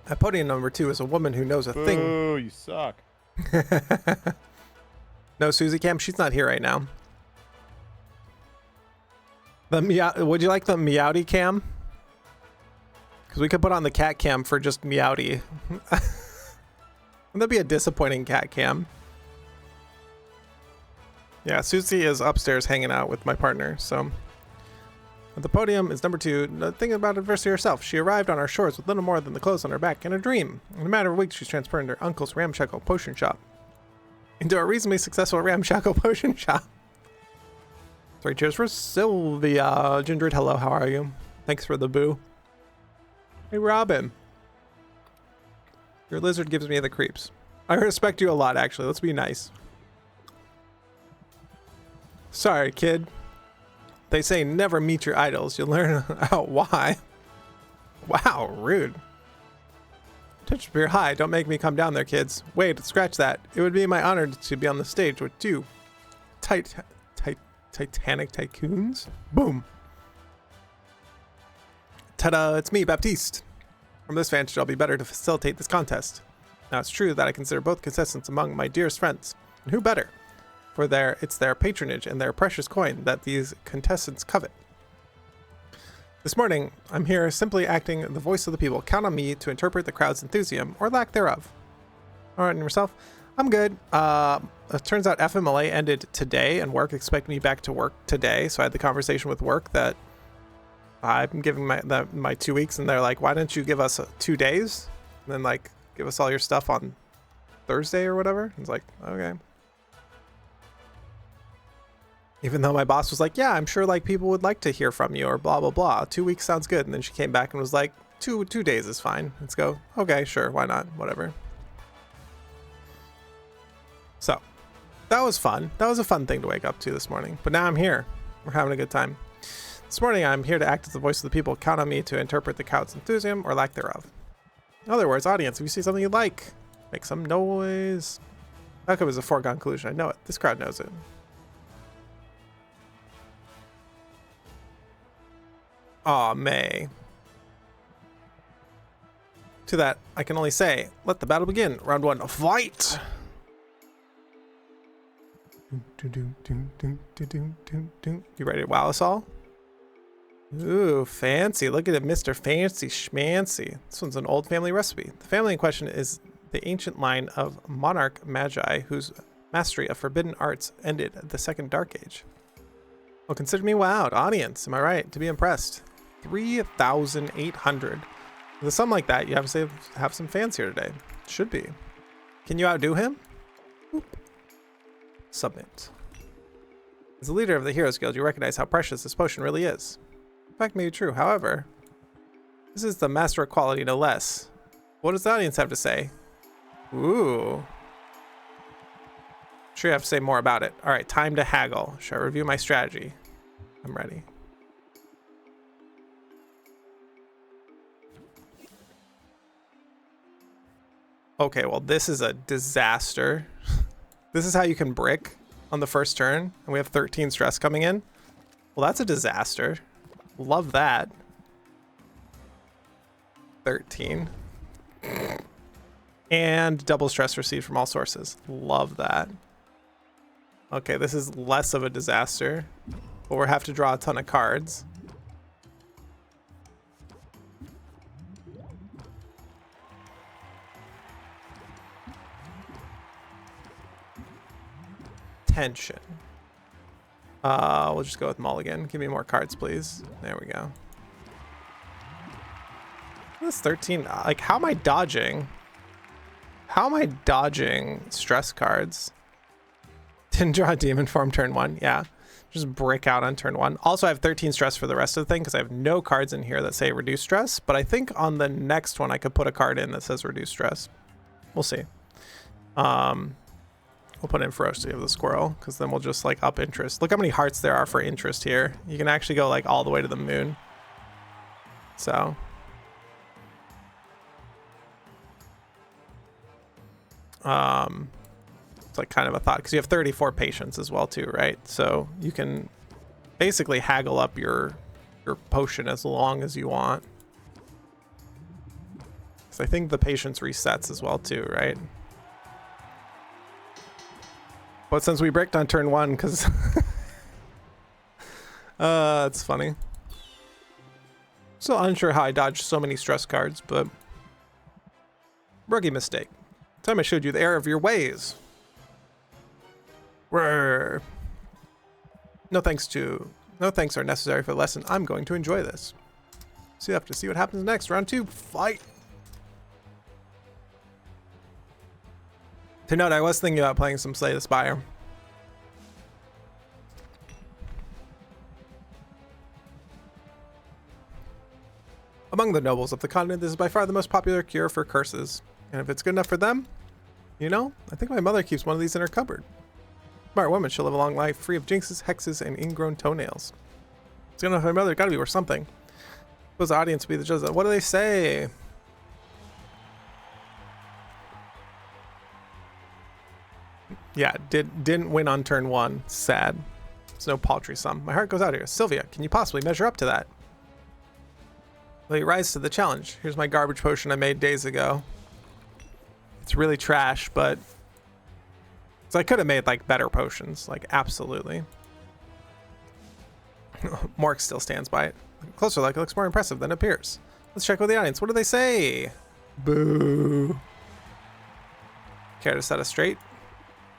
At podium number 2 is a woman who knows a thing. Boo, you suck. No, Susie Cam, she's not here right now. Would you like the Meowdy Cam? Because we could put on the cat cam for just Meowdy. Wouldn't that be a disappointing cat cam? Yeah, Susie is upstairs hanging out with my partner, so. At the podium is number 2, thinking about adversity herself. She arrived on our shores with little more than the clothes on her back and a dream. In a matter of weeks, she's transferred her uncle's ramshackle potion shop into a reasonably successful ramshackle potion shop. 3 cheers for Sylvia. Gingrid, hello, how are you? Thanks for the boo. Hey, Robin. Your lizard gives me the creeps. I respect you a lot, actually. Let's be nice. Sorry, kid. They say never meet your idols. You'll learn out why. Wow, rude. Touch beer high. Don't make me come down there, kids. Wait, scratch that. It would be my honor to be on the stage with 2 Titanic tycoons. Boom. Ta-da, it's me, Baptiste. From this vantage, I'll be better to facilitate this contest. Now, it's true that I consider both contestants among my dearest friends. And who better? For it's their patronage and their precious coin that these contestants covet. This morning, I'm here simply acting the voice of the people. Count on me to interpret the crowd's enthusiasm, or lack thereof. All right, and yourself? I'm good. It turns out FMLA ended today, and work expected me back to work today, so I had the conversation with work that I'm giving my 2 weeks, and they're like, why don't you give us 2 days? And then, like, give us all your stuff on Thursday or whatever? I was like, okay. Even though my boss was like, yeah, I'm sure like people would like to hear from you or blah, blah, blah. 2 weeks sounds good. And then she came back and was like, two days is fine. Let's go. Okay, sure. Why not? Whatever. So that was fun. That was a fun thing to wake up to this morning. But now I'm here. We're having a good time. This morning, I'm here to act as the voice of the people. Count on me to interpret the crowd's enthusiasm or lack thereof. In other words, audience, if you see something you like, make some noise. That was a foregone conclusion. I know it. This crowd knows it. Aw, May. To that, I can only say, let the battle begin. Round 1, fight! You ready to wow us all? Ooh, fancy. Look at it, Mr. Fancy Schmancy. This one's an old family recipe. The family in question is the ancient line of monarch magi whose mastery of forbidden arts ended the Second Dark Age. Well, consider me wowed. Audience, am I right? To be impressed. 3,800. With a sum like that, you have some fans here today. Should be. Can you outdo him? Boop. Submit. As the leader of the Heroes Guild, you recognize how precious this potion really is. In fact, may be true. However, this is the master of quality, no less. What does the audience have to say? Ooh. I'm sure you have to say more about it. All right, time to haggle. Shall I review my strategy? I'm ready. Okay, well, this is a disaster. This is how you can brick on the first turn, and we have 13 stress coming in. Well, that's a disaster. Love that. 13. And double stress received from all sources. Love that. Okay, this is less of a disaster, but we'll have to draw a ton of cards. Tension. We'll just go with mulligan. Give me more cards, please. There we go. This 13. Like, how am I dodging? How am I dodging stress cards? Didn't draw a demon form turn 1. Yeah. Just break out on turn 1. Also, I have 13 stress for the rest of the thing because I have no cards in here that say reduce stress. But I think on the next one, I could put a card in that says reduce stress. We'll see. We'll put in ferocity of the squirrel because then we'll just like up interest. Look how many hearts there are for interest here. You can actually go like all the way to the moon. So. It's like kind of a thought because you have 34 patience as well too, right? So you can basically haggle up your potion as long as you want. Because I think the patience resets as well too, right? But since we bricked on turn 1, because it's funny. Still unsure how I dodged so many stress cards, but rookie mistake. Time I showed you the error of your ways. No thanks are necessary for the lesson. I'm going to enjoy this. So you have to see what happens next. Round 2, fight. To note, I was thinking about playing some Slay the Spire. Among the nobles of the continent, this is by far the most popular cure for curses. And if it's good enough for them, you know, I think my mother keeps one of these in her cupboard. Smart woman, she'll live a long life, free of jinxes, hexes, and ingrown toenails. It's good enough for my mother, gotta be worth something. Suppose the audience will be the judge. What do they say? Yeah, didn't win on turn 1. Sad. It's no paltry sum. My heart goes out here. Sylvia, can you possibly measure up to that? Will you rise to the challenge? Here's my garbage potion I made days ago. It's really trash, but so I could have made like better potions, like absolutely. Mork still stands by it. Closer look, it looks more impressive than it appears. Let's check with the audience. What do they say? Boo. Care to set us straight?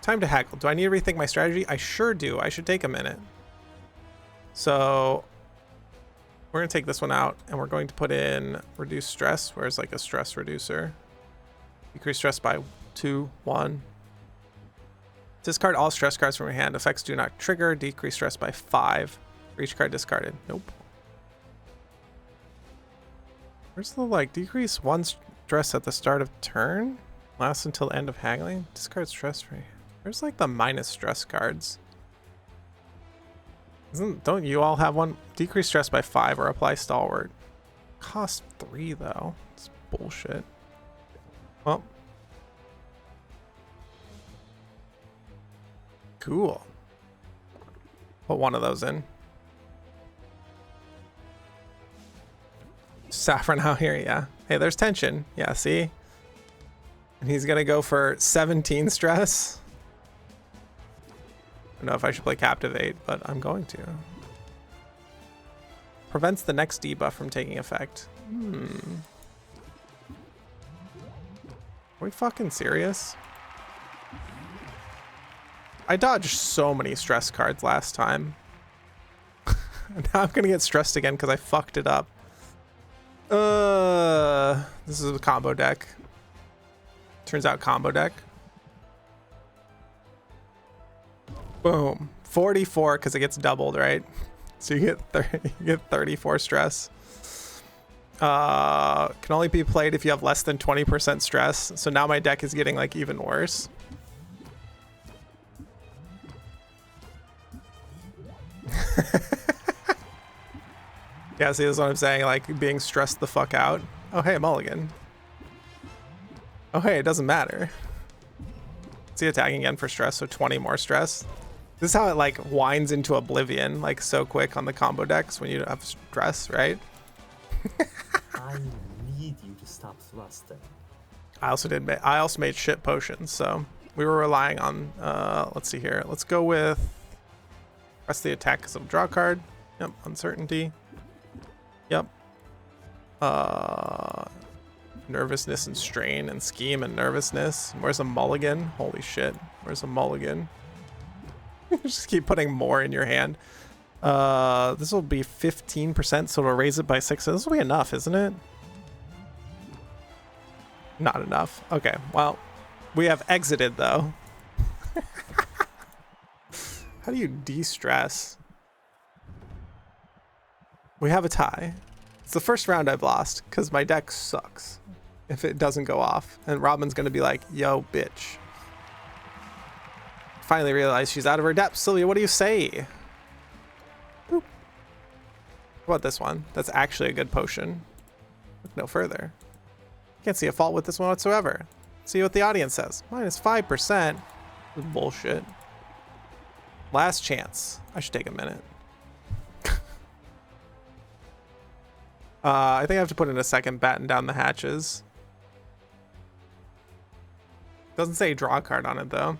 Time to haggle. Do I need to rethink my strategy? I sure do. I should take a minute. So we're going to take this one out and we're going to put in reduce stress. Where's like a stress reducer? Decrease stress by 2, 1. Discard all stress cards from your hand. Effects do not trigger. Decrease stress by 5 for each card discarded. Nope. Where's the like decrease 1 stress at the start of turn? Lasts until end of haggling. Discard stress free. Where's like the minus stress cards? Don't you all have one? Decrease stress by 5 or apply stalwart. Cost 3 though. It's bullshit. Well. Cool. Put one of those in. Saffron out here, yeah. Hey, there's tension. Yeah, see? And he's gonna go for 17 stress. I don't know if I should play Captivate, but I'm going to. Prevents the next debuff from taking effect. Are we fucking serious? I dodged so many stress cards last time. Now I'm gonna get stressed again because I fucked it up. This is a combo deck. Turns out combo deck. Boom. 44 because it gets doubled, right? So you get 34 stress. Can only be played if you have less than 20% stress. So now my deck is getting like even worse. Yeah, see, this is what I'm saying, like being stressed the fuck out. Oh, hey, mulligan. Oh, hey, it doesn't matter. Is he attacking again for stress? So 20 more stress. This is how it like winds into oblivion, like so quick on the combo decks when you have stress, right? I need you to stop thrusting. I also made shit potions, so we were relying on. Let's see here. Let's go with press the attack because of draw card. Yep, uncertainty. Yep. Nervousness and strain and scheme and nervousness. Where's a mulligan? Holy shit. Where's a mulligan? Just keep putting more in your hand. This will be 15%, so it'll raise it by 6. This will be enough, isn't it? Not enough. Okay, well, we have exited though. How do you de-stress? We have a tie. It's the first round I've lost because my deck sucks if it doesn't go off. And Robin's going to be like, yo, bitch. Finally realized she's out of her depth. Sylvia, what do you say? Boop. What about this one? That's actually a good potion. Look no further. Can't see a fault with this one whatsoever. See what the audience says. Minus 5%. This is bullshit. Last chance. I should take a minute. I think I have to put in a second batten down the hatches. Doesn't say draw card on it though.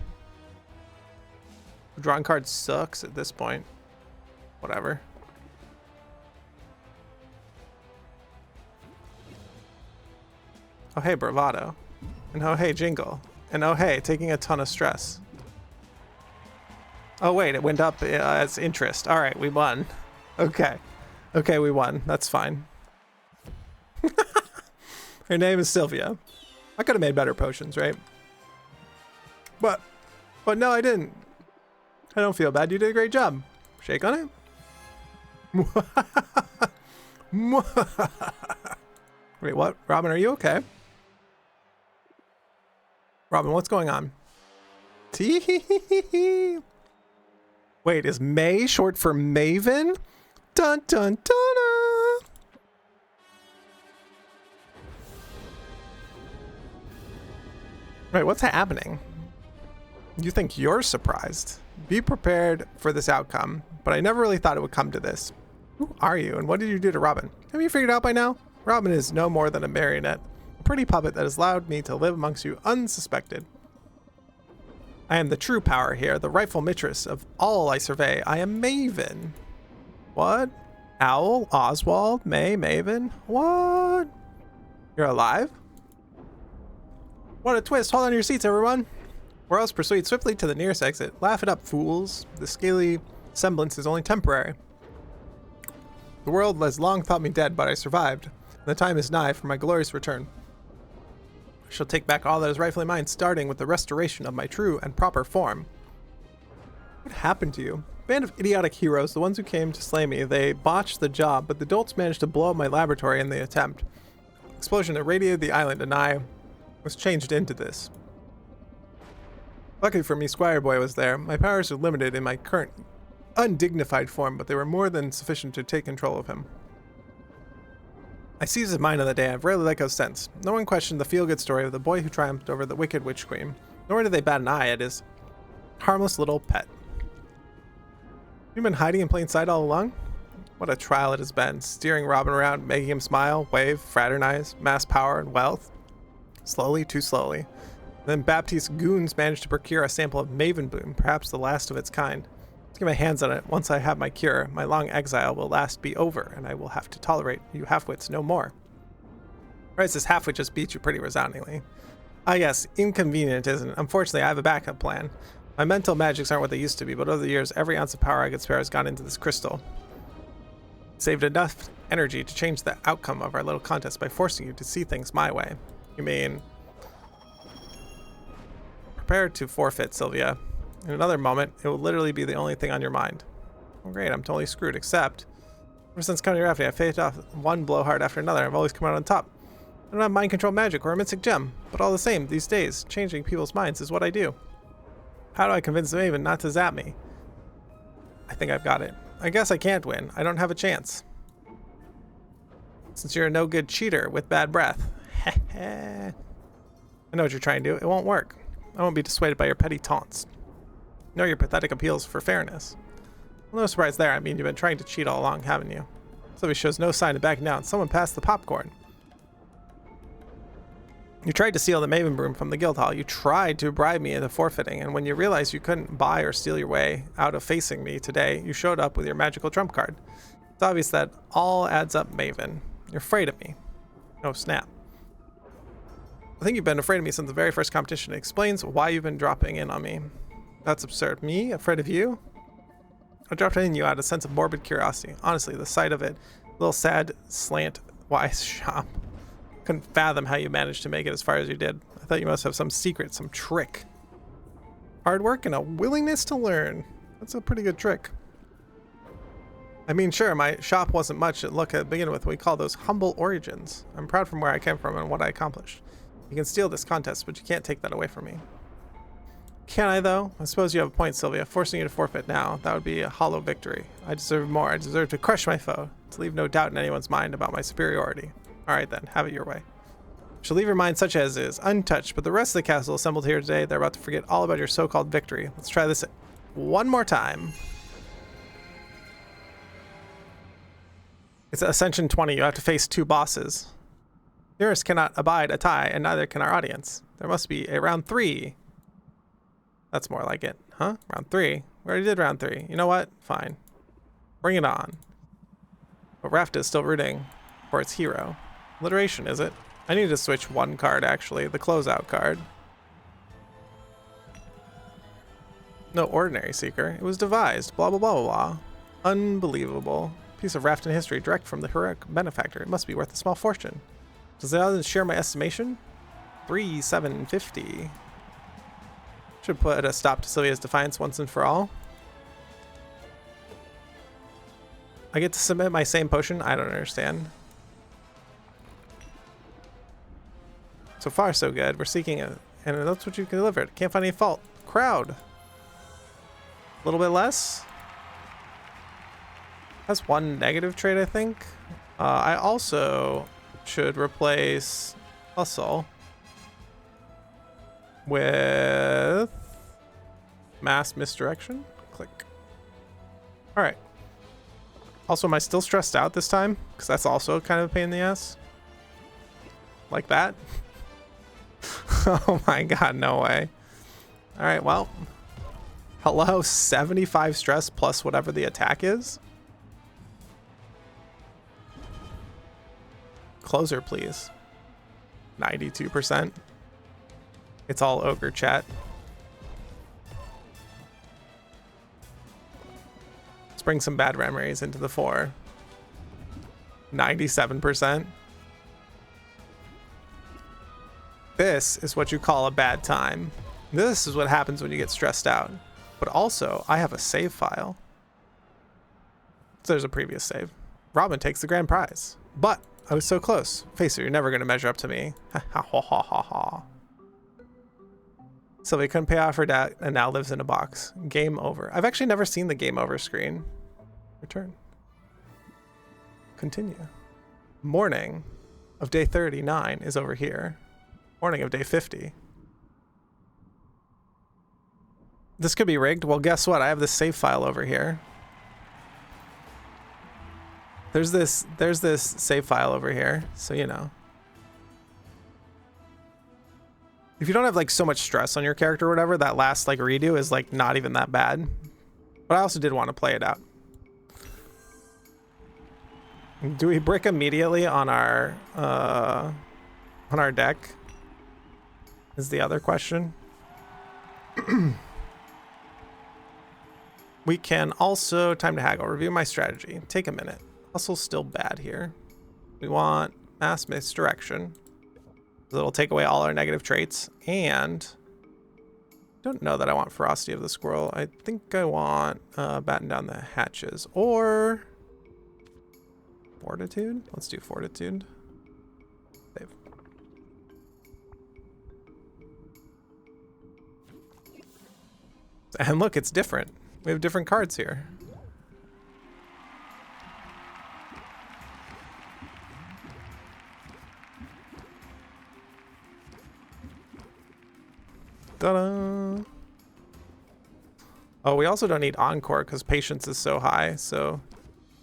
Drawing card sucks at this point. Whatever. Oh hey, bravado. And oh hey, jingle. And oh hey, taking a ton of stress. Oh wait, it went up as interest. All right, we won. Okay. Okay, we won. That's fine. Her name is Sylvia. I could have made better potions, right? But no, I didn't. I don't feel bad. You did a great job. Shake on it. Wait, what? Robin, are you okay? Robin, what's going on? Tee. Wait, is May short for Maven? Dun dun dun. Wait, what's happening? You think you're surprised? Be prepared for this outcome, but I never really thought it would come to this. Who are you, and what did you do to Robin? Have you figured out by now? Robin is no more than a marionette, a pretty puppet that has allowed me to live amongst you unsuspected. I am the true power here, the rightful mistress of all I survey. I am Maven. What? Owl? Oswald? May? Maven? What? You're alive? What a twist. Hold on to your seats, everyone. Or else proceed swiftly to the nearest exit. Laugh it up, fools. The scaly semblance is only temporary. The world has long thought me dead, but I survived. The time is nigh for my glorious return. I shall take back all that is rightfully mine, starting with the restoration of my true and proper form. What happened to you? Band of idiotic heroes, the ones who came to slay me, they botched the job, but the dolts managed to blow up my laboratory in the attempt. Explosion irradiated the island, and I was changed into this. Luckily for me, Squire Boy was there. My powers are limited in my current undignified form, but they were more than sufficient to take control of him. I seized his mind on the day I've rarely let go since. No one questioned the feel-good story of the boy who triumphed over the wicked witch queen, nor did they bat an eye at his harmless little pet. You've been hiding in plain sight all along? What a trial it has been, steering Robin around, making him smile, wave, fraternize, mass power and wealth. Slowly, too slowly. Then Baptiste's goons managed to procure a sample of Maven Bloom, perhaps the last of its kind. Let's get my hands on it. Once I have my cure, my long exile will last be over, and I will have to tolerate you half-wits no more. Right, this half-wit just beat you pretty resoundingly. Ah yes, inconvenient, isn't it? Unfortunately, I have a backup plan. My mental magics aren't what they used to be, but over the years, every ounce of power I could spare has gone into this crystal. Saved enough energy to change the outcome of our little contest by forcing you to see things my way. You mean... Prepare to forfeit, Sylvia. In another moment, it will literally be the only thing on your mind. Well, great, I'm totally screwed, except... Ever since coming to Rafty, I've faced off one blowhard after another. I've always come out on top. I don't have mind control magic or a mystic gem, but all the same, these days, changing people's minds is what I do. How do I convince Maven not to zap me? I think I've got it. I guess I can't win. I don't have a chance. Since you're a no-good cheater with bad breath. Heh. I know what you're trying to do. It won't work. I won't be dissuaded by your petty taunts. Nor your pathetic appeals for fairness. Well, no surprise there. I mean, you've been trying to cheat all along, haven't you? Sylvia shows no sign of backing down. Someone passed the popcorn. You tried to steal the Maven broom from the guild hall. You tried to bribe me into forfeiting, and when you realized you couldn't buy or steal your way out of facing me today, you showed up with your magical trump card. It's obvious that all adds up, Maven. You're afraid of me. Oh, snap. I think you've been afraid of me since the very first competition. It explains why you've been dropping in on me. That's absurd. Me? Afraid of you? I dropped in you out of a sense of morbid curiosity. Honestly, the sight of it, little sad, slant-wise shop. Couldn't fathom how you managed to make it as far as you did. I thought you must have some secret, some trick. Hard work and a willingness to learn. That's a pretty good trick. I mean, sure, my shop wasn't much to look at to begin with. We call those humble origins. I'm proud from where I came from and what I accomplished. You can steal this contest, but you can't take that away from me. Can I, though? I suppose you have a point, Sylvia. Forcing you to forfeit now, that would be a hollow victory. I deserve more. I deserve to crush my foe, to leave no doubt in anyone's mind about my superiority. All right, then. Have it your way. Shall leave your mind such as is, untouched, but the rest of the castle assembled here today, they're about to forget all about your so-called victory. Let's try this one more time. It's Ascension 20. You have to face 2 bosses. Yours cannot abide a tie, and neither can our audience. There must be a round 3. That's more like it. Huh? Round 3. We already did round 3. You know what? Fine. Bring it on. But Rafta is still rooting for its hero. Alliteration, is it? I need to switch one card, actually. The closeout card. No ordinary seeker. It was devised. Blah, blah, blah, blah, blah. Unbelievable. Piece of Rafton history direct from the heroic benefactor. It must be worth a small fortune. Does the audience share my estimation? 3,750. Should put a stop to Sylvia's defiance once and for all. I get to submit my same potion? I don't understand. So far, so good. We're seeking it, and that's what you delivered. Can't find any fault. Crowd. A little bit less. Has 1 negative trait, I think. I also should replace hustle with mass misdirection. Click. All right. Also, am I still stressed out this time? Because that's also kind of a pain in the ass. Like that. Oh my god, no way. All right, well. Hello, 75 stress plus whatever the attack is. Closer, please. 92%. It's all ogre chat. Let's bring some bad memories into the fore. 97%. This is what you call a bad time. This is what happens when you get stressed out. But also, I have a save file. So there's a previous save. Robin takes the grand prize. But I was so close. Face it, you're never going to measure up to me. Ha ha ha ha ha ha. Sylvia couldn't pay off her debt and now lives in a box. Game over. I've actually never seen the game over screen. Return. Continue. Morning of day 39 is over here. Morning of day 50. This could be rigged. Well, guess what? I have this save file over here. There's this save file over here, so you know. If you don't have like so much stress on your character or whatever, that last like redo is like not even that bad. But I also did want to play it out. Do we brick immediately on our deck? Is the other question. We can also time to haggle. Review my strategy. Take a minute. Hustle's still bad here. We want mass misdirection. It'll take away all our negative traits. And don't know that I want ferocity of the squirrel. I think I want batten down the hatches or fortitude. Let's do fortitude. Save. And look, it's different. We have different cards here. Ta-da! Oh, we also don't need Encore because patience is so high, so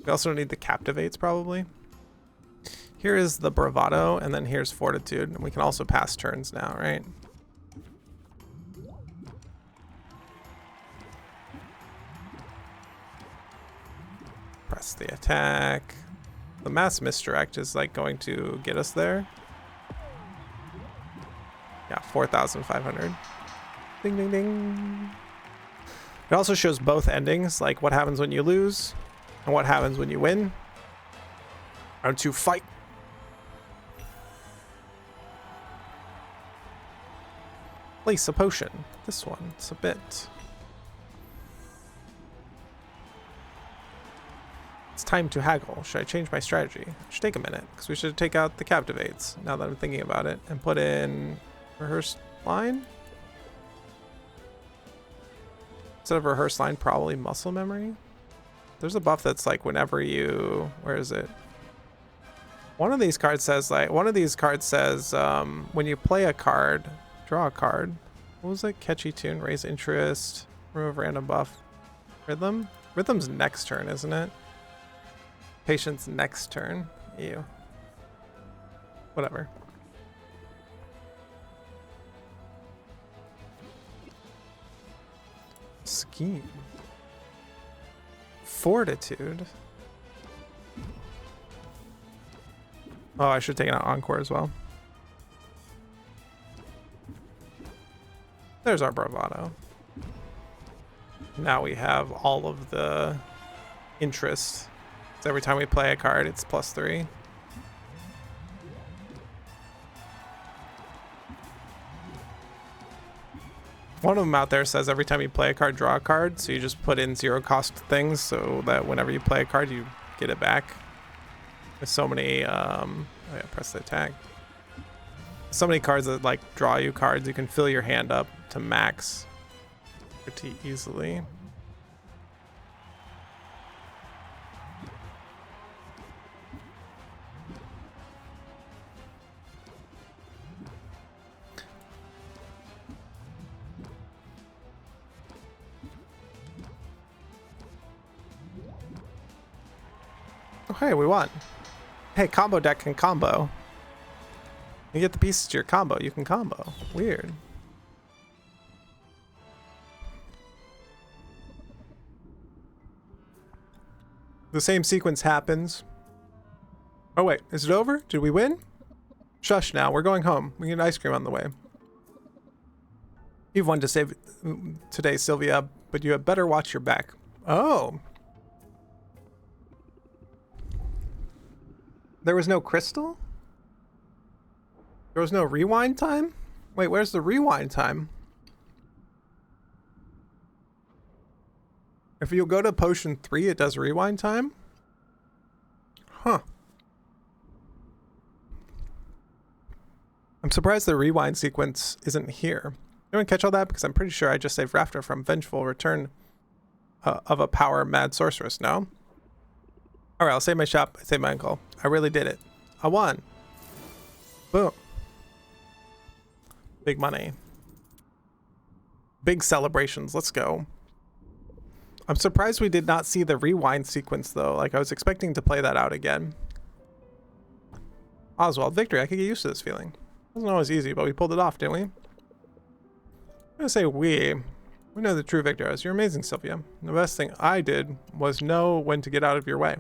we also don't need the Captivates probably. Here is the Bravado, and then here's Fortitude, and we can also pass turns now, right? Press the attack. The mass misdirect is like going to get us there. Yeah, 4,500. Ding, ding, ding. It also shows both endings, like what happens when you lose and what happens when you win. Round 2, fight. Place a potion. This one, it's a bit. It's time to haggle. Should I change my strategy? It should take a minute, because we should take out the Captivates, now that I'm thinking about it, and put in rehearsed line. Instead of rehearsed line, probably muscle memory. There's a buff that's like whenever you, where is it? One of these cards says when you play a card, draw a card. What was it? Catchy tune, raise interest, remove random buff. Rhythm? Rhythm's next turn, isn't it? Patience next turn. Ew. Whatever. Scheme. Fortitude. Oh, I should take an Encore as well. There's our Bravado. Now we have all of the interest. So every time we play a card, it's +3. One of them out there says every time you play a card, draw a card. So you just put in 0 cost things so that whenever you play a card, you get it back. There's so many, oh yeah, press the attack. So many cards that like draw you cards. You can fill your hand up to max pretty easily. Oh, hey, we won. Hey, combo deck can combo. You get the pieces to your combo, you can combo. Weird. The same sequence happens. Oh wait, is it over? Did we win? Shush now, we're going home. We get ice cream on the way. You've won to save today, Sylvia, but you had better watch your back. Oh. There was no crystal? There was no rewind time? Wait, where's the rewind time? If you go to potion 3, it does rewind time? Huh. I'm surprised the rewind sequence isn't here. Anyone catch all that? Because I'm pretty sure I just saved Rafter from vengeful return of a power mad sorceress, no? Alright, I'll save my shop. I saved my uncle. I really did it. I won. Boom. Big money. Big celebrations. Let's go. I'm surprised we did not see the rewind sequence, though. Like, I was expecting to play that out again. Oswald, victory. I could get used to this feeling. It wasn't always easy, but we pulled it off, didn't we? I'm gonna say we. We know the true victor is. You're amazing, Sylvia. The best thing I did was know when to get out of your way.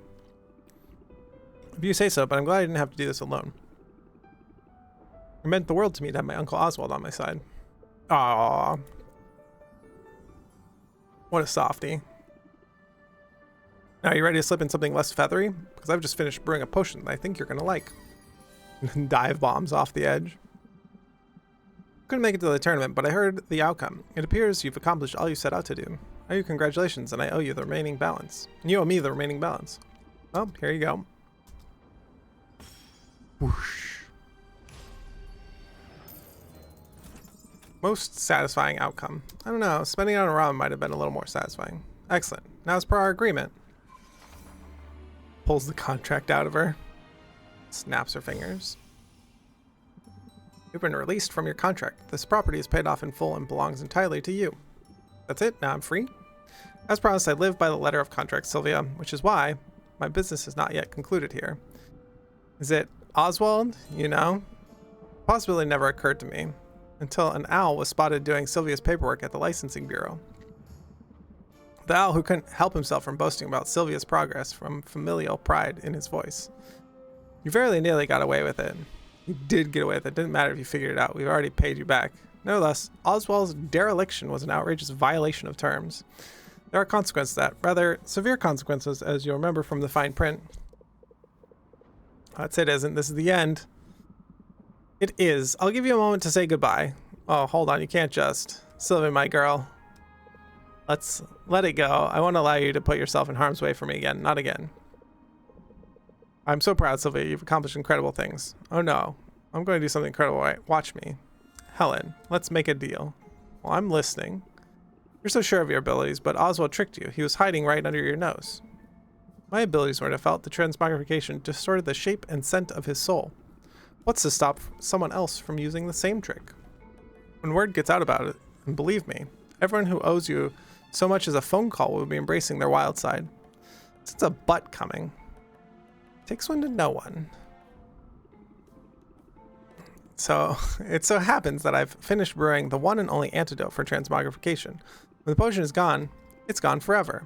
If you say so, but I'm glad I didn't have to do this alone. It meant the world to me to have my Uncle Oswald on my side. Aww. What a softie. Now, are you ready to slip in something less feathery? Because I've just finished brewing a potion that I think you're going to like. Dive bombs off the edge. Couldn't make it to the tournament, but I heard the outcome. It appears you've accomplished all you set out to do. I owe you congratulations, and I owe you the remaining balance. And you owe me the remaining balance. Well, here you go. Whoosh. Most satisfying outcome. I don't know, spending it on a ramen might have been a little more satisfying. Excellent. Now as per our agreement. Pulls the contract out of her. Snaps her fingers. You've been released from your contract. This property is paid off in full and belongs entirely to you. That's it. Now I'm free. As promised, I live by the letter of contract, Sylvia, which is why my business is not yet concluded here. Is it Oswald? You know? Possibility never occurred to me until an owl was spotted doing Sylvia's paperwork at the licensing bureau. The owl who couldn't help himself from boasting about Sylvia's progress from familial pride in his voice. You very nearly got away with it. You did get away with it. Didn't matter if you figured it out. We've already paid you back. Nevertheless, Oswald's dereliction was an outrageous violation of terms. There are consequences to that. Rather severe consequences, as you'll remember from the fine print. That's it, isn't. This is the end. It is. I'll give you a moment to say goodbye. Oh, hold on. You can't just. Sylvia, my girl. Let's let it go. I won't allow you to put yourself in harm's way for me again. Not again. I'm so proud, Sylvia. You've accomplished incredible things. Oh no. I'm going to do something incredible. Right? Watch me. Helen, let's make a deal. Well, I'm listening. You're so sure of your abilities, but Oswald tricked you. He was hiding right under your nose. My abilities weren't felt. The transmogrification distorted the shape and scent of his soul. What's to stop someone else from using the same trick? When word gets out about it, and believe me, everyone who owes you so much as a phone call will be embracing their wild side. It's a butt coming. Takes one to know one. So, it so happens that I've finished brewing the one and only antidote for transmogrification. When the potion is gone, it's gone forever.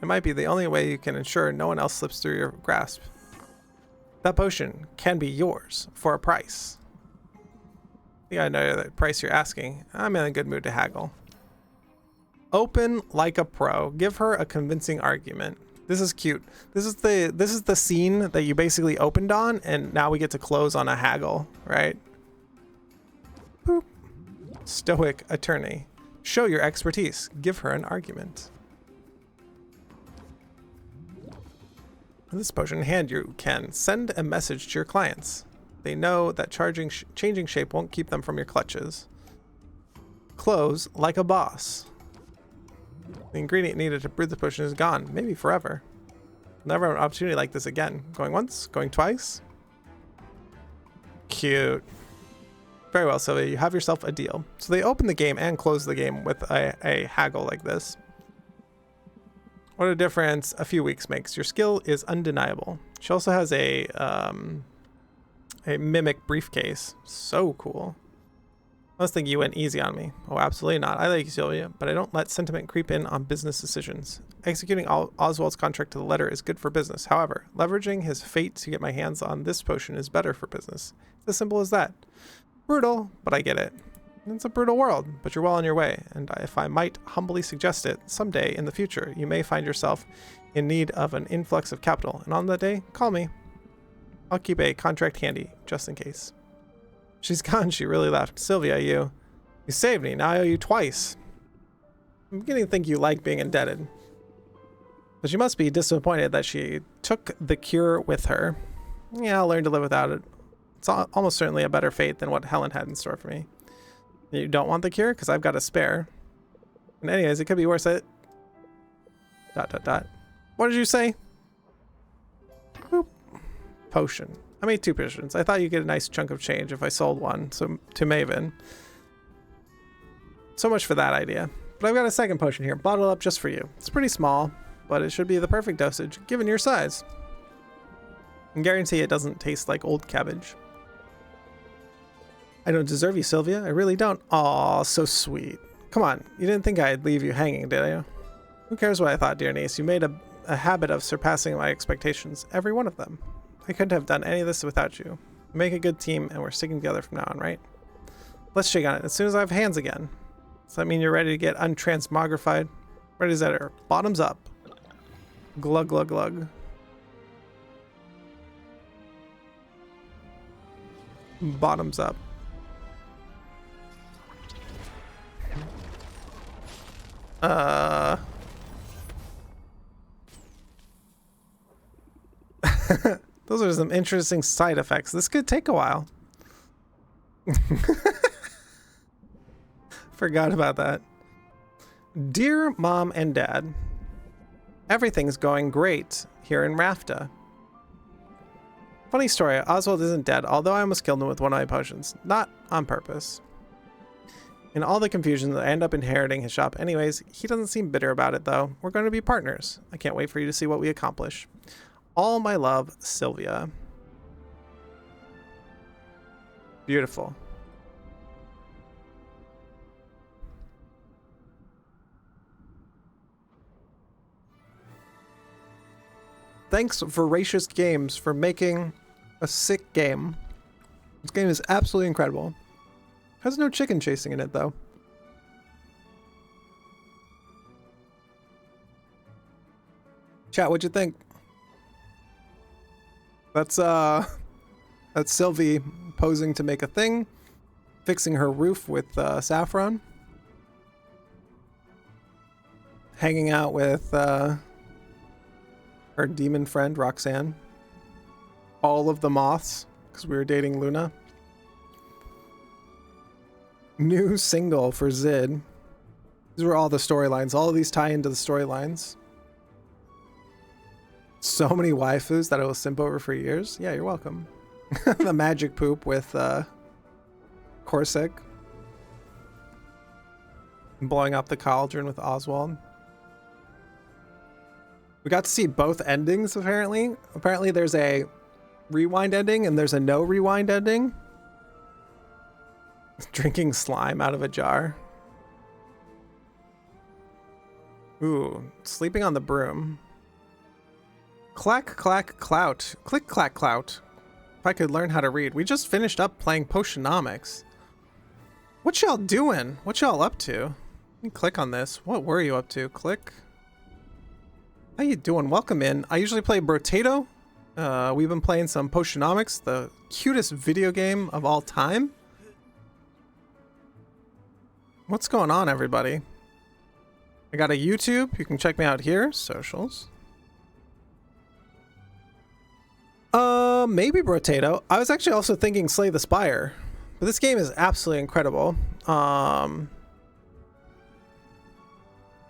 It might be the only way you can ensure no one else slips through your grasp. That potion can be yours for a price. I think I know the price you're asking. I'm in a good mood to haggle. Open like a pro. Give her a convincing argument. This is cute. This is the scene that you basically opened on, and now we get to close on a haggle, right? Boop. Stoic attorney. Show your expertise. Give her an argument. With this potion in hand, you can send a message to your clients. They know that changing shape won't keep them from your clutches. Close like a boss. The ingredient needed to brew the potion is gone, maybe forever. Never have an opportunity like this again. Going once, going twice. Cute. Very well, Sylvia, you have yourself a deal. So they open the game and close the game with a haggle like this. What a difference a few weeks makes. Your skill is undeniable. She also has a mimic briefcase. So cool. I was thinking you went easy on me. Oh, absolutely not. I like you, Sylvia, but I don't let sentiment creep in on business decisions. Executing Oswald's contract to the letter is good for business. However, leveraging his fate to get my hands on this potion is better for business. It's as simple as that. Brutal, but I get it. It's a brutal world, but you're well on your way. And if I might humbly suggest it, someday in the future, you may find yourself in need of an influx of capital. And on that day, call me. I'll keep a contract handy, just in case. She's gone. She really left. Sylvia, you saved me. Now I owe you twice. I'm beginning to think you like being indebted. But you must be disappointed that she took the cure with her. Yeah, I'll learn to live without it. It's almost certainly a better fate than what Helen had in store for me. You don't want the cure? Because I've got a spare. And anyways, it could be worse at... ... What did you say? Boop. Potion. I made 2 potions. I thought you'd get a nice chunk of change if I sold one to Maven. So much for that idea. But I've got a second potion here, bottled up just for you. It's pretty small, but it should be the perfect dosage, given your size. I guarantee it doesn't taste like old cabbage. I don't deserve you, Sylvia. I really don't. Aw, so sweet. Come on, you didn't think I'd leave you hanging, did you? Who cares what I thought, dear niece? You made a habit of surpassing my expectations, every one of them. I couldn't have done any of this without you. We make a good team, and we're sticking together from now on, right? Let's shake on it as soon as I have hands again. Does that mean you're ready to get untransmogrified? Ready as ever. Bottoms up. Glug, glug, glug. Bottoms up. Those are some interesting side effects. This could take a while. Forgot about that. Dear Mom and Dad, everything's going great here in Rafta. Funny story, Oswald isn't dead, although I almost killed him with one of my potions. Not on purpose. In all the confusion, I end up inheriting his shop. Anyways, he doesn't seem bitter about it, though. We're going to be partners. I can't wait for you to see what we accomplish. All my love, Sylvia. Beautiful. Thanks, Voracious Games, for making a sick game. This game is absolutely incredible. Has no chicken chasing in it, though. Chat, what'd you think? That's Sylvie posing to make a thing, fixing her roof with saffron, hanging out with her demon friend Roxanne, all of the moths because we were dating Luna. New single for xseed. These were all the storylines. All of these tie into the storylines. So many waifus that I will simp over for years. Yeah, you're welcome. The magic poop with Corsic. Blowing up the cauldron with Oswald. We got to see both endings, apparently. Apparently there's a rewind ending and there's a no rewind ending. Drinking slime out of a jar. Ooh, sleeping on the broom. Clack, clack, clout. Click, clack, clout. If I could learn how to read. We just finished up playing Potionomics. What y'all doing? What y'all up to? Let me click on this. What were you up to? Click. How you doing? Welcome in. I usually play Brotato. We've been playing some Potionomics, the cutest video game of all time. What's going on, everybody? I got a YouTube. You can check me out here. Socials. Maybe Brotato. I was actually also thinking Slay the Spire. But this game is absolutely incredible.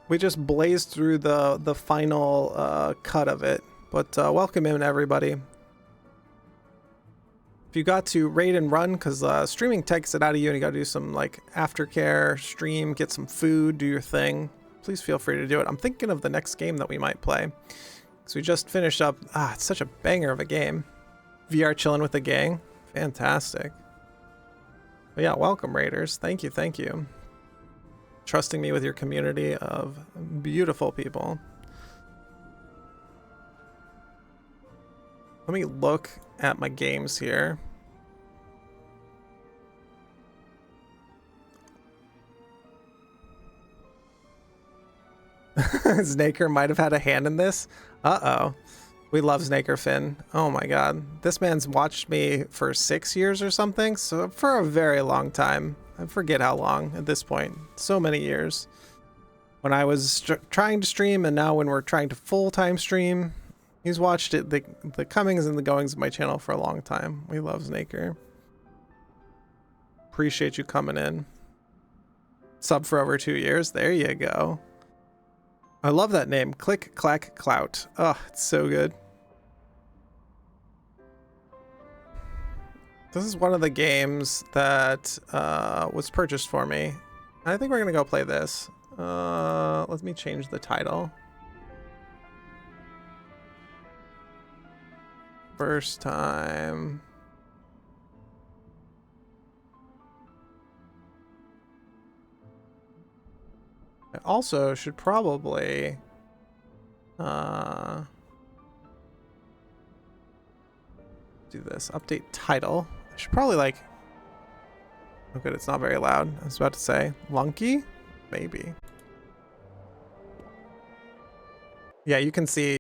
We just blazed through the final cut of it. But welcome in, everybody. If you got to raid and run, because streaming takes it out of you and you got to do some like aftercare, stream, get some food, do your thing, please feel free to do it. I'm thinking of the next game that we might play. So we just finished up. It's such a banger of a game. VR chilling with the gang. Fantastic. But yeah, welcome, raiders. Thank you, thank you. Trusting me with your community of beautiful people. Let me look at my games here. Snaker might have had a hand in this. Uh-oh. We love Snaker Finn. Oh my god. This man's watched me for 6 years or something, so for a very long time. I forget how long at this point. So many years. When I was trying to stream and now when we're trying to full-time stream. He's watched it, the comings and the goings of my channel for a long time. We love Snaker. Appreciate you coming in. Sub for over 2 years. There you go. I love that name. Click, clack, clout. Oh, it's so good. This is one of the games that was purchased for me. I think we're going to go play this. Let me change the title. First time. I also should probably do this. Update title. I should probably like. Oh good, it's not very loud. I was about to say Lunky? Maybe. Yeah, you can see